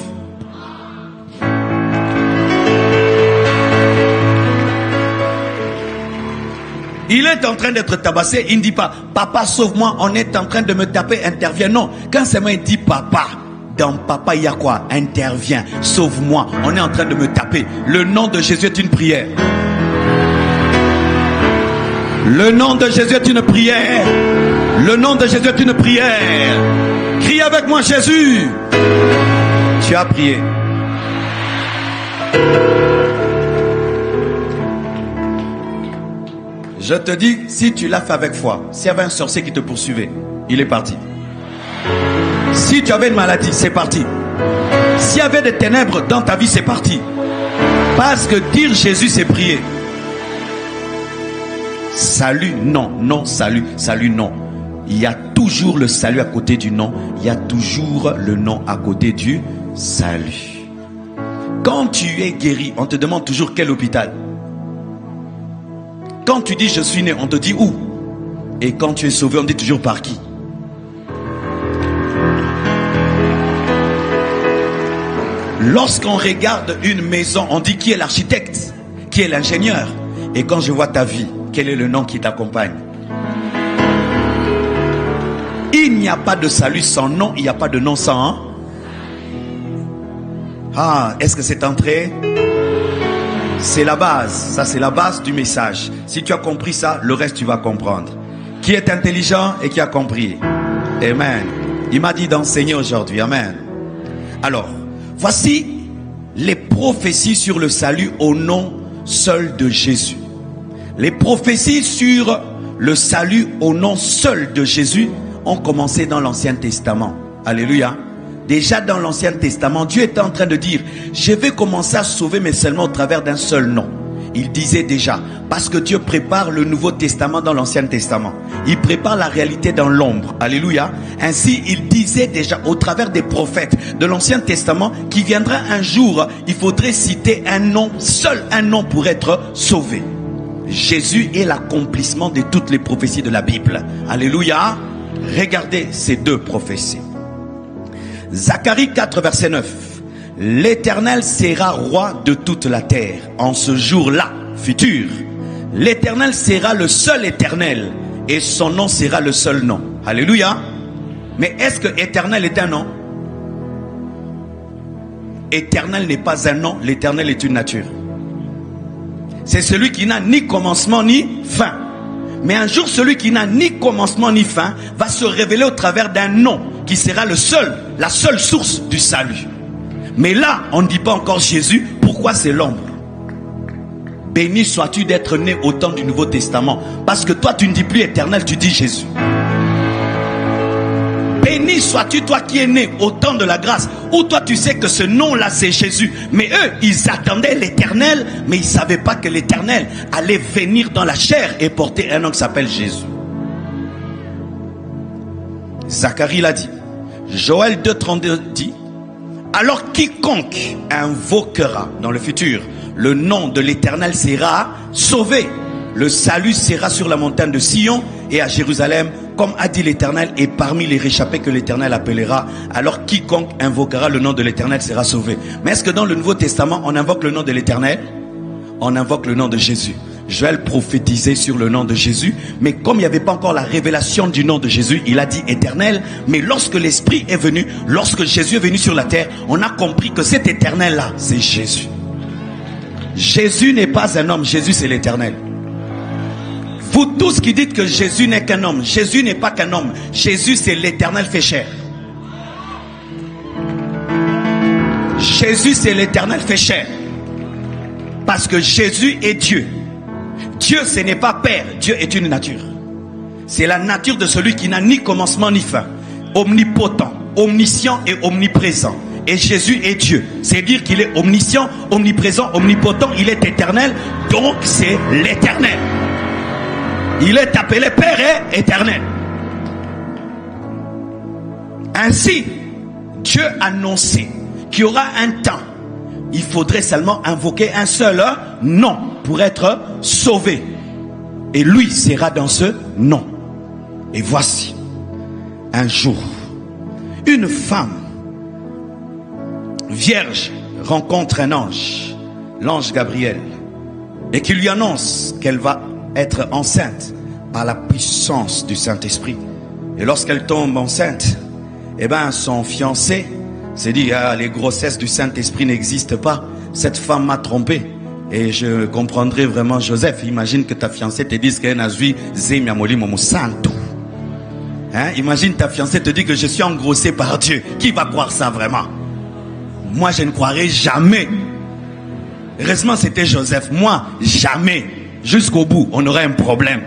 Il est en train d'être tabassé, il ne dit pas papa sauve-moi, on est en train de me taper, interviens. Non, quand seulement il dit papa, dans papa il y a quoi? Interviens, sauve-moi, on est en train de me taper. Le nom de Jésus est une prière. Le nom de Jésus est une prière. Le nom de Jésus est une prière. Crie avec moi Jésus. Tu as prié. Je te dis, si tu l'as fait avec foi, s'il y avait un sorcier qui te poursuivait, il est parti. Si tu avais une maladie, c'est parti. S'il y avait des ténèbres dans ta vie, c'est parti. Parce que dire Jésus, c'est prier. Salut, non, non, salut, salut, non. Il y a toujours le salut à côté du nom. Il y a toujours le nom à côté du salut. Quand tu es guéri, on te demande toujours quel hôpital. quand tu dis je suis né, on te dit où? Et quand tu es sauvé, on dit toujours par qui? Lorsqu'on regarde une maison, on dit qui est l'architecte, qui est l'ingénieur. Et quand je vois ta vie, quel est le nom qui t'accompagne? Il n'y a pas de salut sans nom, il n'y a pas de nom sans hein? Ah, est-ce que c'est entré? C'est la base, ça c'est la base du message. Si tu as compris ça, le reste tu vas comprendre. Qui est intelligent et qui a compris? Amen. Il m'a dit d'enseigner aujourd'hui, amen. Alors, voici les prophéties sur le salut au nom seul de Jésus. Les prophéties sur le salut au nom seul de Jésus ont commencé dans l'Ancien Testament. Alléluia. Déjà dans l'Ancien Testament, Dieu était en train de dire, je vais commencer à sauver, mais seulement au travers d'un seul nom. Il disait déjà, parce que Dieu prépare le Nouveau Testament dans l'Ancien Testament. Il prépare la réalité dans l'ombre. Alléluia. Ainsi, il disait déjà au travers des prophètes de l'Ancien Testament qu'il viendra un jour, il faudrait citer un nom, seul un nom pour être sauvé. Jésus est l'accomplissement de toutes les prophéties de la Bible. Alléluia. Regardez ces deux prophéties. Zacharie 4 verset 9. L'Éternel sera roi de toute la terre. En ce jour-là, futur, l'Éternel sera le seul Éternel et son nom sera le seul nom. Alléluia. Mais est-ce que Éternel est un nom? Éternel n'est pas un nom, l'Éternel est une nature. C'est celui qui n'a ni commencement ni fin. Mais un jour, celui qui n'a ni commencement ni fin va se révéler au travers d'un nom qui sera le seul, la seule source du salut. Mais là, on ne dit pas encore Jésus. Pourquoi c'est l'ombre? Béni sois-tu d'être né au temps du Nouveau Testament. Parce que toi, tu ne dis plus Éternel, tu dis Jésus. Béni sois-tu toi qui es né au temps de la grâce, où toi tu sais que ce nom-là c'est Jésus. Mais eux, ils attendaient l'Éternel, mais ils ne savaient pas que l'Éternel allait venir dans la chair et porter un nom qui s'appelle Jésus. Zacharie l'a dit. Joël 2,32 dit, alors quiconque invoquera dans le futur le nom de l'Éternel sera sauvé. Le salut sera sur la montagne de Sion et à Jérusalem, comme a dit l'Éternel, et parmi les réchappés que l'Éternel appellera. Alors quiconque invoquera le nom de l'Éternel sera sauvé. Mais est-ce que dans le Nouveau Testament, on invoque le nom de l'Éternel? On invoque le nom de Jésus. Joël prophétisait sur le nom de Jésus, mais comme il n'y avait pas encore la révélation du nom de Jésus, il a dit Éternel. Mais lorsque l'Esprit est venu, lorsque Jésus est venu sur la terre, on a compris que cet Éternel-là, c'est Jésus. Jésus n'est pas un homme, Jésus c'est l'Éternel. Vous tous qui dites que Jésus n'est qu'un homme, Jésus n'est pas qu'un homme. Jésus c'est l'Éternel fait chair. Jésus c'est l'Éternel fait chair. Parce que Jésus est Dieu. Dieu ce n'est pas Père, Dieu est une nature. C'est la nature de celui qui n'a ni commencement ni fin. Omnipotent, omniscient et omniprésent. Et Jésus est Dieu. C'est dire qu'il est omniscient, omniprésent, omnipotent, il est éternel. Donc c'est l'Éternel. Il est appelé Père et Éternel. Ainsi, Dieu annonçait qu'il y aura un temps. Il faudrait seulement invoquer un seul nom pour être sauvé. Et lui sera dans ce nom. Et voici, un jour, une femme vierge rencontre un ange, l'ange Gabriel, et qui lui annonce qu'elle va être enceinte par la puissance du Saint-Esprit. Et lorsqu'elle tombe enceinte, eh ben son fiancé s'est dit, les grossesses du Saint-Esprit n'existent pas. Cette femme m'a trompé. Et je comprendrai vraiment Joseph. Imagine que ta fiancée te dise qu'elle a vu Zemiamoli Momo Santo. Imagine ta fiancée te dit que je suis engrossé par Dieu. Qui va croire ça vraiment? Moi, je ne croirais jamais. Heureusement, c'était Joseph. Moi, jamais. Jusqu'au bout, on aurait un problème.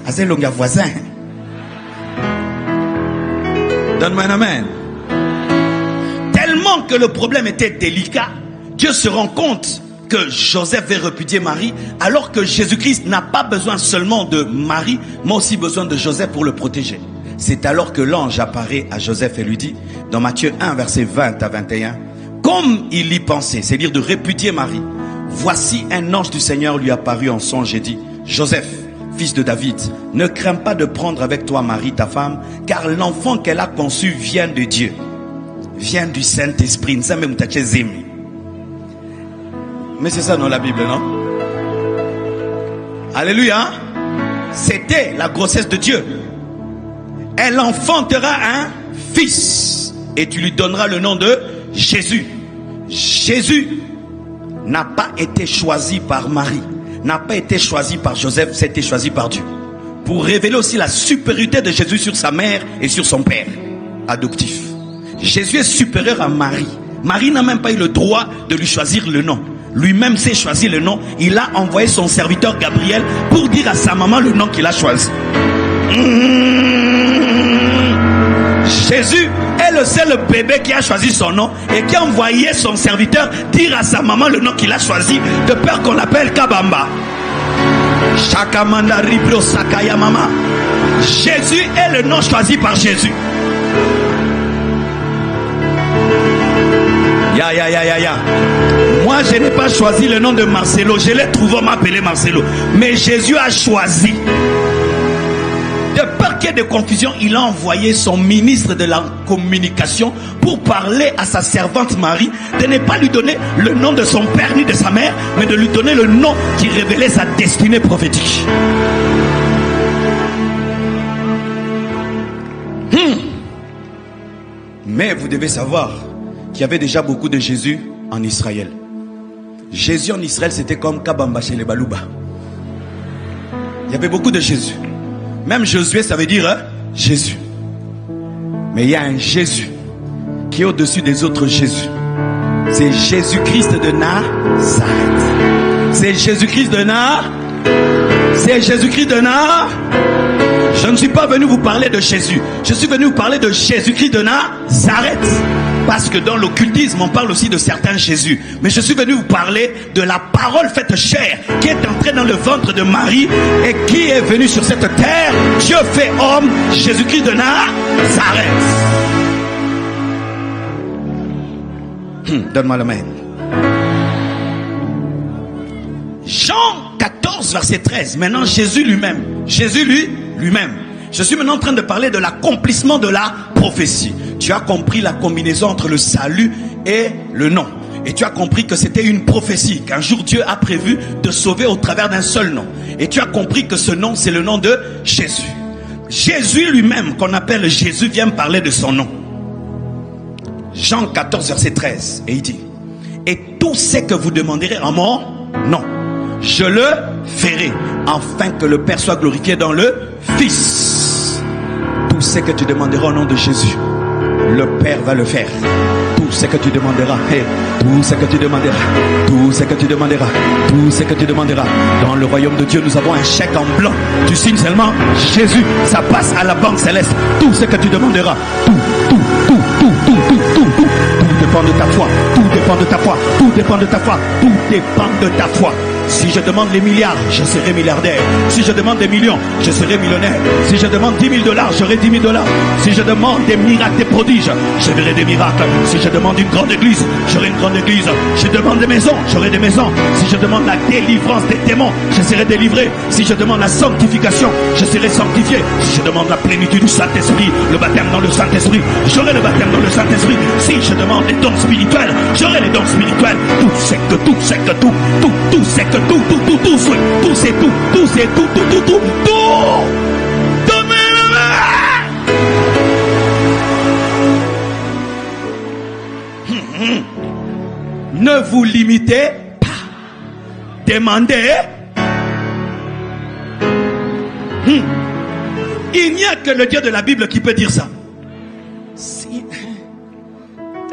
Azélonga voisin. Donne-moi un amen. Tellement que le problème était délicat, Dieu se rend compte que Joseph veut repudier Marie, alors que Jésus-Christ n'a pas besoin seulement de Marie, mais aussi besoin de Joseph pour le protéger. C'est alors que l'ange apparaît à Joseph et lui dit, dans Matthieu 1, verset 20 à 21, comme il y pensait, c'est-à-dire de répudier Marie, Voici un ange du Seigneur lui apparut en songe et dit, Joseph, fils de David, ne crains pas de prendre avec toi Marie, ta femme, car l'enfant qu'elle a conçu vient de Dieu, vient du Saint-Esprit. Mais c'est ça, non, la Bible, non? Alléluia. C'était la grossesse de Dieu. Elle enfantera un fils et tu lui donneras le nom de Jésus. Jésus n'a pas été choisi par Marie, n'a pas été choisi par Joseph, c'était choisi par Dieu. Pour révéler aussi la supériorité de Jésus sur sa mère et sur son père adoptif. Jésus est supérieur à Marie. Marie n'a même pas eu le droit de lui choisir le nom. Lui-même s'est choisi le nom. Il a envoyé son serviteur Gabriel pour dire à sa maman le nom qu'il a choisi. Jésus est le seul bébé qui a choisi son nom et qui a envoyé son serviteur dire à sa maman le nom qu'il a choisi, de peur qu'on l'appelle Kabamba. Shakamanda Ribro Sakaya Mama. Jésus est le nom choisi par Jésus. Ya. Moi je n'ai pas choisi le nom de Marcelo, je l'ai trouvé, on m'appelait Marcelo. Mais Jésus a choisi. De peur qu'il y ait de confusion, il a envoyé son ministre de la communication pour parler à sa servante Marie de ne pas lui donner le nom de son père ni de sa mère, mais de lui donner le nom qui révélait sa destinée prophétique. Mais vous devez savoir qu'il y avait déjà beaucoup de Jésus en Israël. Jésus en Israël, c'était comme Kabamba chez les Balouba. Il y avait beaucoup de Jésus. Même Josué, ça veut dire Jésus. Mais il y a un Jésus qui est au-dessus des autres Jésus. C'est Jésus-Christ de Nazareth. C'est Jésus-Christ de Nazareth. C'est Jésus-Christ de Nazareth. Je ne suis pas venu vous parler de Jésus. Je suis venu vous parler de Jésus-Christ de Nazareth. Parce que dans l'occultisme, on parle aussi de certains Jésus. Mais je suis venu vous parler de la parole faite chair qui est entrée dans le ventre de Marie et qui est venue sur cette terre. Dieu fait homme, Jésus-Christ de Nazareth. Donne-moi la main. Jean 14, verset 13. Maintenant, Jésus lui-même. Jésus lui-même. Je suis maintenant en train de parler de l'accomplissement de la prophétie. Tu as compris la combinaison entre le salut et le nom. Et tu as compris que c'était une prophétie, qu'un jour Dieu a prévu de sauver au travers d'un seul nom. Et tu as compris que ce nom, c'est le nom de Jésus. Jésus lui-même, qu'on appelle Jésus, vient parler de son nom. Jean 14, verset 13. Et il dit, et tout ce que vous demanderez en mon nom, je le ferai, afin que le Père soit glorifié dans le Fils. Tout ce que tu demanderas au nom de Jésus, le Père va le faire. Tout ce que tu demanderas, tout ce que tu demanderas, tout ce que tu demanderas, tout ce que tu demanderas. Dans le royaume de Dieu, nous avons un chèque en blanc. Tu signes seulement Jésus, ça passe à la banque céleste. Tout ce que tu demanderas, tout dépend de ta foi, tout dépend de ta foi, tout dépend de ta foi, tout dépend de ta foi. Si je demande les milliards, je serai milliardaire. Si je demande des millions, je serai millionnaire. Si je demande 10 000 $, j'aurai 10 000 $. Si je demande des miracles, des prodiges, je verrai des miracles. Si je demande une grande église, j'aurai une grande église. Si je demande des maisons, j'aurai des maisons. Si je demande la délivrance des démons, je serai délivré. Si je demande la sanctification, je serai sanctifié. Si je demande la plénitude du Saint-Esprit, le baptême dans le Saint-Esprit, j'aurai le baptême dans le Saint-Esprit. Si je demande les dons spirituels, j'aurai les dons spirituels. Tout c'est que tout c'est que tout c'est que tout c'est tout. Ne vous limitez pas. Demandez. Il n'y a que le Dieu de la Bible qui peut dire ça. Si.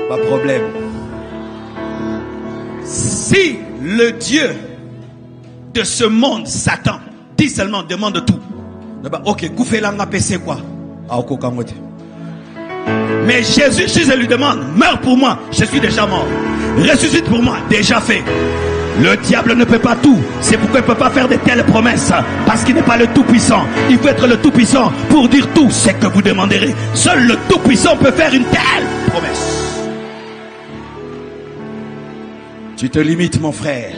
Pas de problème. Si le Dieu de ce monde, Satan, dit seulement, demande tout. Ok, Koufelanga PC quoi? Mais Jésus, si je lui demande, meurs pour moi, je suis déjà mort. Ressuscite pour moi, déjà fait. Le diable ne peut pas tout. C'est pourquoi il ne peut pas faire de telles promesses. Parce qu'il n'est pas le Tout-Puissant. Il faut être le Tout-Puissant pour dire tout ce que vous demanderez. Seul le Tout-Puissant peut faire une telle promesse. Tu te limites, mon frère.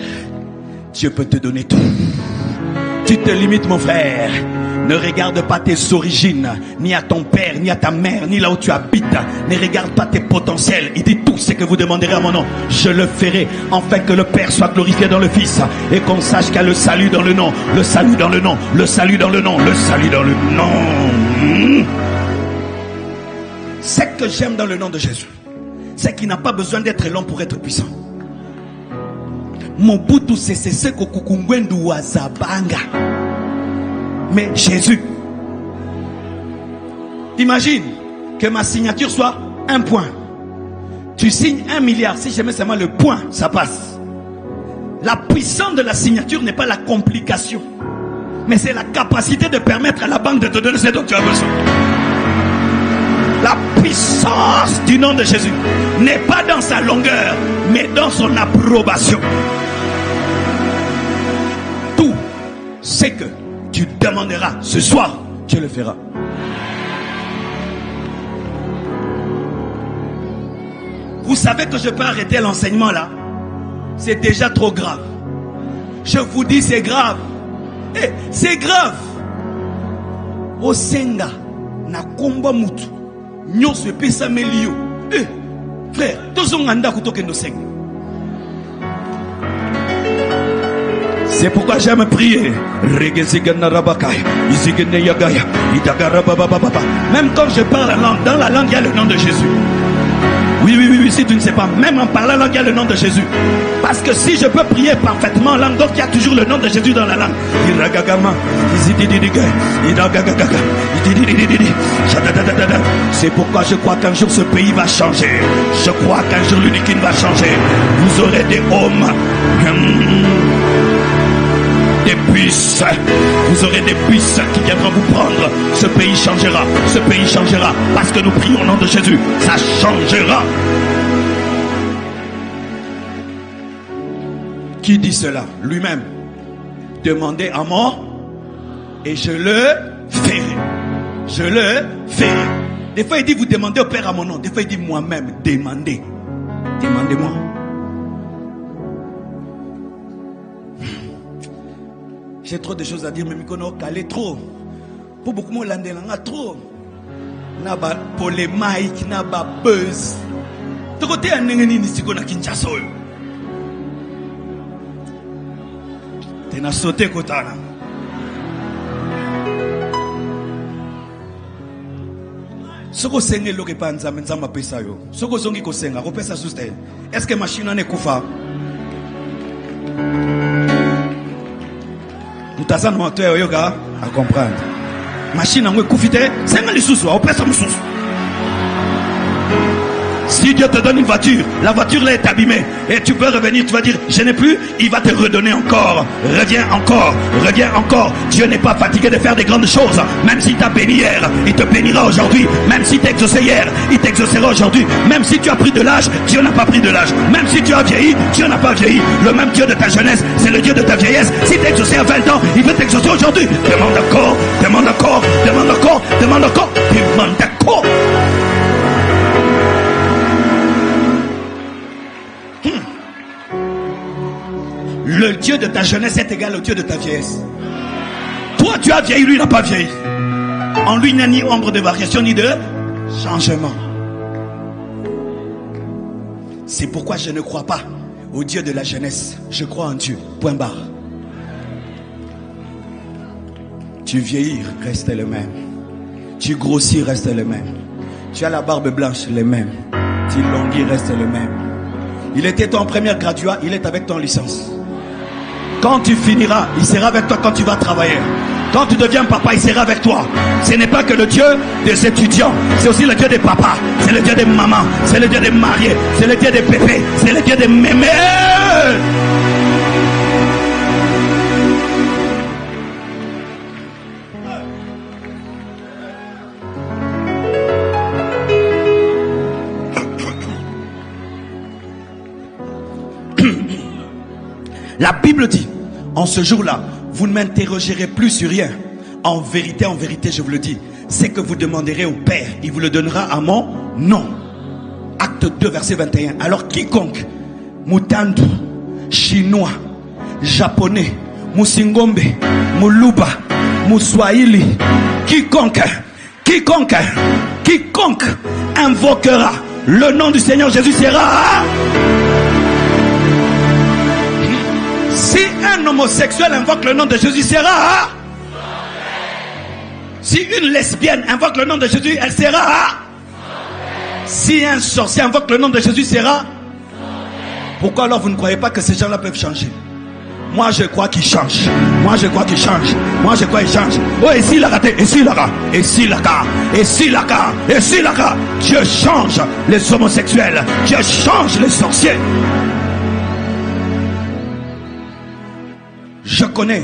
Dieu peut te donner tout. Tu te limites, mon frère. Ne regarde pas tes origines, ni à ton père, ni à ta mère, ni là où tu habites. Ne regarde pas tes potentiels. Il dit tout ce que vous demanderez à mon nom, je le ferai, afin que le Père soit glorifié dans le Fils et qu'on sache qu'il y a le salut dans le nom, le salut dans le nom, le salut dans le nom, le salut dans le nom. Ce que j'aime dans le nom de Jésus, c'est qu'il n'a pas besoin d'être long pour être puissant. Mobutu c'est kokukungwendu wazabanga. Mais Jésus, imagine que ma signature soit un point. Tu signes 1 milliard, si je mets seulement le point, ça passe. La puissance de la signature n'est pas la complication, mais c'est la capacité de permettre à la banque de te donner ce dont tu as besoin. La puissance du nom de Jésus n'est pas dans sa longueur, mais dans son approbation. Tout ce que tu demanderas ce soir, Dieu le fera. Vous savez que je peux arrêter l'enseignement là. C'est déjà trop grave. Je vous dis c'est grave. Eh, c'est grave. Osenga na komba mutu. Nyonso pesa melio. Eh, frère, tozonganda kutoke no senga. C'est pourquoi j'aime prier. Même quand je parle la langue, dans la langue il y a le nom de Jésus. Oui, si tu ne sais pas, même en parlant la langue il y a le nom de Jésus. Parce que si je peux prier parfaitement en langue, donc il y a toujours le nom de Jésus dans la langue. C'est pourquoi je crois qu'un jour ce pays va changer. Je crois qu'un jour l'unique va changer. Vous aurez des hommes, des bus, vous aurez des bus qui viendront vous prendre. Ce pays changera, parce que nous prions au nom de Jésus, ça changera. Qui dit cela? Lui-même. Demandez à moi et je le ferai. Je le ferai. Des fois il dit vous demandez au Père à mon nom, des fois il dit moi-même, demandez. Demandez-moi. J'ai trop de choses à dire, mais je ne calé trop. Pour beaucoup de gens, il y a trop. Il y a des polémiques, il y a des buzz. De côté, il y a des gens qui sont Kinshasa. Tu as sauté côté. Ce que c'est que l'on pas nzambe nzambe pesa yo. Ce que zongi ko senga ko pesa suste. Est-ce que machine ne kufa? Mutazana moteur yoga à comprendre. Machine en kufite, senga lisusu o pesa mususu. Si Dieu te donne une voiture, la voiture là est abîmée et tu peux revenir, tu vas dire je n'ai plus, il va te redonner encore. Reviens encore, reviens encore. Dieu n'est pas fatigué de faire des grandes choses. Même s'il t'a béni hier, il te bénira aujourd'hui. Même si t'as exaucé hier, il t'exaucera aujourd'hui. Même si tu as pris de l'âge, Dieu n'a pas pris de l'âge. Même si tu as vieilli, Dieu n'a pas vieilli. Le même Dieu de ta jeunesse, c'est le Dieu de ta vieillesse. Si t'as exaucé à 20 ans, il veut t'exaucer aujourd'hui. Demande encore, demande encore, demande encore, demande encore, demande encore. Le Dieu de ta jeunesse est égal au Dieu de ta vieillesse. Toi tu as vieilli, lui n'a pas vieilli. En lui il n'y a ni ombre de variation ni de changement. C'est pourquoi je ne crois pas au Dieu de la jeunesse. Je crois en Dieu, point barre. Tu vieillis, reste le même. Tu grossis, reste le même. Tu as la barbe blanche, le même. Tu languis, reste le même. Il était ton premier graduat, il est avec ton licence. Quand tu finiras, il sera avec toi quand tu vas travailler. Quand tu deviens papa, il sera avec toi. Ce n'est pas que le Dieu des étudiants, c'est aussi le Dieu des papas, c'est le Dieu des mamans, c'est le Dieu des mariés, c'est le Dieu des pépés, c'est le Dieu des mémés. La Bible dit, en ce jour-là, vous ne m'interrogerez plus sur rien. En vérité, je vous le dis, c'est que vous demanderez au Père, il vous le donnera à mon nom. Acte 2, verset 21. Alors quiconque, Mutandu, Chinois, Japonais, Musingombe, Muluba, Muswahili, quiconque invoquera le nom du Seigneur Jésus sera. Si un homosexuel invoque le nom de Jésus sera. Si une lesbienne invoque le nom de Jésus, elle sera. Si un sorcier invoque le nom de Jésus sera. Pourquoi alors vous ne croyez pas que ces gens-là peuvent changer? Moi je crois qu'ils changent. Moi je crois qu'ils changent. Moi je crois qu'ils changent. Oh, et s'il a raté, et s'il a raté, et s'il a raté, et s'il a raté, et s'il a raté. Dieu change les homosexuels. Dieu change les sorciers. Je connais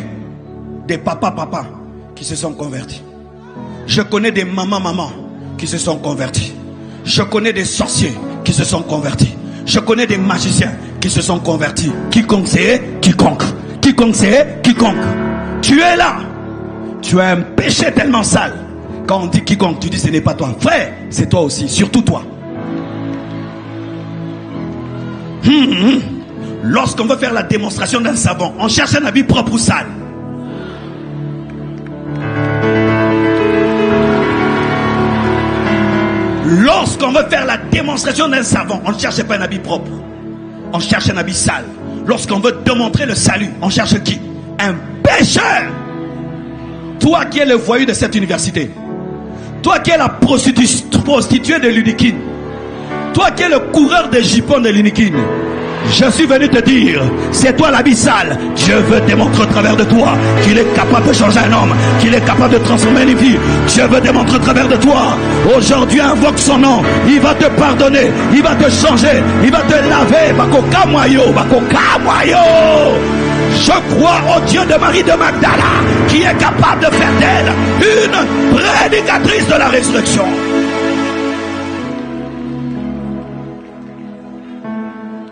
des papas qui se sont convertis. Je connais des mamans qui se sont convertis. Je connais des sorciers qui se sont convertis. Je connais des magiciens qui se sont convertis. Quiconque c'est quiconque. Quiconque c'est quiconque. Tu es là. Tu as un péché tellement sale. Quand on dit quiconque, tu dis ce n'est pas toi. Frère, c'est toi aussi. Surtout toi. Lorsqu'on veut faire la démonstration d'un savon, on cherche un habit propre ou sale. Lorsqu'on veut faire la démonstration d'un savon, on ne cherche pas un habit propre. On cherche un habit sale. Lorsqu'on veut démontrer le salut, on cherche qui? Un pécheur. Toi qui es le voyou de cette université. Toi qui es la prostituée de l'Unikine. Toi qui es le coureur des jupons de l'Unikine. Je suis venu te dire, c'est toi l'habit sale. Dieu veut démontrer au travers de toi qu'il est capable de changer un homme, qu'il est capable de transformer une vie. Dieu veut démontrer au travers de toi. Aujourd'hui, invoque son nom. Il va te pardonner, il va te changer, il va te laver. Bakoka moyo, bakoka moyo. Je crois au Dieu de Marie de Magdala qui est capable de faire d'elle une prédicatrice de la résurrection.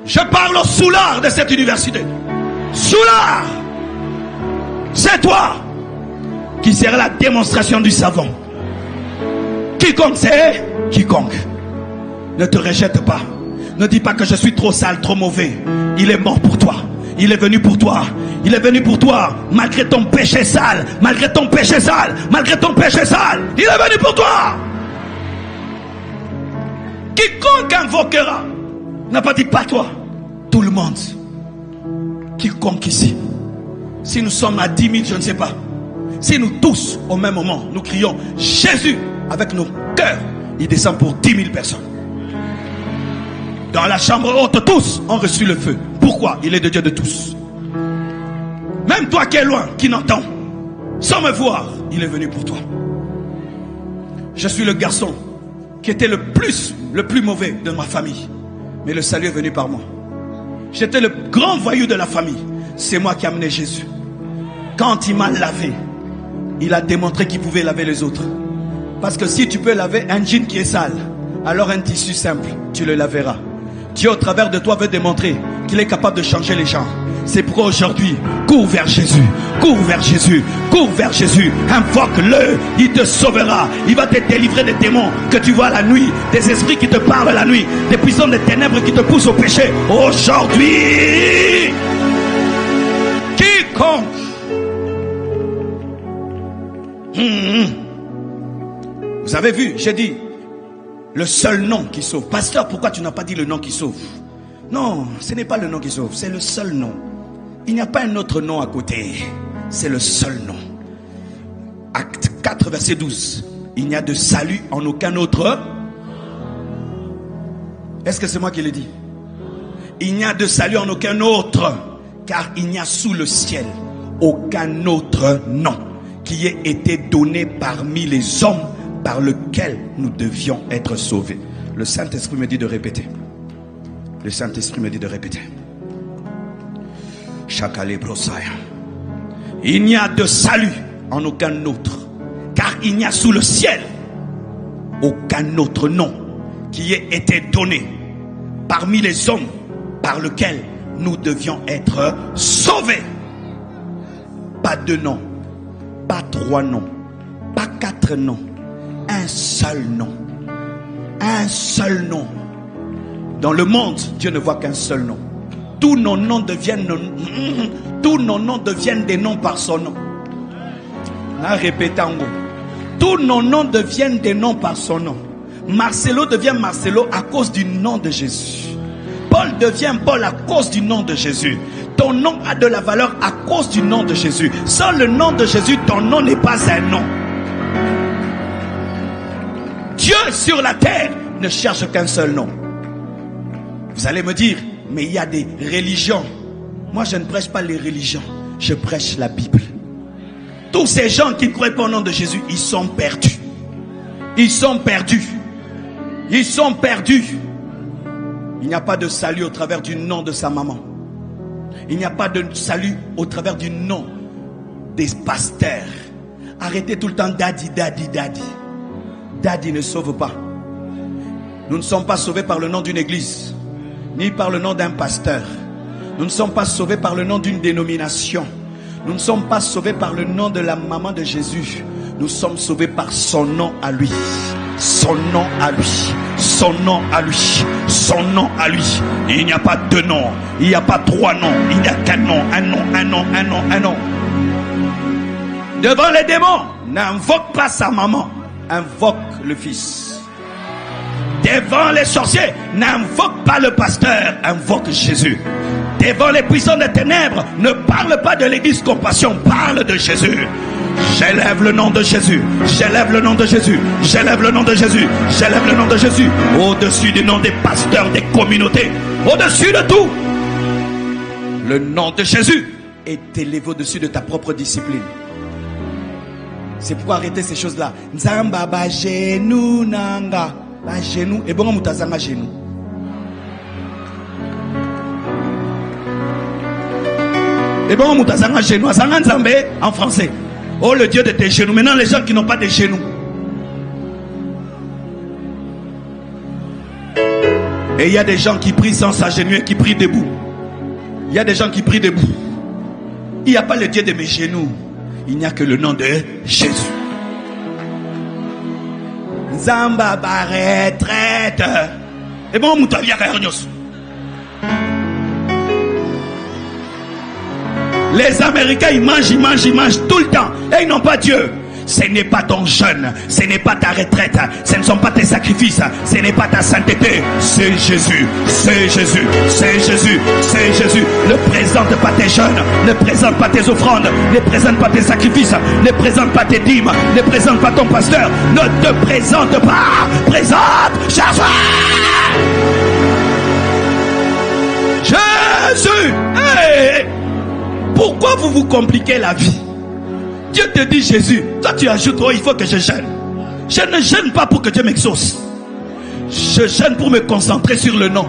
Je parle au soulard de cette université. Soulard, c'est toi qui seras la démonstration du savon. Quiconque c'est quiconque. Ne te rejette pas. Ne dis pas que je suis trop sale, trop mauvais. Il est mort pour toi. Il est venu pour toi. Il est venu pour toi. Malgré ton péché sale. Malgré ton péché sale. Malgré ton péché sale. Il est venu pour toi. Quiconque invoquera. N'a pas dit pas toi. Tout le monde. Quiconque ici. Si nous sommes à 10 000, je ne sais pas. Si nous tous, au même moment, nous crions Jésus avec nos cœurs, il descend pour 10 000 personnes. Dans la chambre haute, tous ont reçu le feu. Pourquoi? Il est de Dieu de tous. Même toi qui es loin, qui n'entends, sans me voir, il est venu pour toi. Je suis le garçon qui était le plus mauvais de ma famille. Mais le salut est venu par moi. J'étais le grand voyou de la famille. C'est moi qui ai amené Jésus. Quand il m'a lavé, il a démontré qu'il pouvait laver les autres. Parce que si tu peux laver un jean qui est sale, alors un tissu simple, tu le laveras. Dieu au travers de toi veut démontrer qu'il est capable de changer les gens. C'est pourquoi aujourd'hui, cours vers Jésus, cours vers Jésus, cours vers Jésus, invoque-le, il te sauvera, il va te délivrer des démons que tu vois la nuit, des esprits qui te parlent la nuit, des puissants des ténèbres qui te poussent au péché. Aujourd'hui, quiconque, vous avez vu, j'ai dit, le seul nom qui sauve. Pasteur, pourquoi tu n'as pas dit le nom qui sauve? Non, ce n'est pas le nom qui sauve, c'est le seul nom. Il n'y a pas un autre nom à côté. C'est le seul nom. Acte 4, verset 12. Il n'y a de salut en aucun autre. Est-ce que c'est moi qui l'ai dit? Il n'y a de salut en aucun autre, car il n'y a sous le ciel aucun autre nom qui ait été donné parmi les hommes par lequel nous devions être sauvés. Le Saint-Esprit me dit de répéter. Le Saint-Esprit me dit de répéter. Il n'y a de salut en aucun autre, car il n'y a sous le ciel aucun autre nom qui ait été donné parmi les hommes par lequel nous devions être sauvés. Pas deux noms, pas trois noms, pas quatre noms, un seul nom. Un seul nom. Dans le monde, Dieu ne voit qu'un seul nom. Tous nos noms deviennent tous nos noms deviennent des noms par son nom. Tous nos noms deviennent des noms par son nom. Marcelo devient Marcelo à cause du nom de Jésus. Paul devient Paul à cause du nom de Jésus. Ton nom a de la valeur à cause du nom de Jésus. Sans le nom de Jésus, ton nom n'est pas un nom. Dieu sur la terre ne cherche qu'un seul nom. Vous allez me dire, mais il y a des religions. Moi, je ne prêche pas les religions. Je prêche la Bible. Tous ces gens qui ne croient pas au nom de Jésus, ils sont perdus. Ils sont perdus. Ils sont perdus. Il n'y a pas de salut au travers du nom de sa maman. Il n'y a pas de salut au travers du nom des pasteurs. Arrêtez tout le temps daddy, daddy, daddy. Daddy ne sauve pas. Nous ne sommes pas sauvés par le nom d'une église, ni par le nom d'un pasteur. Nous ne sommes pas sauvés par le nom d'une dénomination. Nous ne sommes pas sauvés par le nom de la maman de Jésus. Nous sommes sauvés par son nom à lui. Son nom à lui. Son nom à lui. Son nom à lui. Il n'y a pas deux noms. Il n'y a pas trois noms. Il n'y a qu'un nom. Un nom, un nom, un nom, un nom. Devant les démons, n'invoque pas sa maman. Invoque le Fils. Devant les sorciers, n'invoque pas le pasteur. Invoque Jésus. Devant les puissants des ténèbres, ne parle pas de l'église compassion. Parle de Jésus. J'élève le nom de Jésus. J'élève le nom de Jésus. J'élève le nom de Jésus. J'élève le nom de Jésus. Au-dessus du nom des pasteurs, des communautés. Au-dessus de tout. Le nom de Jésus est élevé au-dessus de ta propre discipline. C'est pourquoi arrêter ces choses-là. Nzamba ba genou nanga. Ba genou. Et bon, mutazanga genou. Et bon, mutazanga genou. Azanga nzambe en français. Oh, le Dieu de tes genoux. Maintenant, les gens qui n'ont pas de genoux. Et il y a des gens qui prient sans s'agenouiller, qui prient debout. Il y a des gens qui prient debout. Il n'y a pas le Dieu de mes genoux. Il n'y a que le nom de Jésus. Zamba ba retraite. Et bon, mutavia kayarnyos. Les Américains, ils mangent tout le temps. Et ils n'ont pas Dieu. Ce n'est pas ton jeûne. Ce n'est pas ta retraite. Ce ne sont pas tes sacrifices. Ce n'est pas ta sainteté. C'est Jésus. C'est Jésus. C'est Jésus. C'est Jésus. Ne présente pas tes jeûnes. Ne présente pas tes offrandes. Ne présente pas tes sacrifices. Ne présente pas tes dîmes. Ne présente pas ton pasteur. Ne te présente pas. Présente Jésus. Jésus. Hey. Pourquoi vous vous compliquez la vie? Dieu te dit Jésus. Toi tu ajoutes, oh il faut que je jeûne. Je ne jeûne pas pour que Dieu m'exauce. Je jeûne pour me concentrer sur le nom.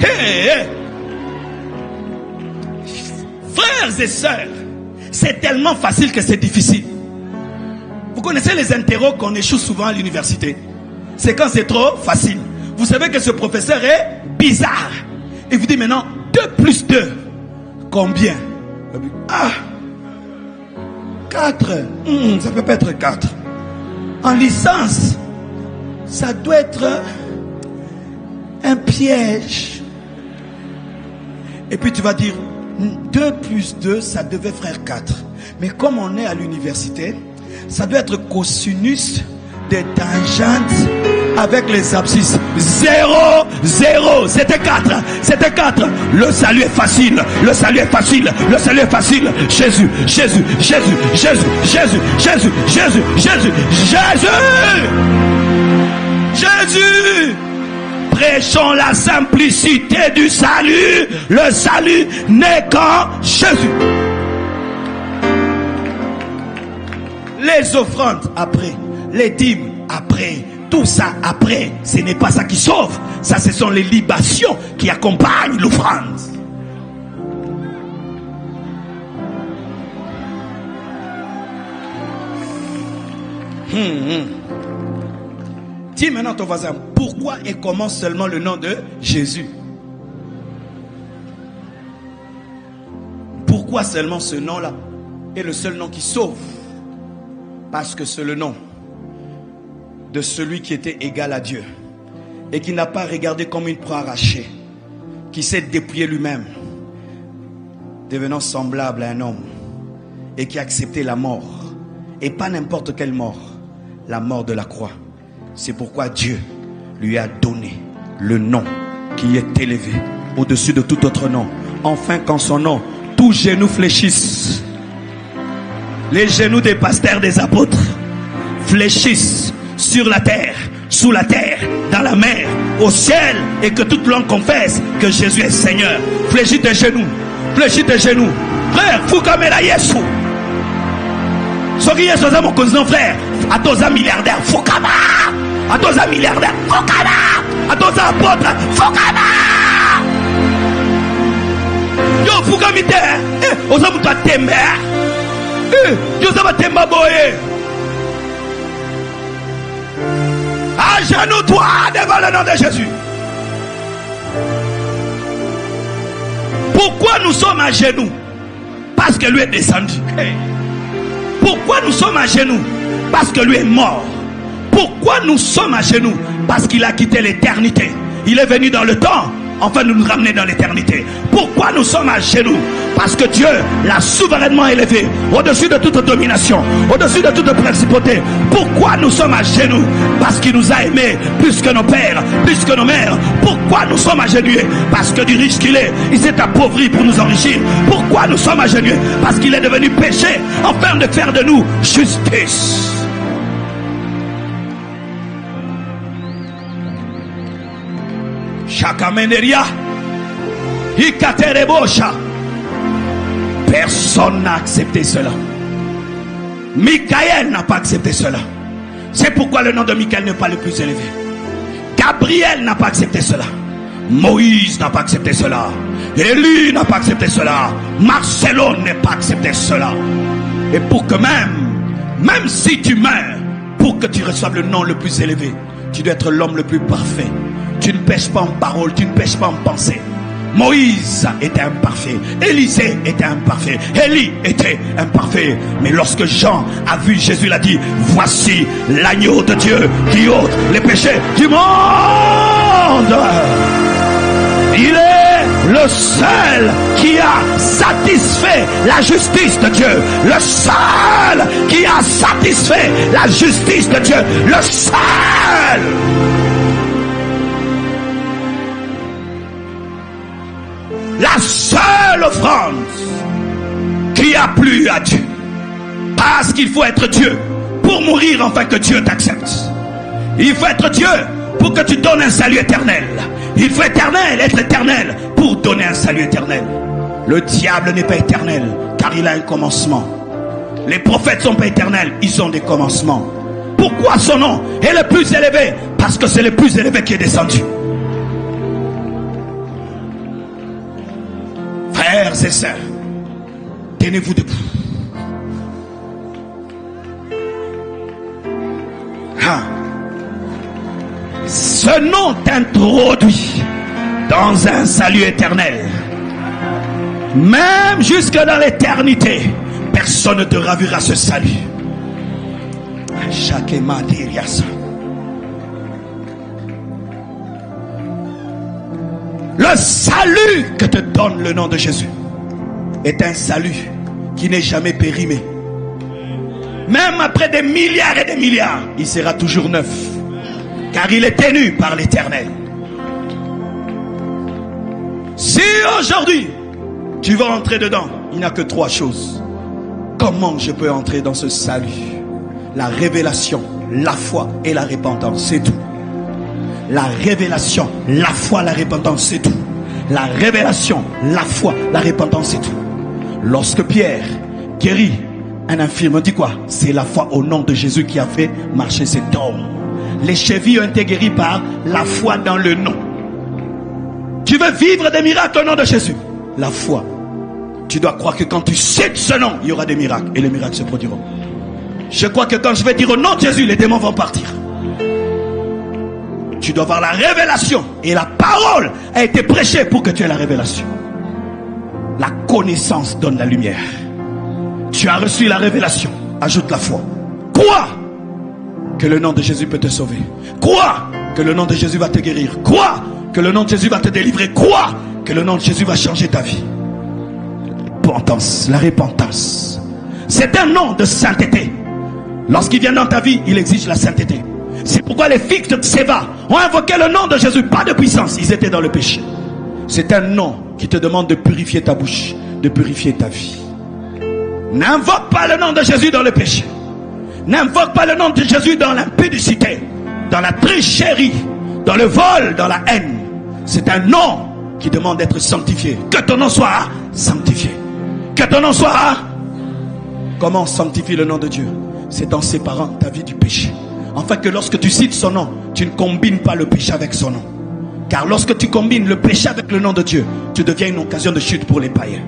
Hey, hey. Frères et sœurs, c'est tellement facile que c'est difficile. Vous connaissez les interros qu'on échoue souvent à l'université? C'est quand c'est trop facile. Vous savez que ce professeur est bizarre. Il vous dit maintenant 2 plus 2. Combien? 4. Ça peut pas être 4. En licence, ça doit être un piège. Et puis tu vas dire 2 plus 2, ça devait faire 4. Mais comme on est à l'université, ça doit être cosinus des tangentes avec les abscisses. 0, 0. C'était 4. C'était 4. Le salut est facile. Le salut est facile. Le salut est facile. Jésus, Jésus, Jésus, Jésus, Jésus, Jésus, Jésus, Jésus, Jésus. Jésus. Prêchons la simplicité du salut. Le salut n'est qu'en Jésus. Les offrandes après. Les dîmes après, tout ça après, ce n'est pas ça qui sauve. Ça, ce sont les libations qui accompagnent l'offrande. Dis maintenant à ton voisin, pourquoi et comment seulement le nom de Jésus? Pourquoi seulement ce nom-là est le seul nom qui sauve? Parce que c'est le nom de celui qui était égal à Dieu. et qui n'a pas regardé comme une proie arrachée, qui s'est dépouillé lui-même, devenant semblable à un homme, et qui a accepté la mort, et pas n'importe quelle mort, la mort de la croix. C'est pourquoi Dieu lui a donné le nom qui est élevé au-dessus de tout autre nom, afin qu'en son nom, tout genou fléchisse. Les genoux des pasteurs, des apôtres fléchissent sur la terre, sous la terre, dans la mer, au ciel, et que toute langue confesse que Jésus est Seigneur. Fléchis tes genoux, fléchis tes genoux. Frère, Foukamela Yesu. Soki Yesu mon cousin frère, à tous un milliardaire, Foukama. À tous un milliardaire, Foukama. À tous un apôtre, Foukama. Yo, Foukamite, osamu ta tembe. Yo, ça va temba boye. Agenouille-toi devant le nom de Jésus. Pourquoi nous sommes à genoux? Parce que lui est descendu. Pourquoi nous sommes à genoux? Parce que lui est mort. Pourquoi nous sommes à genoux? Parce qu'il a quitté l'éternité. Il est venu dans le temps, afin de nous ramener dans l'éternité. Pourquoi nous sommes à genoux? Parce que Dieu l'a souverainement élevé au-dessus de toute domination, au-dessus de toute principauté. Pourquoi nous sommes à genoux? Parce qu'il nous a aimés plus que nos pères, plus que nos mères. Pourquoi nous sommes agenouillés? Parce que du riche qu'il est, il s'est appauvri pour nous enrichir. Pourquoi nous sommes agenouillés? Parce qu'il est devenu péché afin de faire de nous justice. Chakameneria, Ikaterebosha. Personne n'a accepté cela. Michael n'a pas accepté cela. C'est pourquoi le nom de Michael n'est pas le plus élevé. Gabriel n'a pas accepté cela. Moïse n'a pas accepté cela. Élie n'a pas accepté cela. Marcelo n'a pas accepté cela. Et pour que même si tu meurs, pour que tu reçoives le nom le plus élevé, tu dois être l'homme le plus parfait. Tu ne pèches pas en parole, tu ne pèches pas en pensée. Moïse était imparfait, Élisée était imparfait, Élie était imparfait. Mais lorsque Jean a vu Jésus, il a dit: voici l'agneau de Dieu qui ôte les péchés du monde. Il est le seul qui a satisfait la justice de Dieu. Le seul qui a satisfait la justice de Dieu. Le seul. La seule offrande qui a plu à Dieu. Parce qu'il faut être Dieu pour mourir afin que Dieu t'accepte. Il faut être Dieu pour que tu donnes un salut éternel. Il faut être éternel pour donner un salut éternel. Le diable n'est pas éternel car il a un commencement. Les prophètes ne sont pas éternels, ils ont des commencements. Pourquoi son nom est le plus élevé? Parce que c'est le plus élevé qui est descendu. Frères et sœurs, tenez-vous debout. Ce nom t'introduit dans un salut éternel. Même jusque dans l'éternité, personne ne te ravira ce salut. Le salut que te donne le nom de Jésus est un salut qui n'est jamais périmé. Même après des milliards et des milliards, il sera toujours neuf. Car il est tenu par l'Éternel. Si aujourd'hui tu veux entrer dedans, il n'y a que trois choses. Comment je peux entrer dans ce salut? La révélation, la foi et la repentance, c'est tout. La révélation, la foi, la repentance, c'est tout. La révélation, la foi, la repentance, c'est tout. Lorsque Pierre guérit un infirme, on dit quoi? C'est la foi au nom de Jésus qui a fait marcher cet homme. Les chevilles ont été guéries par la foi dans le nom. Tu veux vivre des miracles au nom de Jésus? La foi. Tu dois croire que quand tu cites ce nom, il y aura des miracles et les miracles se produiront. Je crois que quand je vais dire au nom de Jésus, les démons vont partir. Tu dois avoir la révélation. Et la parole a été prêchée pour que tu aies la révélation. La connaissance donne la lumière. Tu as reçu la révélation. Ajoute la foi. Crois que le nom de Jésus peut te sauver. Crois que le nom de Jésus va te guérir. Crois que le nom de Jésus va te délivrer. Crois que le nom de Jésus va changer ta vie. La repentance. C'est un nom de sainteté. Lorsqu'il vient dans ta vie, il exige la sainteté. C'est pourquoi les filles de Séva ont invoqué le nom de Jésus. Pas de puissance, ils étaient dans le péché. C'est un nom qui te demande de purifier ta bouche, de purifier ta vie. N'invoque pas le nom de Jésus dans le péché. N'invoque pas le nom de Jésus dans l'impudicité, dans la tricherie, dans le vol, dans la haine. C'est un nom qui demande d'être sanctifié. Que ton nom soit sanctifié. Que ton nom soit. Comment on sanctifie le nom de Dieu? C'est en séparant ta vie du péché. Afin que lorsque tu cites son nom, tu ne combines pas le péché avec son nom. Car lorsque tu combines le péché avec le nom de Dieu, tu deviens une occasion de chute pour les païens.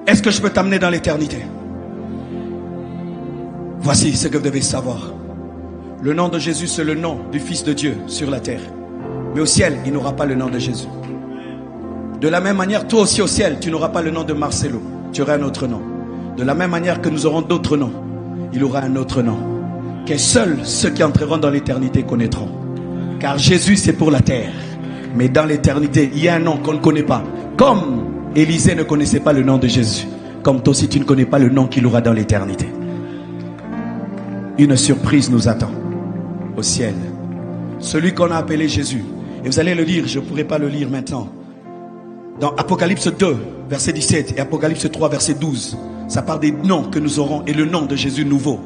Est-ce que je peux t'amener dans l'éternité? Voici ce que vous devez savoir. Le nom de Jésus, c'est le nom du Fils de Dieu sur la terre. Mais au ciel, il n'aura pas le nom de Jésus. De la même manière, toi aussi au ciel, tu n'auras pas le nom de Marcelo. Tu auras un autre nom. De la même manière que nous aurons d'autres noms, il aura un autre nom, que seuls ceux qui entreront dans l'éternité connaîtront. Car Jésus, c'est pour la terre. Mais dans l'éternité, il y a un nom qu'on ne connaît pas. Comme Élisée ne connaissait pas le nom de Jésus, comme toi aussi tu ne connais pas le nom qu'il aura dans l'éternité. Une surprise nous attend au ciel. Celui qu'on a appelé Jésus. Et vous allez le lire, je ne pourrai pas le lire maintenant. Dans Apocalypse 2, verset 17 et Apocalypse 3, verset 12, ça parle des noms que nous aurons et le nom de Jésus nouveau.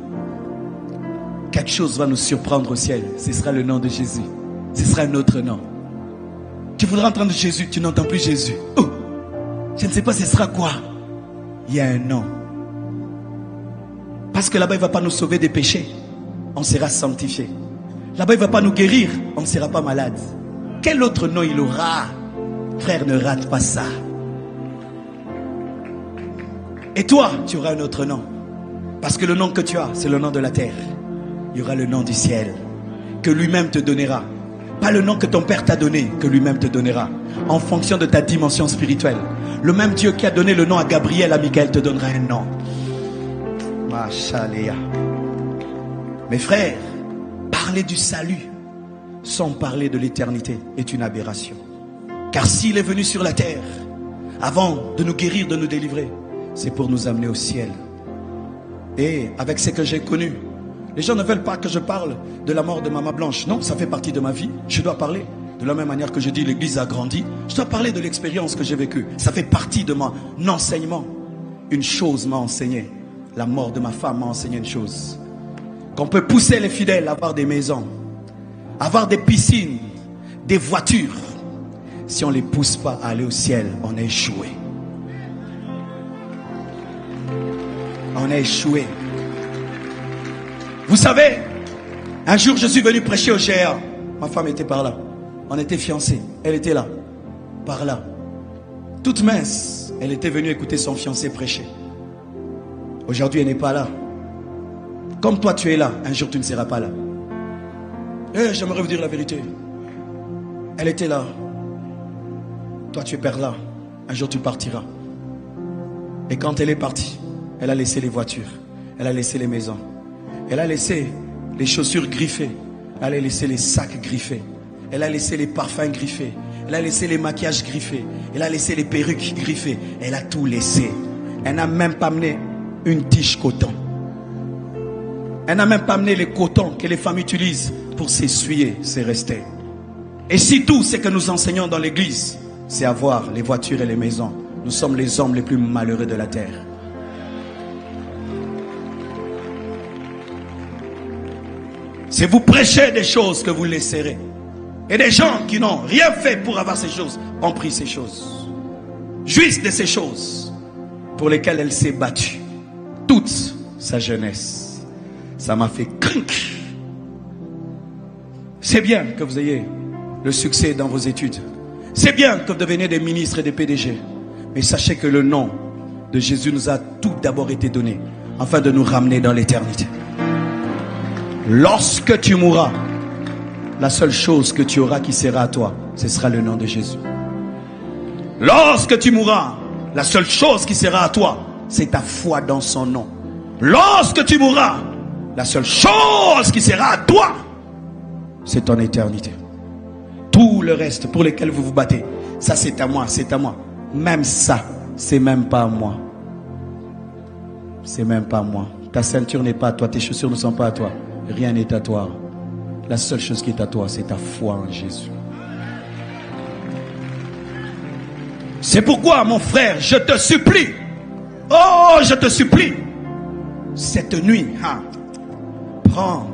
Quelque chose va nous surprendre au ciel. Ce sera le nom de Jésus. Ce sera un autre nom. Tu voudras entendre Jésus, tu n'entends plus Jésus. Oh, je ne sais pas ce sera quoi. Il y a un nom. Parce que là-bas, il ne va pas nous sauver des péchés. On sera sanctifié. Là-bas, il ne va pas nous guérir. On ne sera pas malade. Quel autre nom il aura? Frère, ne rate pas ça. Et toi, tu auras un autre nom. Parce que le nom que tu as, c'est le nom de la terre. Il y aura le nom du ciel que lui-même te donnera. Pas le nom que ton père t'a donné, que lui-même te donnera. En fonction de ta dimension spirituelle. Le même Dieu qui a donné le nom à Gabriel, à Michael, te donnera un nom. Machallah. Mes frères, parler du salut sans parler de l'éternité est une aberration. Car s'il est venu sur la terre, avant de nous guérir, de nous délivrer, c'est pour nous amener au ciel. Et avec ce que j'ai connu, les gens ne veulent pas que je parle de la mort de Maman Blanche. Non, ça fait partie de ma vie. Je dois parler. De la même manière que je dis l'église a grandi, je dois parler de l'expérience que j'ai vécue. Ça fait partie de mon enseignement. Une chose m'a enseigné. La mort de ma femme m'a enseigné une chose. Qu'on peut pousser les fidèles à avoir des maisons, avoir des piscines, des voitures. Si on ne les pousse pas à aller au ciel, on a échoué. On a échoué. Vous savez, un jour je suis venu prêcher au GA. Ma femme était par là. On était fiancés. Elle était là. Par là. Toute mince. Elle était venue écouter son fiancé prêcher. Aujourd'hui, elle n'est pas là. Comme toi, tu es là. Un jour, tu ne seras pas là. J'aimerais vous dire la vérité. Elle était là. Toi, tu es par là. Un jour, tu partiras. Et quand elle est partie, elle a laissé les voitures. Elle a laissé les maisons. Elle a laissé les chaussures griffées. Elle a laissé les sacs griffés. Elle a laissé les parfums griffés. Elle a laissé les maquillages griffés. Elle a laissé les perruques griffées. Elle a tout laissé. Elle n'a même pas amené une tige coton. Elle n'a même pas amené les cotons que les femmes utilisent pour s'essuyer. C'est resté. Et si tout ce que nous enseignons dans l'église, c'est avoir les voitures et les maisons, nous sommes les hommes les plus malheureux de la terre. Si vous prêchez des choses que vous laisserez. Et des gens qui n'ont rien fait pour avoir ces choses ont pris ces choses. Jouissent de ces choses pour lesquelles elle s'est battue toute sa jeunesse. Ça m'a fait crinque. C'est bien que vous ayez le succès dans vos études. C'est bien que vous deveniez des ministres et des PDG. Mais sachez que le nom de Jésus nous a tout d'abord été donné afin de nous ramener dans l'éternité. Lorsque tu mourras, la seule chose que tu auras qui sera à toi, ce sera le nom de Jésus. Lorsque tu mourras, la seule chose qui sera à toi, c'est ta foi dans son nom. Lorsque tu mourras, La seule chose qui sera à toi, c'est ton éternité. Tout le reste pour lequel vous vous battez, ça c'est à moi, c'est à moi. Même ça, c'est même pas à moi. C'est même pas à moi. Ta ceinture n'est pas à toi, tes chaussures ne sont pas à toi. Rien n'est à toi. La seule chose qui est à toi, c'est ta foi en Jésus. C'est pourquoi, mon frère, je te supplie. Oh, je te supplie. Cette nuit, prends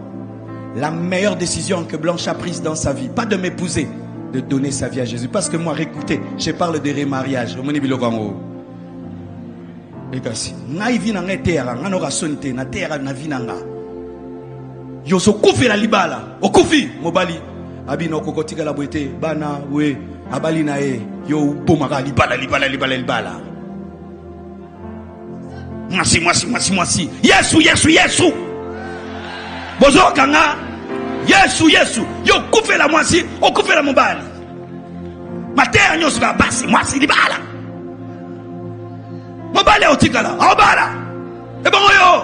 la meilleure décision que Blanche a prise dans sa vie. Pas de m'épouser, de donner sa vie à Jésus. Parce que moi, écoutez, je parle de remariage. Yoso kufi la libala, okufi mobali. Abino kokotika la boete, bana we, abali na e, yo bomaka libala. Mwasi. Yesu. Bozo kanga, Yesu. Yo kufi la mwasi, okufi la mobali. Matea nyosu ba basi, mwasi libala. Mobali otikala, obala. E bon yo.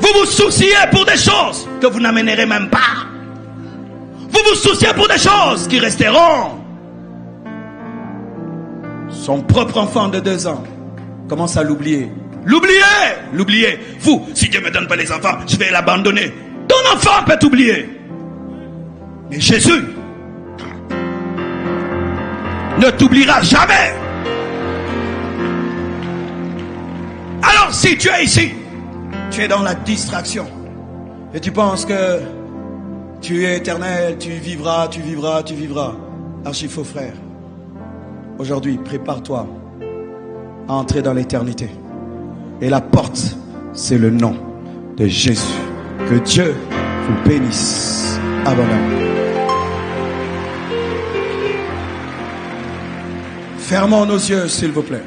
Vous vous souciez pour des choses que vous n'amènerez même pas. Vous vous souciez pour des choses qui resteront. Son propre enfant de 2 ans commence à l'oublier. L'oublier. Vous, si Dieu ne me donne pas les enfants, je vais l'abandonner. Ton enfant peut t'oublier. Mais Jésus ne t'oubliera jamais. Alors si tu es ici, tu es dans la distraction et tu penses que tu es éternel, tu vivras. Archi faux frère. Aujourd'hui, prépare-toi à entrer dans l'éternité. Et la porte, c'est le nom de Jésus. Que Dieu vous bénisse abondamment. Fermons nos yeux, s'il vous plaît.